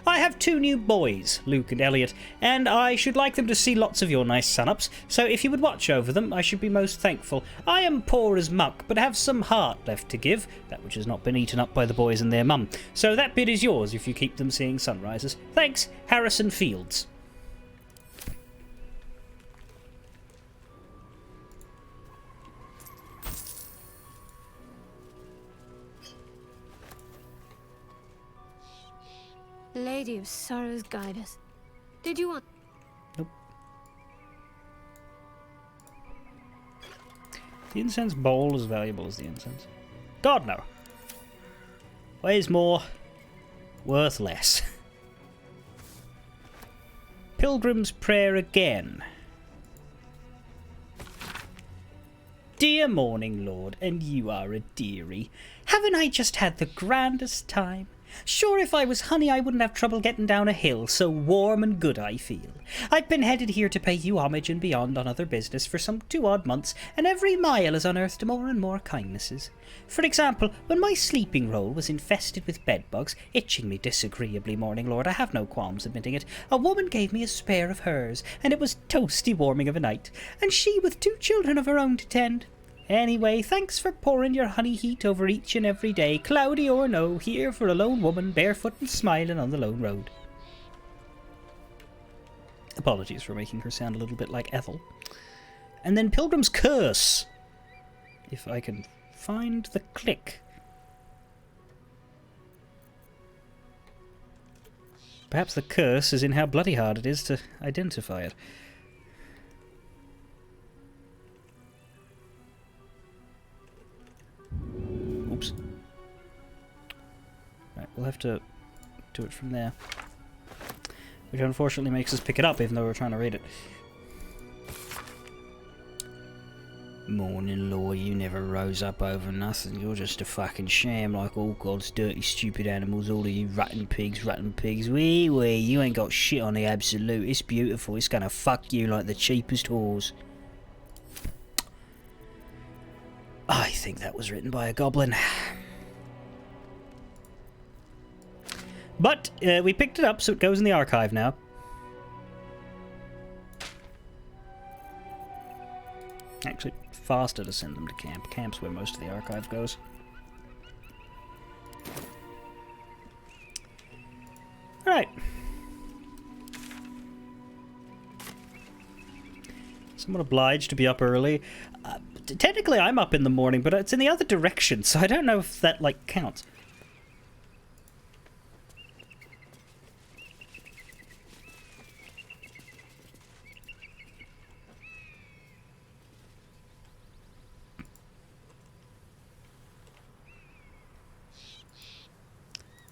[SPEAKER 1] I have 2 new boys, Luke and Elliot, and I should like them to see lots of your nice sun-ups, so if you would watch over them, I should be most thankful. I am poor as muck, but have some heart left to give, that which has not been eaten up by the boys and their mum, so that bit is yours if you keep them seeing sunrises. Thanks, Harrison Fields.
[SPEAKER 6] Lady of Sorrows, guide us. Did you want...
[SPEAKER 1] Nope. The incense bowl as valuable as the incense? God, no. Weighs more, worth less. Pilgrim's prayer again. Dear morning, Lord, and you are a dearie. Haven't I just had the grandest time? Sure, if I was honey, I wouldn't have trouble getting down a hill, so warm and good I feel. I've been headed here to pay you homage and beyond on other business for some 2 odd months, and every mile has unearthed more and more kindnesses. For example, when my sleeping roll was infested with bedbugs, itching me disagreeably, morning lord, I have no qualms admitting it, a woman gave me a spare of hers, and it was toasty warming of a night, and she with 2 children of her own to tend. Anyway, thanks for pouring your honey heat over each and every day, cloudy or no, here for a lone woman, barefoot and smiling on the lone road. Apologies for making her sound a little bit like Ethel. And then Pilgrim's Curse. If I can find the click. Perhaps the curse is in how bloody hard it is to identify it. Oops. Right, we'll have to do it from there. Which unfortunately makes us pick it up even though we're trying to read it. Morning, Lord, you never rose up over nothing. You're just a fucking sham like all God's dirty, stupid animals, all of you rotten pigs. Wee, you ain't got shit on the absolute. It's beautiful. It's gonna fuck you like the cheapest whores. I think that was written by a goblin. But we picked it up, so it goes in the archive now. Actually, faster to send them to camp. Camp's where most of the archive goes. Alright. Somewhat obliged to be up early. Technically, I'm up in the morning, but it's in the other direction, so I don't know if that, like, counts.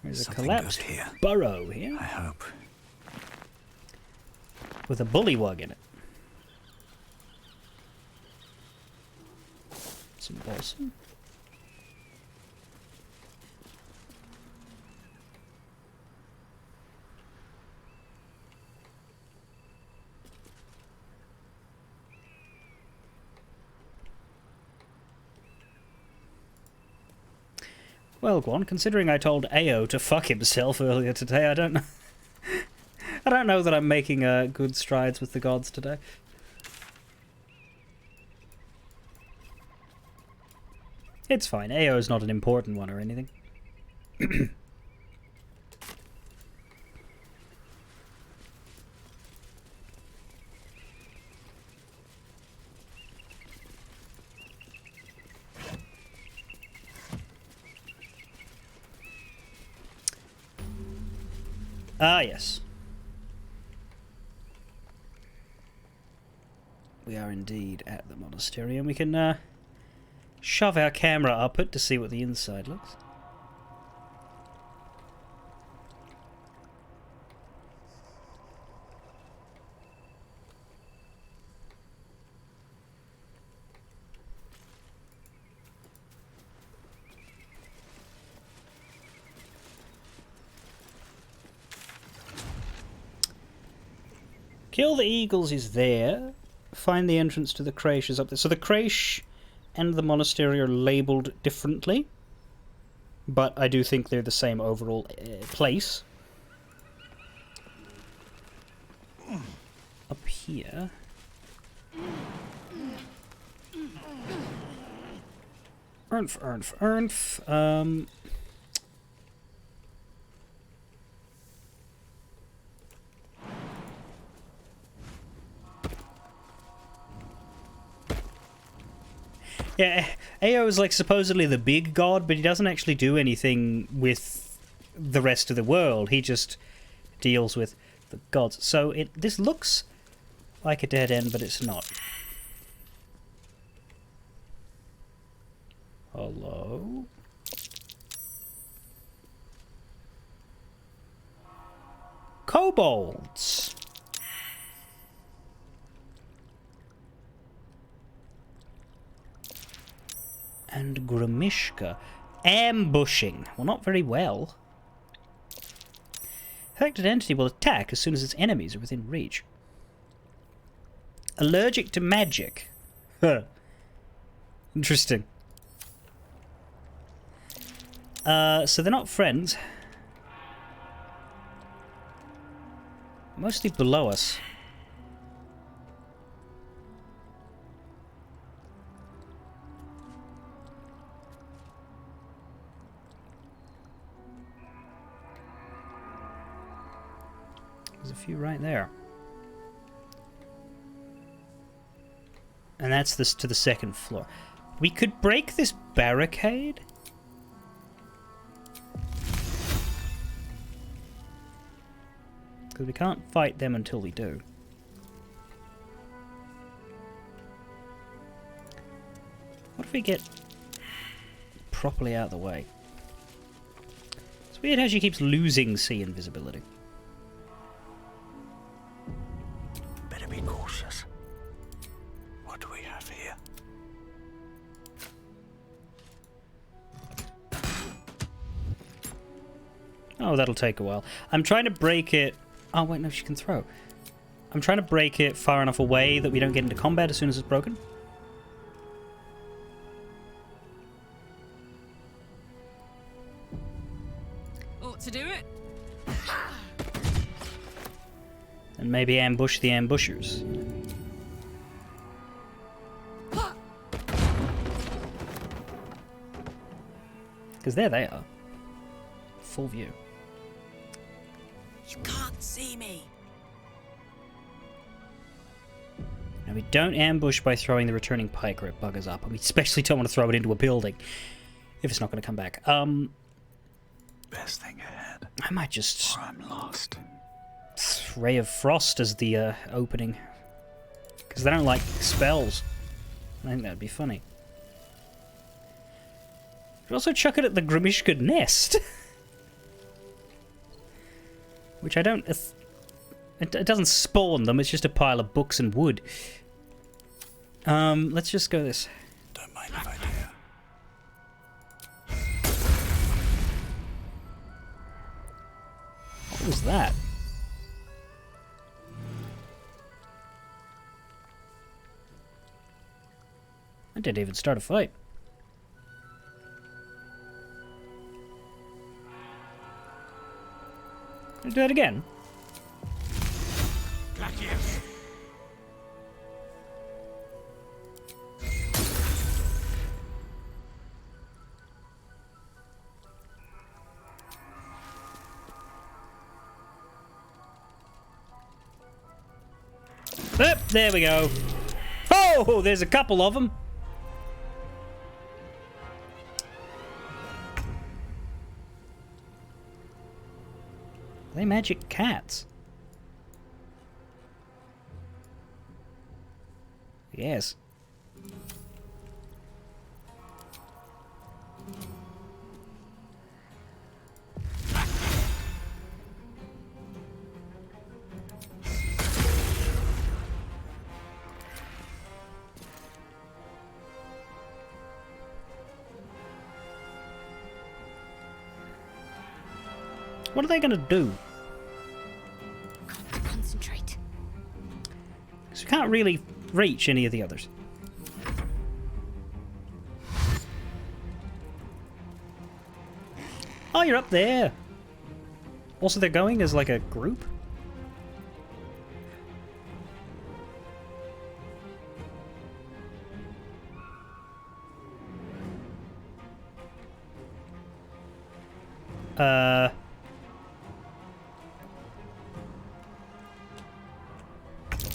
[SPEAKER 1] There's a collapsed burrow here.
[SPEAKER 3] I hope.
[SPEAKER 1] With a bullywug in it. Some balsam. Well, Guan, considering I told Ao to fuck himself earlier today, I don't know. I don't know that I'm making good strides with the gods today. It's fine. AO is not an important one or anything. Ah, yes. We are indeed at the monastery, and we can shove our camera up it to see what the inside looks. Kill the eagles is there. Find the entrance to the creche is up there. So the creche and the monastery are labelled differently, but I do think they're the same overall place. Up here. Ernf. Yeah, Ao is like supposedly the big god, but he doesn't actually do anything with the rest of the world. He just deals with the gods. So this looks like a dead end, but it's not. Hello? Kobolds! And Grimishka. Ambushing. Well, not very well. Affected entity will attack as soon as its enemies are within reach. Allergic to magic. Huh. Interesting. So they're not friends. Mostly below us. There's a few right there. And that's this to the second floor. We could break this barricade. Because we can't fight them until we do. What if we get properly out of the way? It's weird how she keeps losing sea invisibility.
[SPEAKER 3] Better be cautious. What do we have here?
[SPEAKER 1] Oh, that'll take a while. I'm trying to break it... Oh, wait, no, she can throw. I'm trying to break it far enough away that we don't get into combat as soon as it's broken.
[SPEAKER 10] Ought to do it.
[SPEAKER 1] And maybe ambush the ambushers. Because there they are. Full view.
[SPEAKER 18] You can't see me.
[SPEAKER 1] Now we don't ambush by throwing the returning pike or it buggers up. And we especially don't want to throw it into a building if it's not going to come back.
[SPEAKER 3] Best thing ahead.
[SPEAKER 1] I might just...
[SPEAKER 3] Or I'm lost.
[SPEAKER 1] Ray of Frost as the opening. Because they don't like spells. I think that'd be funny. Could also chuck it at the Grimishka nest. Which I don't... It doesn't spawn them, it's just a pile of books and wood. Let's just go this.
[SPEAKER 3] Don't mind if I do.
[SPEAKER 1] What was that? I didn't even start a fight. Can I do that again? There we go. Oh, there's a couple of them. Are they magic cats? Yes. What are they gonna do?
[SPEAKER 6] Concentrate.
[SPEAKER 1] Because we can't really reach any of the others. Oh, you're up there. Also, they're going as like a group.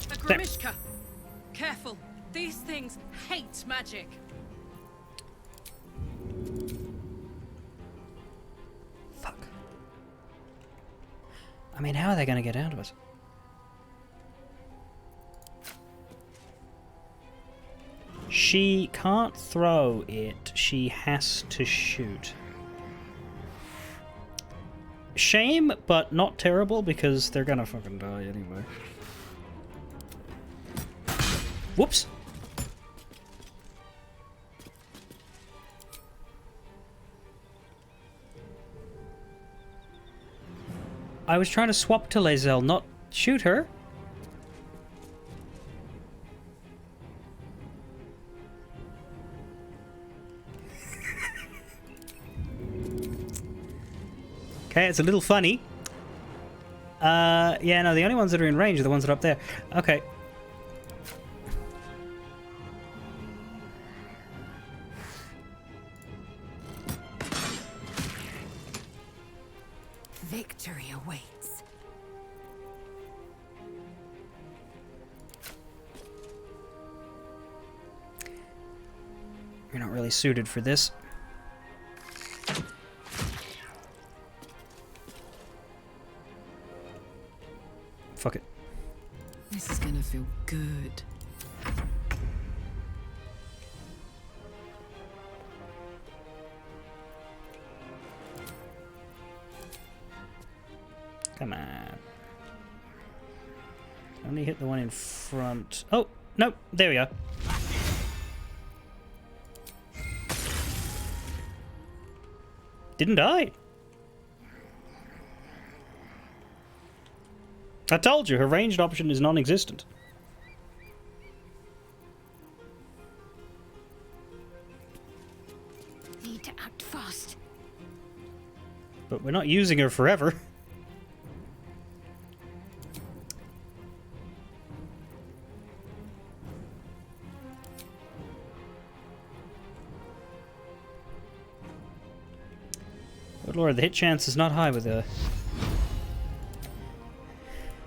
[SPEAKER 10] Agramishka! Careful. These things hate magic.
[SPEAKER 1] Fuck. I mean, how are they going to get out of us? She can't throw it. She has to shoot. Shame, but not terrible, because they're gonna fucking die anyway. Whoops. I was trying to swap to Lae'zel, not shoot her. Okay, it's a little funny. Yeah, no, the only ones that are in range are the ones that are up there. Okay.
[SPEAKER 16] Victory awaits.
[SPEAKER 1] You're not really suited for this. Fuck it.
[SPEAKER 10] This is gonna feel good.
[SPEAKER 1] Come on. Only hit the one in front. Oh, no, there we go. Didn't die. I told you, her ranged option is non-existent.
[SPEAKER 6] Need to act fast.
[SPEAKER 1] But we're not using her forever. Good lord, the hit chance is not high with her.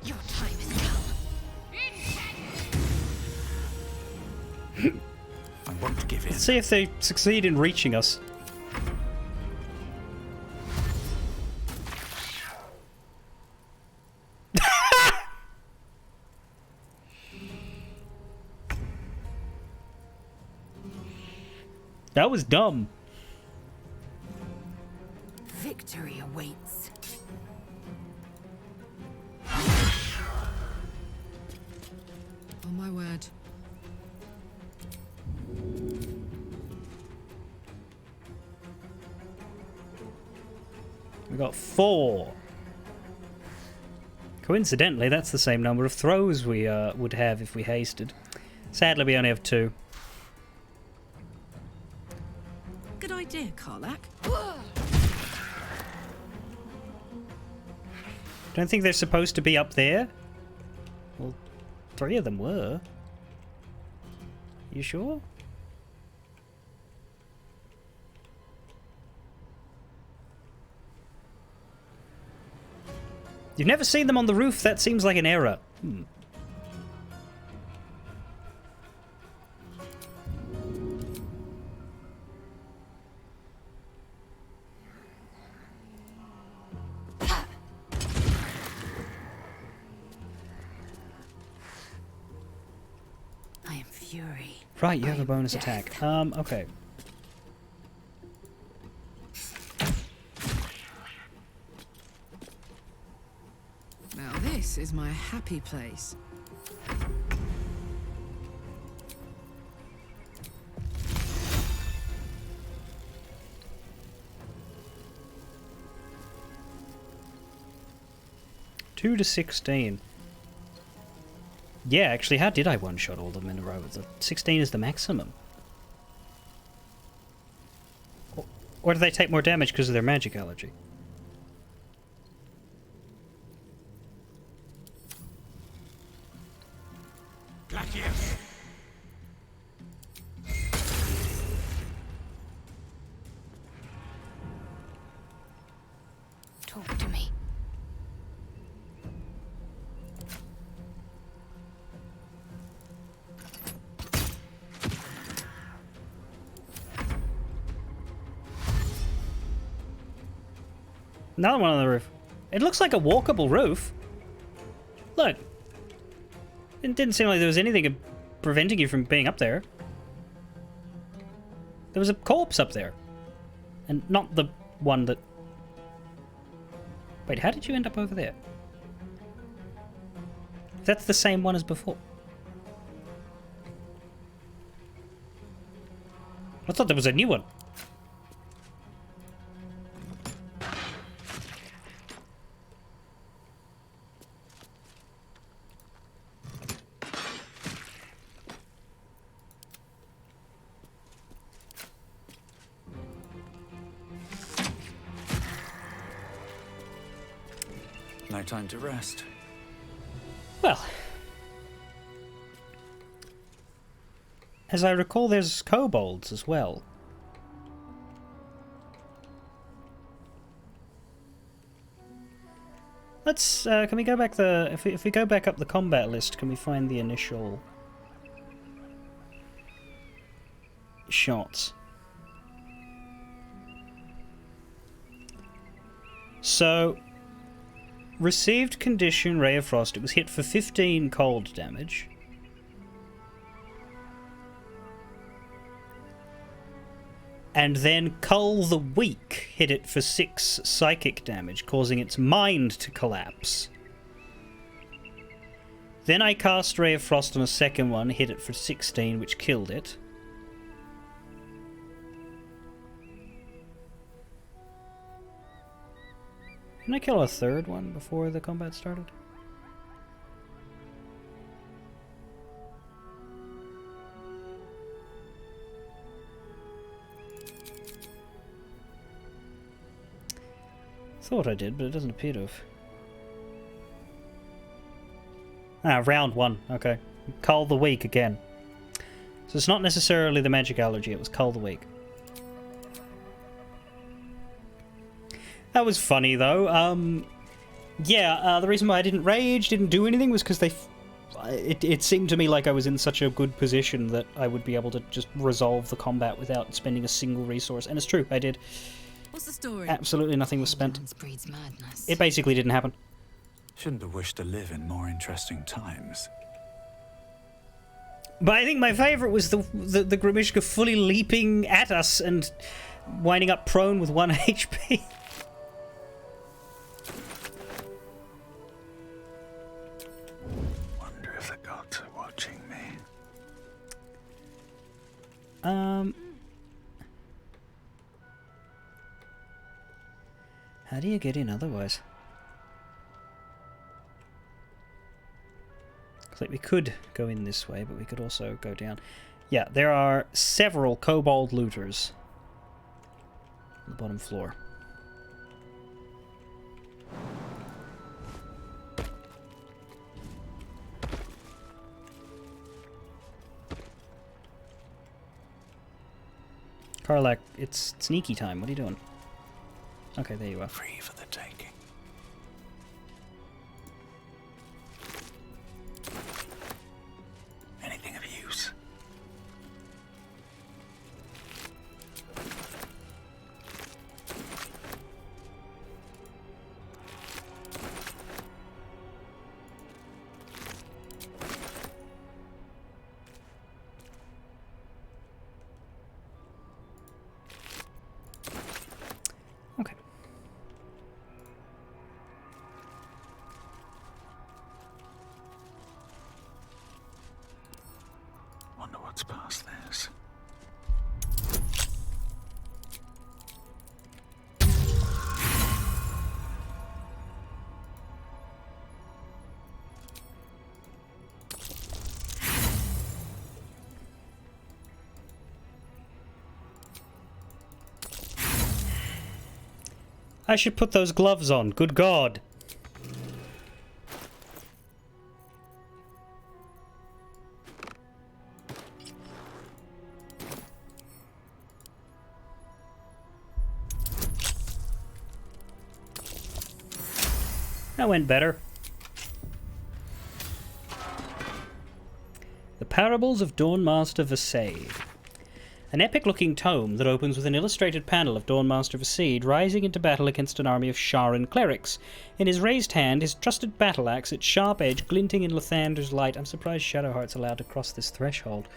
[SPEAKER 6] Your time has come.
[SPEAKER 3] I won't give in.
[SPEAKER 1] Let's see if they succeed in reaching us. That was dumb.
[SPEAKER 16] Victory awaits.
[SPEAKER 10] Oh my word.
[SPEAKER 1] We got 4. Coincidentally, that's the same number of throws we would have if we hasted. Sadly, we only have 2.
[SPEAKER 10] Good idea, Karlak.
[SPEAKER 1] Don't think they're supposed to be up there. Well, 3 of them were. You sure? You've never seen them on the roof? That seems like an error.
[SPEAKER 18] fury.
[SPEAKER 1] Right, you have a bonus attack. Okay.
[SPEAKER 10] Now this is my happy place.
[SPEAKER 1] Two to 16. Yeah, actually, how did I one-shot all of them in a row? 16 is the maximum. Or do they take more damage because of their magic allergy?
[SPEAKER 5] Gladius!
[SPEAKER 6] Talk to me.
[SPEAKER 1] Another one on the roof. It looks like a walkable roof. Look. It didn't seem like there was anything preventing you from being up there. There was a corpse up there. And not the one that... Wait, how did you end up over there? That's the same one as before. I thought there was a new one.
[SPEAKER 3] No time to rest.
[SPEAKER 1] Well, as I recall, there's kobolds as well. Let's, can we go back if we go back up the combat list, can we find the initial shots? So, received condition, Ray of Frost. It was hit for 15 cold damage. And then Cull the Weak hit it for 6 psychic damage, causing its mind to collapse. Then I cast Ray of Frost on a second one, hit it for 16, which killed it. Didn't I kill a third one before the combat started? Thought I did, but it doesn't appear to have. Ah, round 1. Okay. Cull the Weak again. So it's not necessarily the magic allergy, it was Cull the Weak. That was funny, though. The reason why I didn't rage, didn't do anything, was because it seemed to me like I was in such a good position that I would be able to just resolve the combat without spending a single resource. And it's true, I did.
[SPEAKER 4] What's the story?
[SPEAKER 1] Absolutely nothing was spent.
[SPEAKER 16] Breeds madness.
[SPEAKER 1] It basically didn't happen.
[SPEAKER 3] Shouldn't have wished to live in more interesting times.
[SPEAKER 1] But I think my favourite was the Grimishka fully leaping at us and winding up prone with 1 HP.
[SPEAKER 3] Wonder if the gods are watching me.
[SPEAKER 1] How do you get in otherwise? Looks like we could go in this way, but we could also go down. Yeah, there are several kobold looters on the bottom floor. Karlak, it's sneaky time. What are you doing? Okay, there you are.
[SPEAKER 3] Free for the taking. Anything of use?
[SPEAKER 1] I should put those gloves on. Good God. That went better. The Parables of Dawnmaster Visade. An epic-looking tome that opens with an illustrated panel of Dawnmaster Visade rising into battle against an army of Sharan clerics. In his raised hand, his trusted battle axe, its sharp edge glinting in Lathander's light. I'm surprised Shadowheart's allowed to cross this threshold.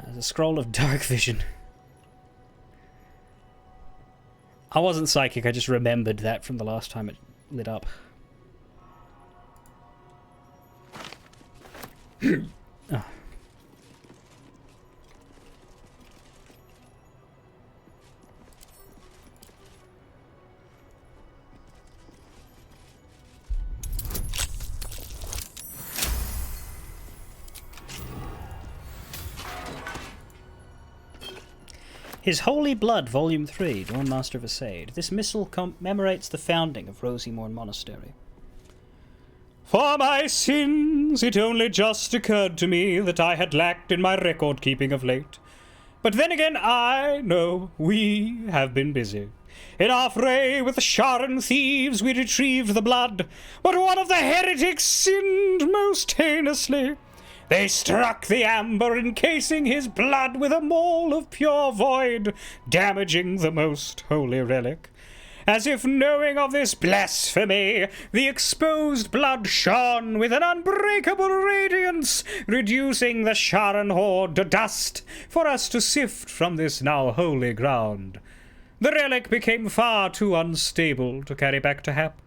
[SPEAKER 1] There's a scroll of dark vision. I wasn't psychic, I just remembered that from the last time it lit up. Oh. His Holy Blood, Volume 3, Dawnmaster Visade. This missal commemorates the founding of Rosymorn Monastery. For my sins, it only just occurred to me that I had lacked in my record-keeping of late. But then again, I know we have been busy. In our fray with the Sharan thieves, we retrieved the blood, but one of the heretics sinned most heinously. They struck the amber, encasing his blood with a maul of pure void, damaging the most holy relic. As if knowing of this blasphemy, the exposed blood shone with an unbreakable radiance, reducing the Sharan horde to dust for us to sift from this now holy ground. The relic became far too unstable to carry back to Hap.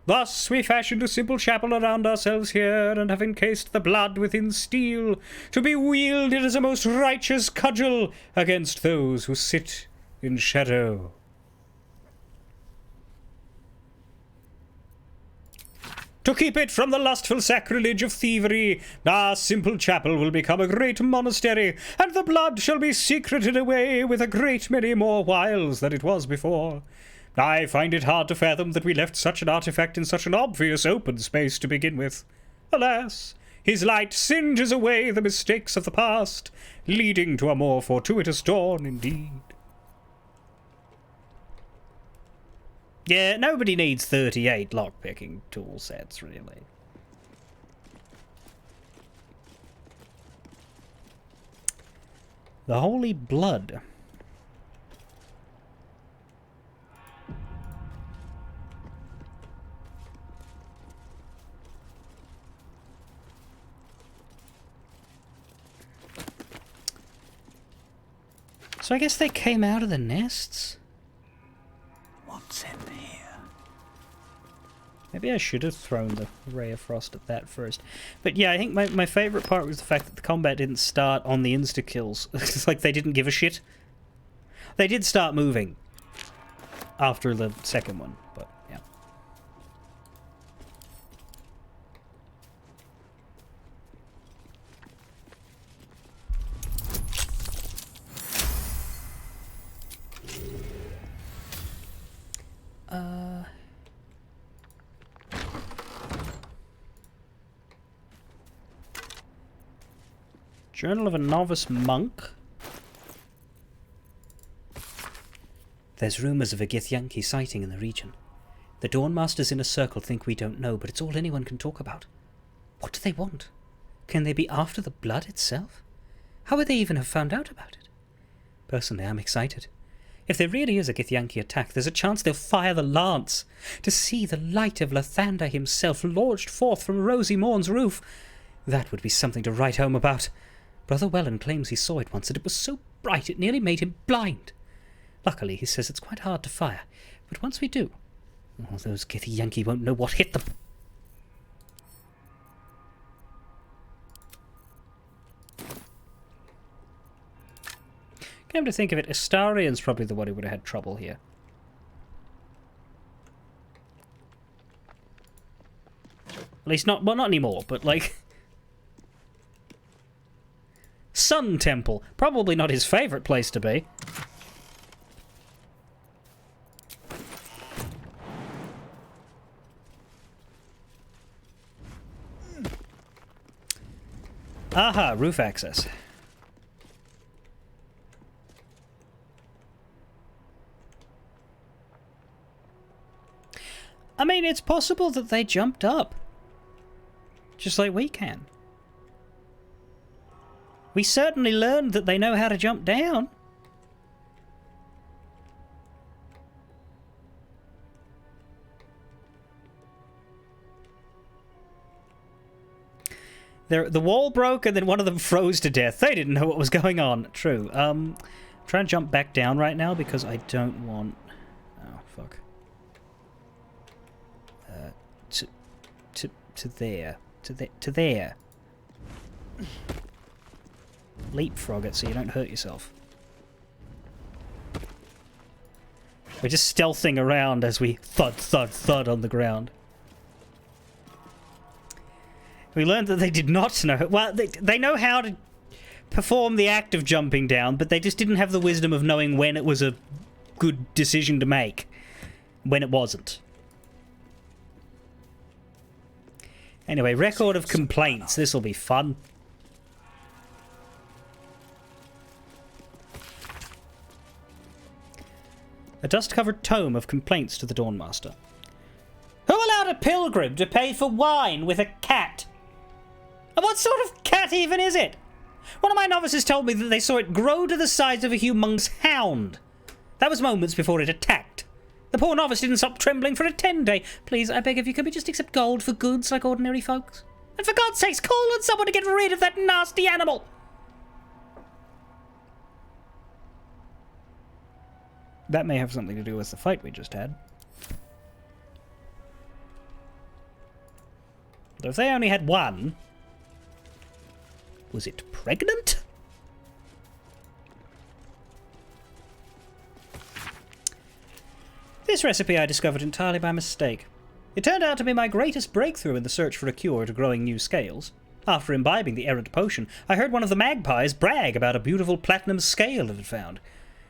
[SPEAKER 1] Thus we fashioned a simple chapel around ourselves here, and have encased the blood within steel, to be wielded as a most righteous cudgel against those who sit in shadow. To keep it from the lustful sacrilege of thievery, our simple chapel will become a great monastery, and the blood shall be secreted away with a great many more wiles than it was before. I find it hard to fathom that we left such an artifact in such an obvious open space to begin with. Alas, his light singes away the mistakes of the past, leading to a more fortuitous dawn indeed. Yeah, nobody needs 38 lockpicking tool sets, really. The Holy Blood. So I guess they came out of the nests?
[SPEAKER 3] What's in here?
[SPEAKER 1] Maybe I should have thrown the Ray of Frost at that first. But yeah, I think my favourite part was the fact that the combat didn't start on the insta-kills. It's like they didn't give a shit. They did start moving after the second one, but yeah. Journal of a Novice Monk. There's rumours of a Githyanki sighting in the region. The Dawnmasters in a circle think we don't know, but it's all anyone can talk about. What do they want? Can they be after the blood itself? How would they even have found out about it? Personally, I'm excited. If there really is a Githyanki attack, there's a chance they'll fire the lance. To see the light of Lathander himself launched forth from Rosymorn's roof, that would be something to write home about. Brother Welland claims he saw it once, and it was so bright it nearly made him blind. Luckily, he says it's quite hard to fire, but once we do, those Githyanki won't know what hit them. Come to think of it, Astarian's probably the one who would have had trouble here. At least not, well, not anymore, but like... Sun Temple. Probably not his favourite place to be. Aha, roof access. I mean, it's possible that they jumped up. Just like we can. We certainly learned that they know how to jump down. The wall broke and then one of them froze to death. They didn't know what was going on. True. Try and jump back down right now because I don't want... Oh, fuck. To there. To there. Leapfrog it so you don't hurt yourself. We're just stealthing around as we thud, thud, thud on the ground. We learned that they did not know... Well, they know how to perform the act of jumping down, but they just didn't have the wisdom of knowing when it was a good decision to make. When it wasn't. Anyway, record of complaints. This'll be fun. A dust-covered tome of complaints to the Dawnmaster. Who allowed a pilgrim to pay for wine with a cat? And what sort of cat even is it? One of my novices told me that they saw it grow to the size of a humongous hound. That was moments before it attacked. The poor novice didn't stop trembling for a 10-day. Please, I beg of you, can we just accept gold for goods like ordinary folks? And for God's sakes, call on someone to get rid of that nasty animal! That may have something to do with the fight we just had. Though if they only had one... Was it pregnant? This recipe I discovered entirely by mistake. It turned out to be my greatest breakthrough in the search for a cure to growing new scales. After imbibing the errant potion, I heard one of the magpies brag about a beautiful platinum scale it had found.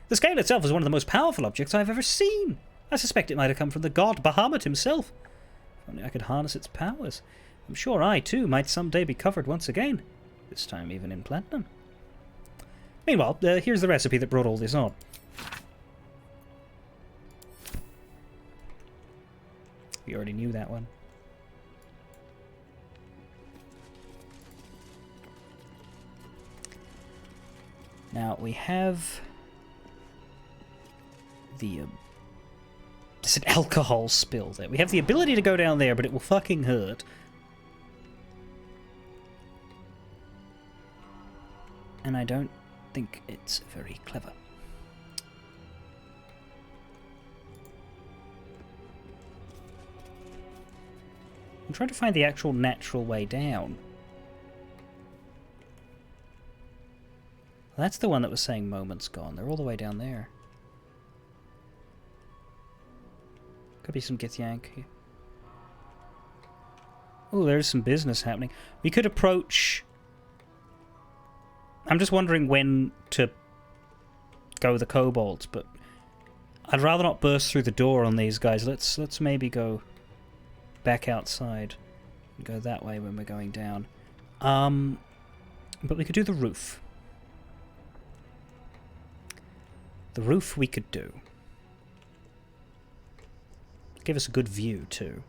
[SPEAKER 1] The scale itself is one of the most powerful objects I've ever seen. I suspect it might have come from the god Bahamut himself. If only I could harness its powers. I'm sure I, too, might someday be covered once again. This time even in platinum. Meanwhile, here's the recipe that brought all this on. We already knew that one. Now, we have... There's an alcohol spill there. We have the ability to go down there, but it will fucking hurt. And I don't think it's very clever. I'm trying to find the actual natural way down. That's the one that was saying moments gone. They're all the way down there. Could be some Githyank. Oh, there's some business happening. We could approach... I'm just wondering when to go the kobolds, but I'd rather not burst through the door on these guys. Let's maybe go back outside and go that way when we're going down. But we could do the roof. The roof we could do. Give us a good view too.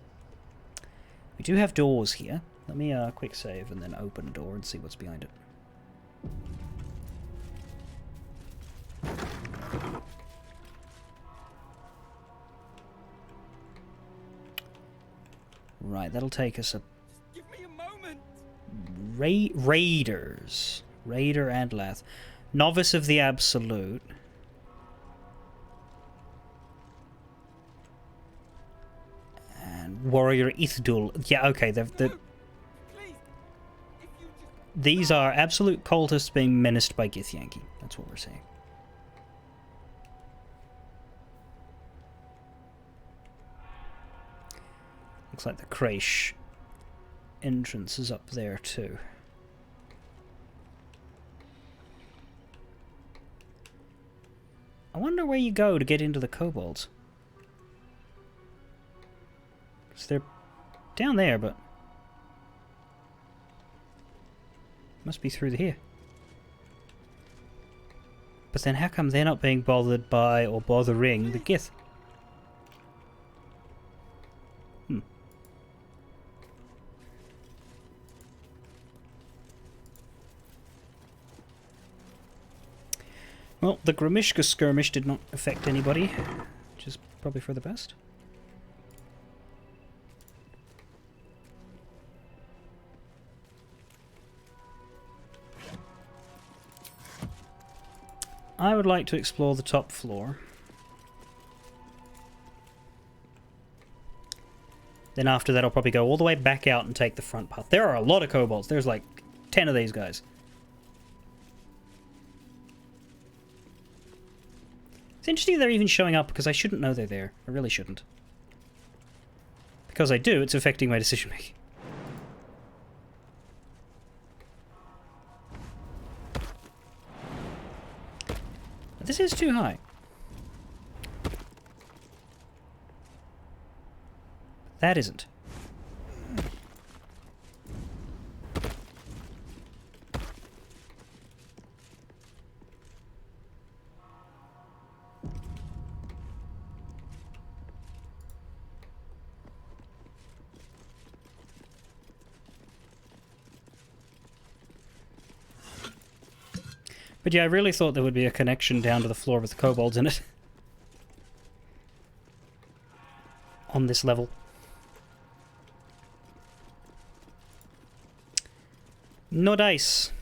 [SPEAKER 1] We do have doors here. Let me quick save and then open a door and see what's behind it. Right, that'll take us a...
[SPEAKER 20] Give me a moment.
[SPEAKER 1] Raiders. Raider and Lath. Novice of the Absolute. And Warrior Ithdul. Yeah, okay, these are absolute cultists being menaced by Githyanki. That's what we're saying. Looks like the Kraish entrance is up there too. I wonder where you go to get into the kobolds. Because they're down there, but... Must be through here. But then how come they're not being bothered by or bothering the Gith? Well, the Grimishka skirmish did not affect anybody, which is probably for the best. I would like to explore the top floor. Then after that I'll probably go all the way back out and take the front path. There are a lot of kobolds. There's like 10 of these guys. It's interesting they're even showing up because I shouldn't know they're there. I really shouldn't. Because I do, it's affecting my decision making. This is too high. That isn't. But yeah, I really thought there would be a connection down to the floor with the kobolds in it. On this level. No dice.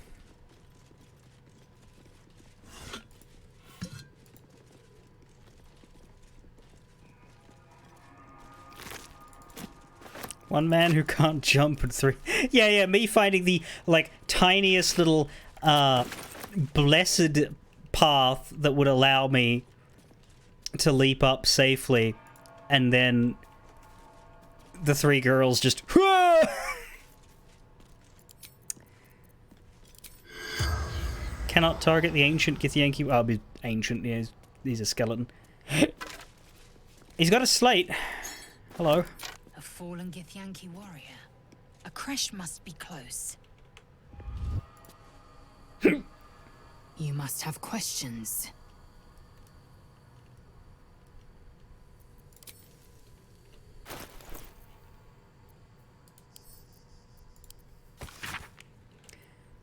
[SPEAKER 1] One man who can't jump and three. Yeah, me finding the, like, tiniest little, blessed path that would allow me to leap up safely, and then the three girls just cannot target the ancient Githyanki. I'll be ancient. Yeah, he's a skeleton. He's got a slate. Hello.
[SPEAKER 16] A fallen Githyanki warrior. A creche must be close. You must have questions.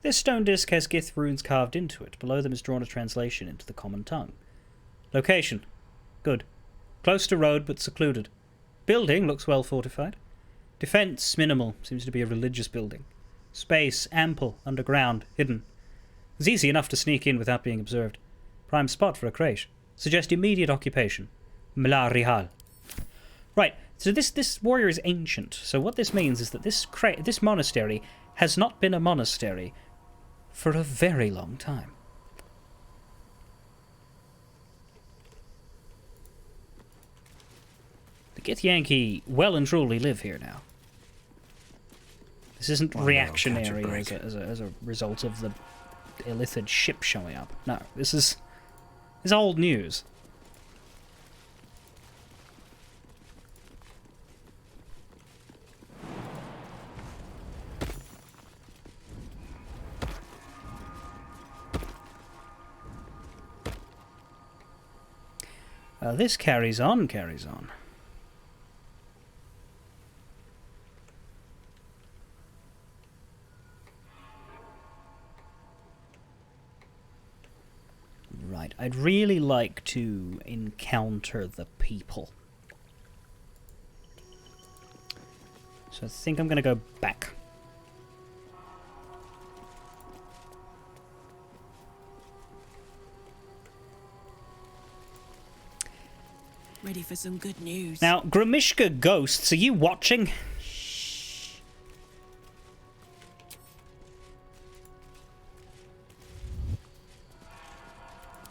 [SPEAKER 1] This stone disc has Gith runes carved into it. Below them is drawn a translation into the common tongue. Location. Good. Close to road, but secluded. Building looks well fortified. Defense minimal. Seems to be a religious building. Space ample, underground, hidden. It's easy enough to sneak in without being observed. Prime spot for a crèche. Suggest immediate occupation. Mla Rihal. Right, so this warrior is ancient. So what this means is that this monastery has not been a monastery for a very long time. The Githyanki well and truly live here now. This isn't reactionary as a result of the Illithid ship showing up. No, this is old news. This carries on. Right, I'd really like to encounter the people. So I think I'm going to go back.
[SPEAKER 4] Ready for some good news.
[SPEAKER 1] Now, Grimishka Ghosts, are you watching?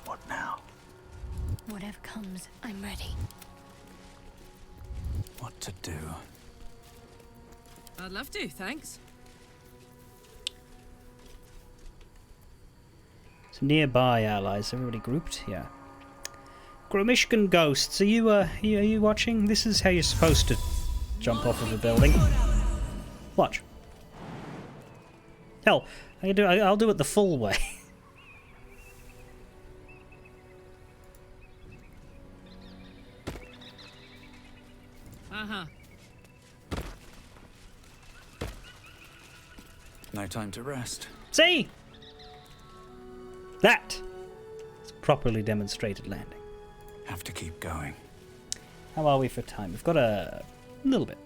[SPEAKER 3] What now?
[SPEAKER 6] Whatever comes, I'm ready.
[SPEAKER 3] What to do?
[SPEAKER 4] I'd love to, thanks.
[SPEAKER 1] Some nearby allies, everybody grouped? Yeah. Grimishkan Ghosts, are you watching? This is how you're supposed to jump off of a building. Watch. Hell, I'll do it the full way.
[SPEAKER 10] Uh-huh.
[SPEAKER 3] No time to rest.
[SPEAKER 1] See? That is a properly demonstrated landing.
[SPEAKER 3] Have to keep going.
[SPEAKER 1] How are we for time? We've got a little bit.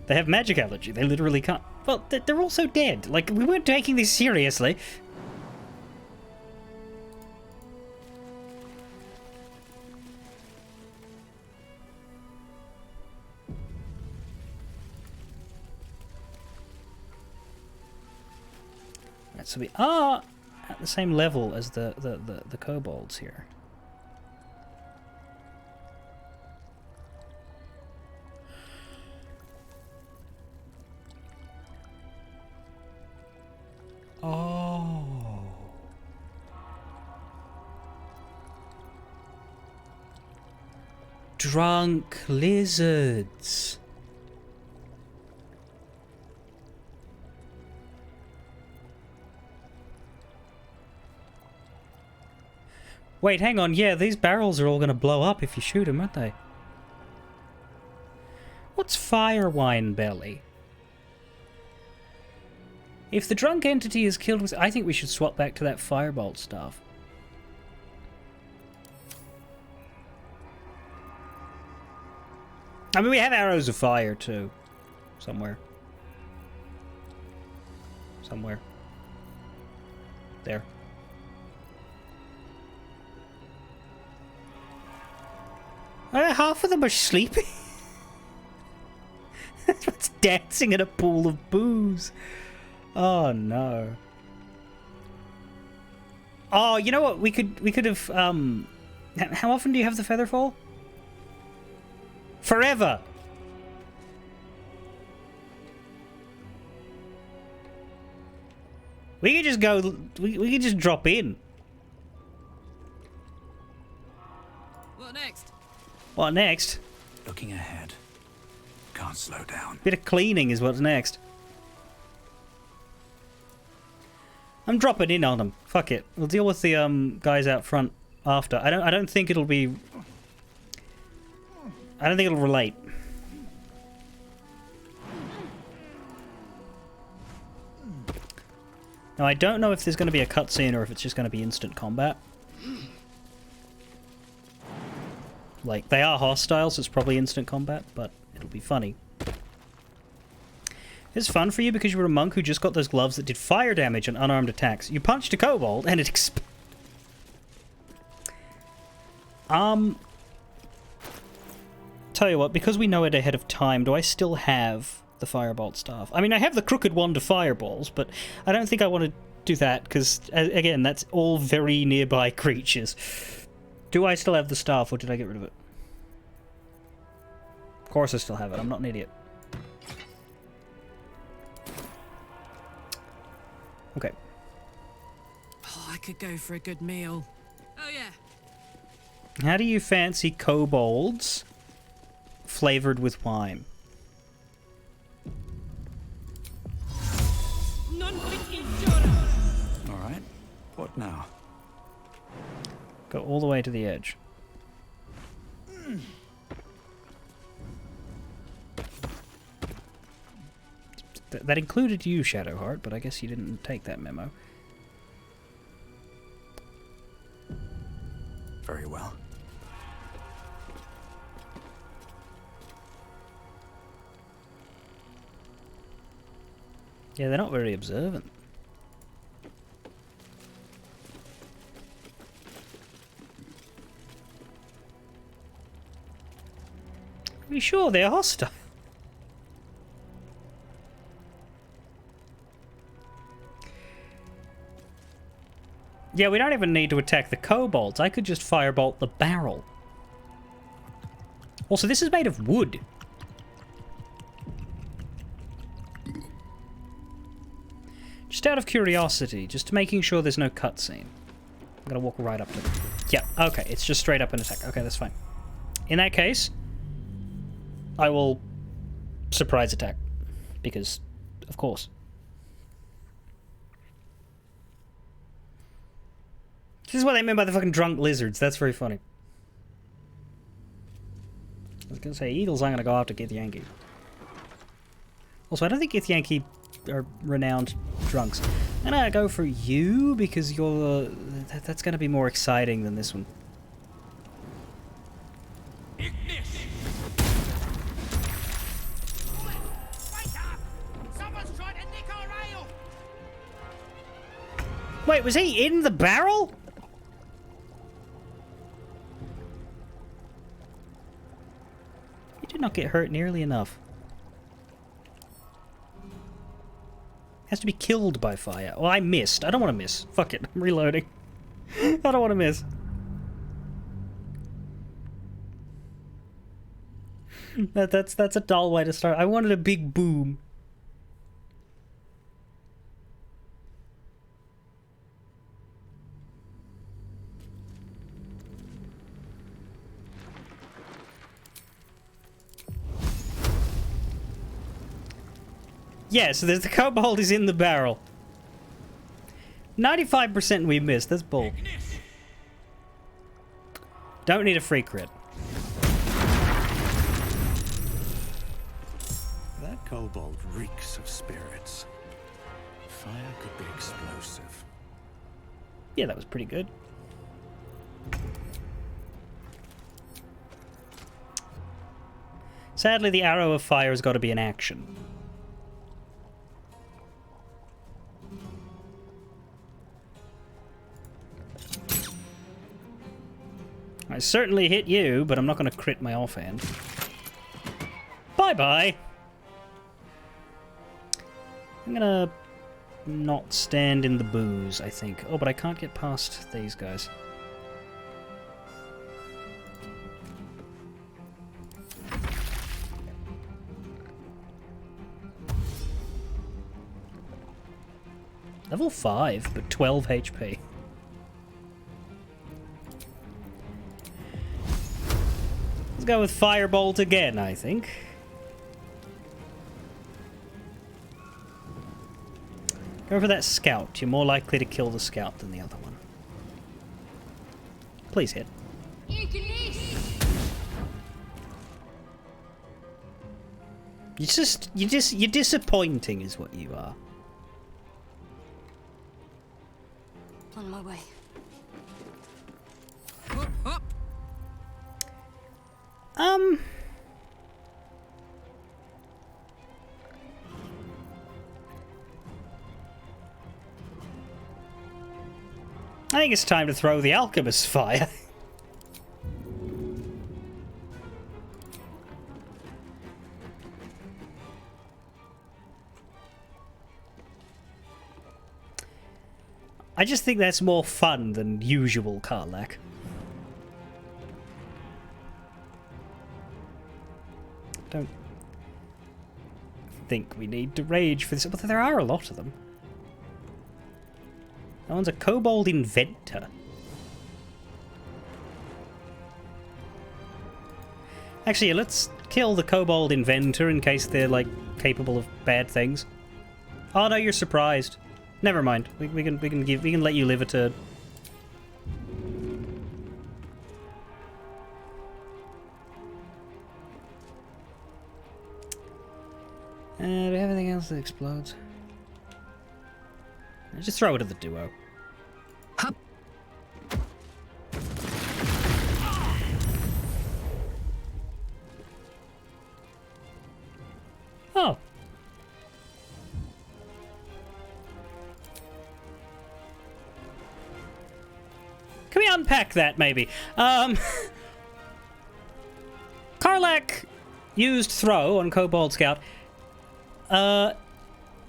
[SPEAKER 1] They have magic allergy. They literally can't. Well, they're also dead. Like, we weren't taking this seriously. Right, so we are at the same level as the kobolds here. Oh. Drunk lizards. Wait, hang on. Yeah, these barrels are all going to blow up if you shoot them, aren't they? What's fire wine belly? If the drunk entity is killed with... I think we should swap back to that firebolt stuff. I mean, we have arrows of fire, too. Somewhere. Somewhere. There. Half of them are sleeping. It's dancing in a pool of booze. Oh no. Oh, you know what? We could have how often do you have the feather fall? Forever. We could just go we could just drop in.
[SPEAKER 10] What next?
[SPEAKER 1] What next?
[SPEAKER 3] Looking ahead. Can't slow down.
[SPEAKER 1] Bit of cleaning is what's next. I'm dropping in on them. Fuck it. We'll deal with the guys out front after. I don't think it'll be... I don't think it'll relate. Now I don't know if there's going to be a cutscene or if it's just going to be instant combat. Like, they are hostile, so it's probably instant combat, but it'll be funny. It's fun for you because you were a monk who just got those gloves that did fire damage on unarmed attacks. You punched a kobold and it exploded. Tell you what, because we know it ahead of time, do I still have the firebolt staff? I mean, I have the crooked wand of fireballs, but I don't think I want to do that because, again, that's all very nearby creatures. Do I still have the staff or did I get rid of it? Of course I still have it. I'm not an idiot. Okay.
[SPEAKER 10] Oh, I could go for a good meal. Oh, yeah.
[SPEAKER 1] How do you fancy kobolds flavored with wine?
[SPEAKER 3] Alright. What now?
[SPEAKER 1] Go all the way to the edge. That included you, Shadowheart, but I guess you didn't take that memo.
[SPEAKER 3] Very well.
[SPEAKER 1] Yeah, they're not very observant. Are you sure they're hostile? Yeah, we don't even need to attack the kobolds. I could just firebolt the barrel. Also, this is made of wood. Just out of curiosity, just making sure there's no cutscene. I'm gonna walk right up to it. Yeah, okay, it's just straight up an attack. Okay, that's fine. In that case, I will surprise attack. Because Of course. This is what I meant by the fucking drunk lizards. That's very funny. I was gonna say, eagles aren't gonna go after Githyanki. Also, I don't think Githyanki are renowned drunks. I'm gonna go for you because you're... that's gonna be more exciting than this one. Wait, was he in the barrel? He did not get hurt nearly enough. Has to be killed by fire. Well, I missed. I don't want to miss. Fuck it. I'm reloading. I don't want to miss. That's a dull way to start. I wanted a big boom. Yeah, so there's the kobold is in the barrel. 95% we missed. That's bull. Don't need a free crit.
[SPEAKER 13] That kobold reeks of spirits. Fire could be explosive.
[SPEAKER 1] Yeah, that was pretty good. Sadly, the arrow of fire has got to be an action. I certainly hit you, but I'm not going to crit my offhand. Bye-bye! I'm going to not stand in the booze, I think. Oh, but I can't get past these guys. Level 5, but 12 HP. Let's go with Firebolt again, I think. Go for that scout. You're more likely to kill the scout than the other one. Please hit. You're disappointing is what you are.
[SPEAKER 6] On my way.
[SPEAKER 1] I think it's time to throw the alchemist's fire. I just think that's more fun than usual Karlach. Don't think we need to rage for this, but there are a lot of them. That one's a kobold inventor. Actually, let's kill the kobold inventor in case they're, like, capable of bad things. Oh no, you're surprised. Never mind. We can let you live a turn. Do we have anything else that explodes? Just throw it at the duo. Oh. Can we unpack that, maybe? Karlach used throw on Kobold Scout.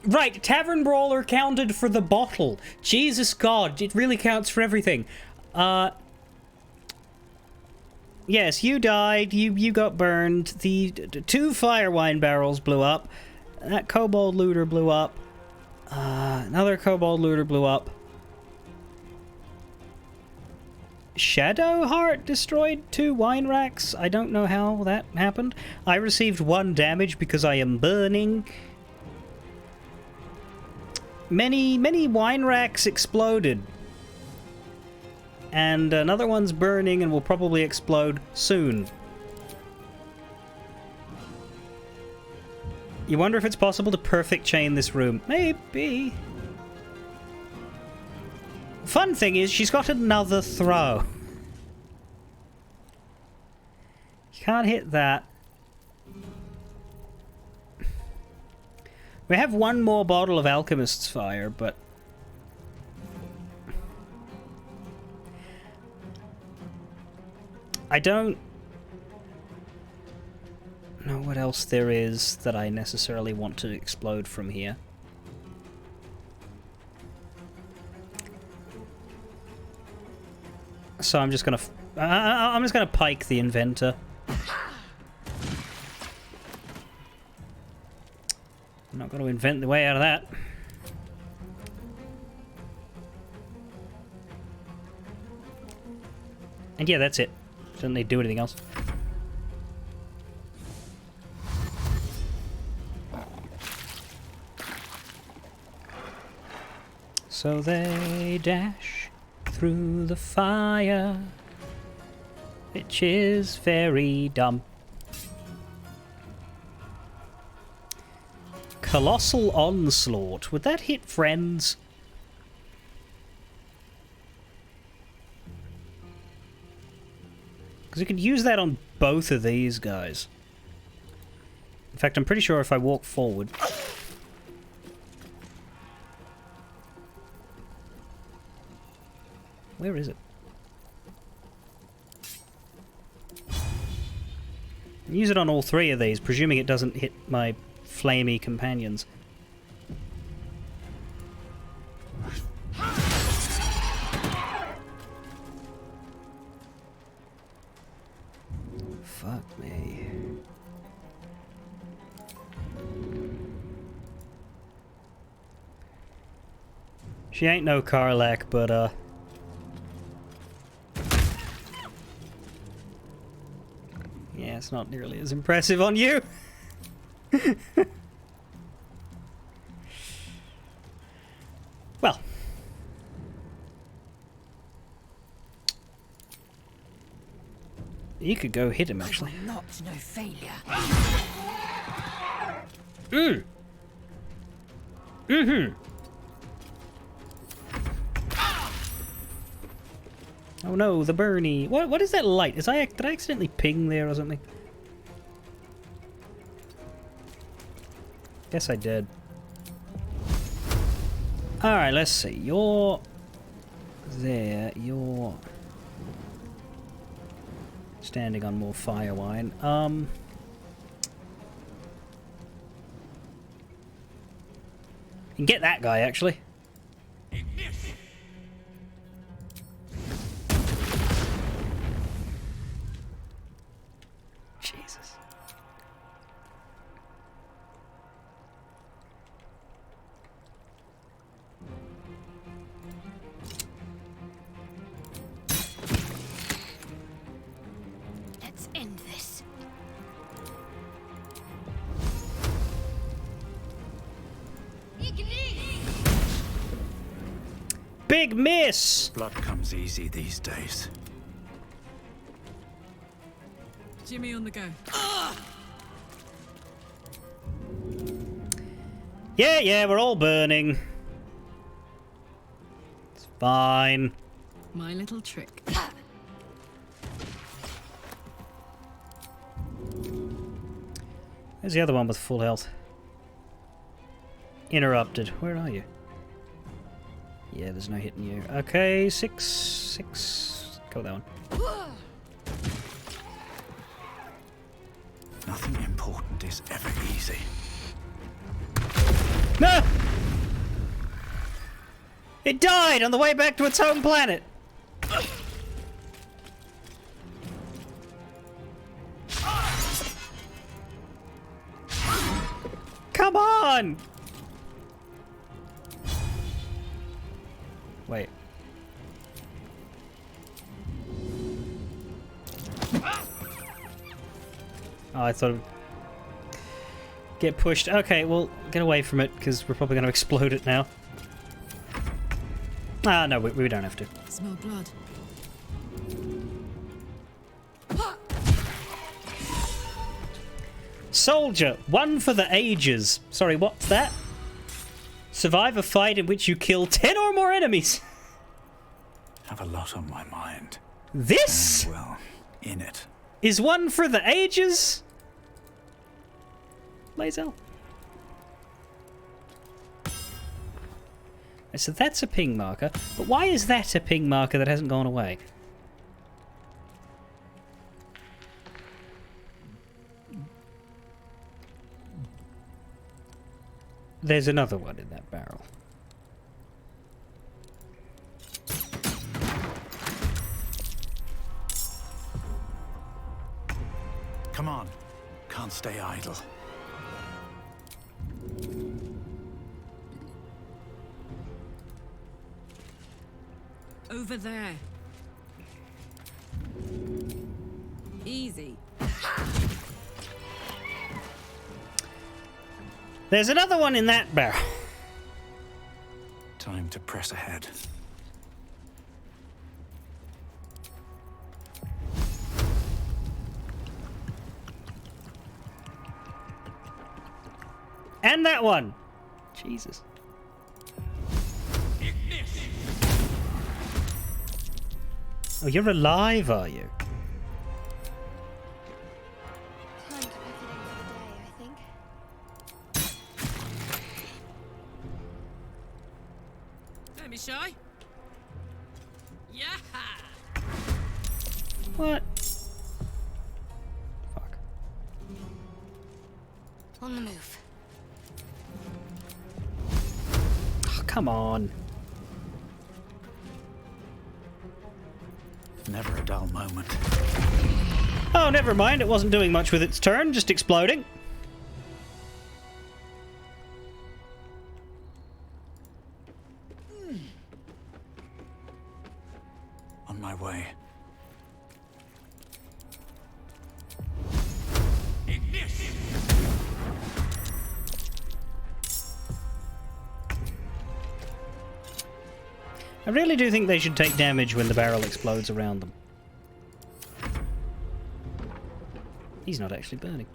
[SPEAKER 1] Right, Tavern Brawler counted for the bottle. Jesus God, it really counts for everything. Yes, you died, you got burned, the two fire wine barrels blew up, that kobold looter blew up, another kobold looter blew up. Shadowheart destroyed 2 wine racks. I don't know how that happened. I received 1 damage because I am burning. Many wine racks exploded. And another one's burning and will probably explode soon. You wonder if it's possible to perfect chain this room. Maybe. Fun thing is, she's got another throw. You can't hit that. We have one more bottle of Alchemist's Fire, but... I don't know what else there is that I necessarily want to explode from here. So I'm just gonna pike the inventor. I'm not going to invent the way out of that. And yeah, that's it. Doesn't need to do anything else. So they dash through the fire, which is very dumb. Colossal Onslaught. Would that hit friends? Because you could use that on both of these guys. In fact, I'm pretty sure if I walk forward... Where is it? Use it on all three of these, presuming it doesn't hit my flamey companions. Fuck me. She ain't no Karlach, but yeah, it's not nearly as impressive on you. Well. You could go hit him, actually.
[SPEAKER 18] Not no failure.
[SPEAKER 1] Oh no, the Bernie. What is that light? Did I accidentally ping there or something? Guess I did. Alright, let's see. You're there. You're standing on more fire wine. You can get that guy, actually. Jesus.
[SPEAKER 6] Let's end this.
[SPEAKER 1] Big miss!
[SPEAKER 3] Blood comes easy these days.
[SPEAKER 10] Jimmy on the go.
[SPEAKER 1] Yeah, we're all burning. It's fine.
[SPEAKER 10] My little trick.
[SPEAKER 1] There's the other one with full health. Interrupted. Where are you? Yeah, there's no hitting you. Okay, six. Go with that one.
[SPEAKER 3] Nothing important is ever easy.
[SPEAKER 1] No! It died on the way back to its home planet. Come on! Wait. Oh, I thought it would get pushed. Okay, well, get away from it, because we're probably going to explode it now. Ah, no, we don't have to.
[SPEAKER 4] Smell blood.
[SPEAKER 1] Soldier, one for the ages. Sorry, what's that? Survive a fight in which you kill 10 or more enemies.
[SPEAKER 3] Have a lot on my mind.
[SPEAKER 1] This?
[SPEAKER 3] And, well, in it.
[SPEAKER 1] Is one for the ages? Lazel. So that's a ping marker. But why is that a ping marker that hasn't gone away? There's another one in that barrel.
[SPEAKER 3] Come on. Can't stay idle.
[SPEAKER 4] Over there. Easy.
[SPEAKER 1] There's another one in that barrel.
[SPEAKER 3] Time to press ahead.
[SPEAKER 1] And that one. Jesus. Oh, you're alive, are you?
[SPEAKER 4] Don't be shy. Yeah.
[SPEAKER 1] What?
[SPEAKER 6] On the move.
[SPEAKER 1] Oh, come on.
[SPEAKER 3] Never a dull moment.
[SPEAKER 1] Oh, never mind. It wasn't doing much with its turn, just exploding.
[SPEAKER 3] On my way.
[SPEAKER 1] I really do think they should take damage when the barrel explodes around them. He's not actually burning.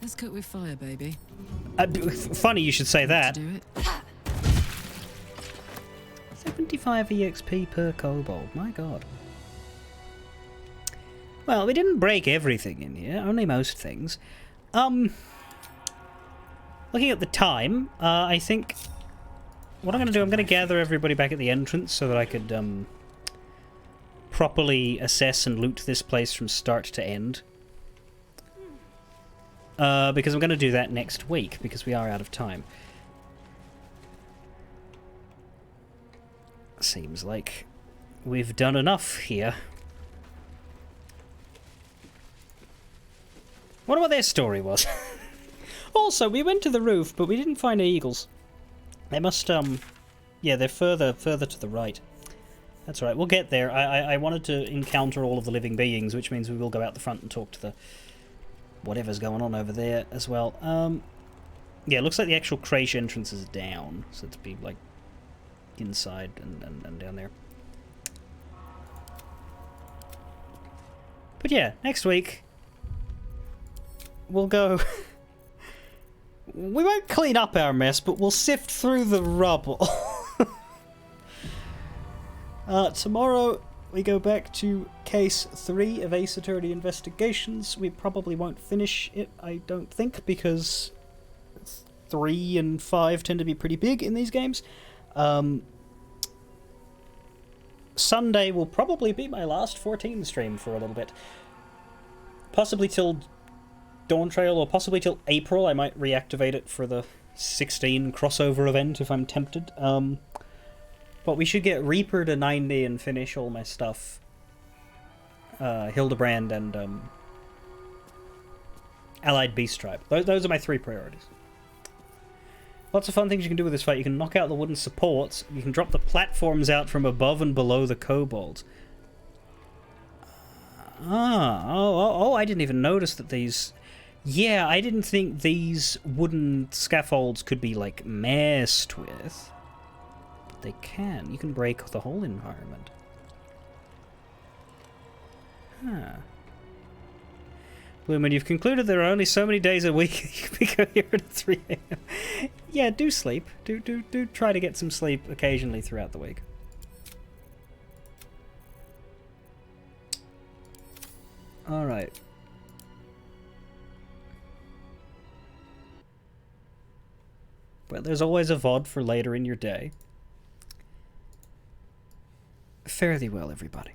[SPEAKER 4] Let's cook with fire, baby.
[SPEAKER 1] Funny you should say that.
[SPEAKER 4] Do it.
[SPEAKER 1] 75 EXP per kobold, my god. Well, we didn't break everything in here, only most things. Looking at the time, I think what I'm going to do, I'm going to gather everybody back at the entrance so that I could properly assess and loot this place from start to end. Because I'm going to do that next week, because we are out of time. Seems like we've done enough here. Wonder what their story was. Also, we went to the roof, but we didn't find eagles. They must, yeah, they're further to the right. That's all right, we'll get there. I wanted to encounter all of the living beings, which means we will go out the front and talk to the whatever's going on over there as well. Yeah, it looks like the actual creche entrance is down, so it'd be like inside and down there. But yeah, next week we'll go. We won't clean up our mess, but we'll sift through the rubble. Tomorrow we go back to case 3 of Ace Attorney Investigations. We probably won't finish it, I don't think, because 3 and 5 tend to be pretty big in these games. Sunday will probably be my last 14 stream for a little bit. Possibly till Dawn Trail, or possibly till April. I might reactivate it for the 16 crossover event if I'm tempted. But we should get Reaper to 90 and finish all my stuff. Hildebrand and Allied Beast Tribe. Those are my 3 priorities. Lots of fun things you can do with this fight. You can knock out the wooden supports. You can drop the platforms out from above and below the kobolds. Oh, I didn't even notice that these Yeah, I didn't think these wooden scaffolds could be, like, messed with. But they can. You can break the whole environment. Huh. When you've concluded there are only so many days a week, you can be coherent at 3 a.m. Yeah, do sleep. Do try to get some sleep occasionally throughout the week. Alright. Well, there's always a VOD for later in your day. Fare thee well, everybody.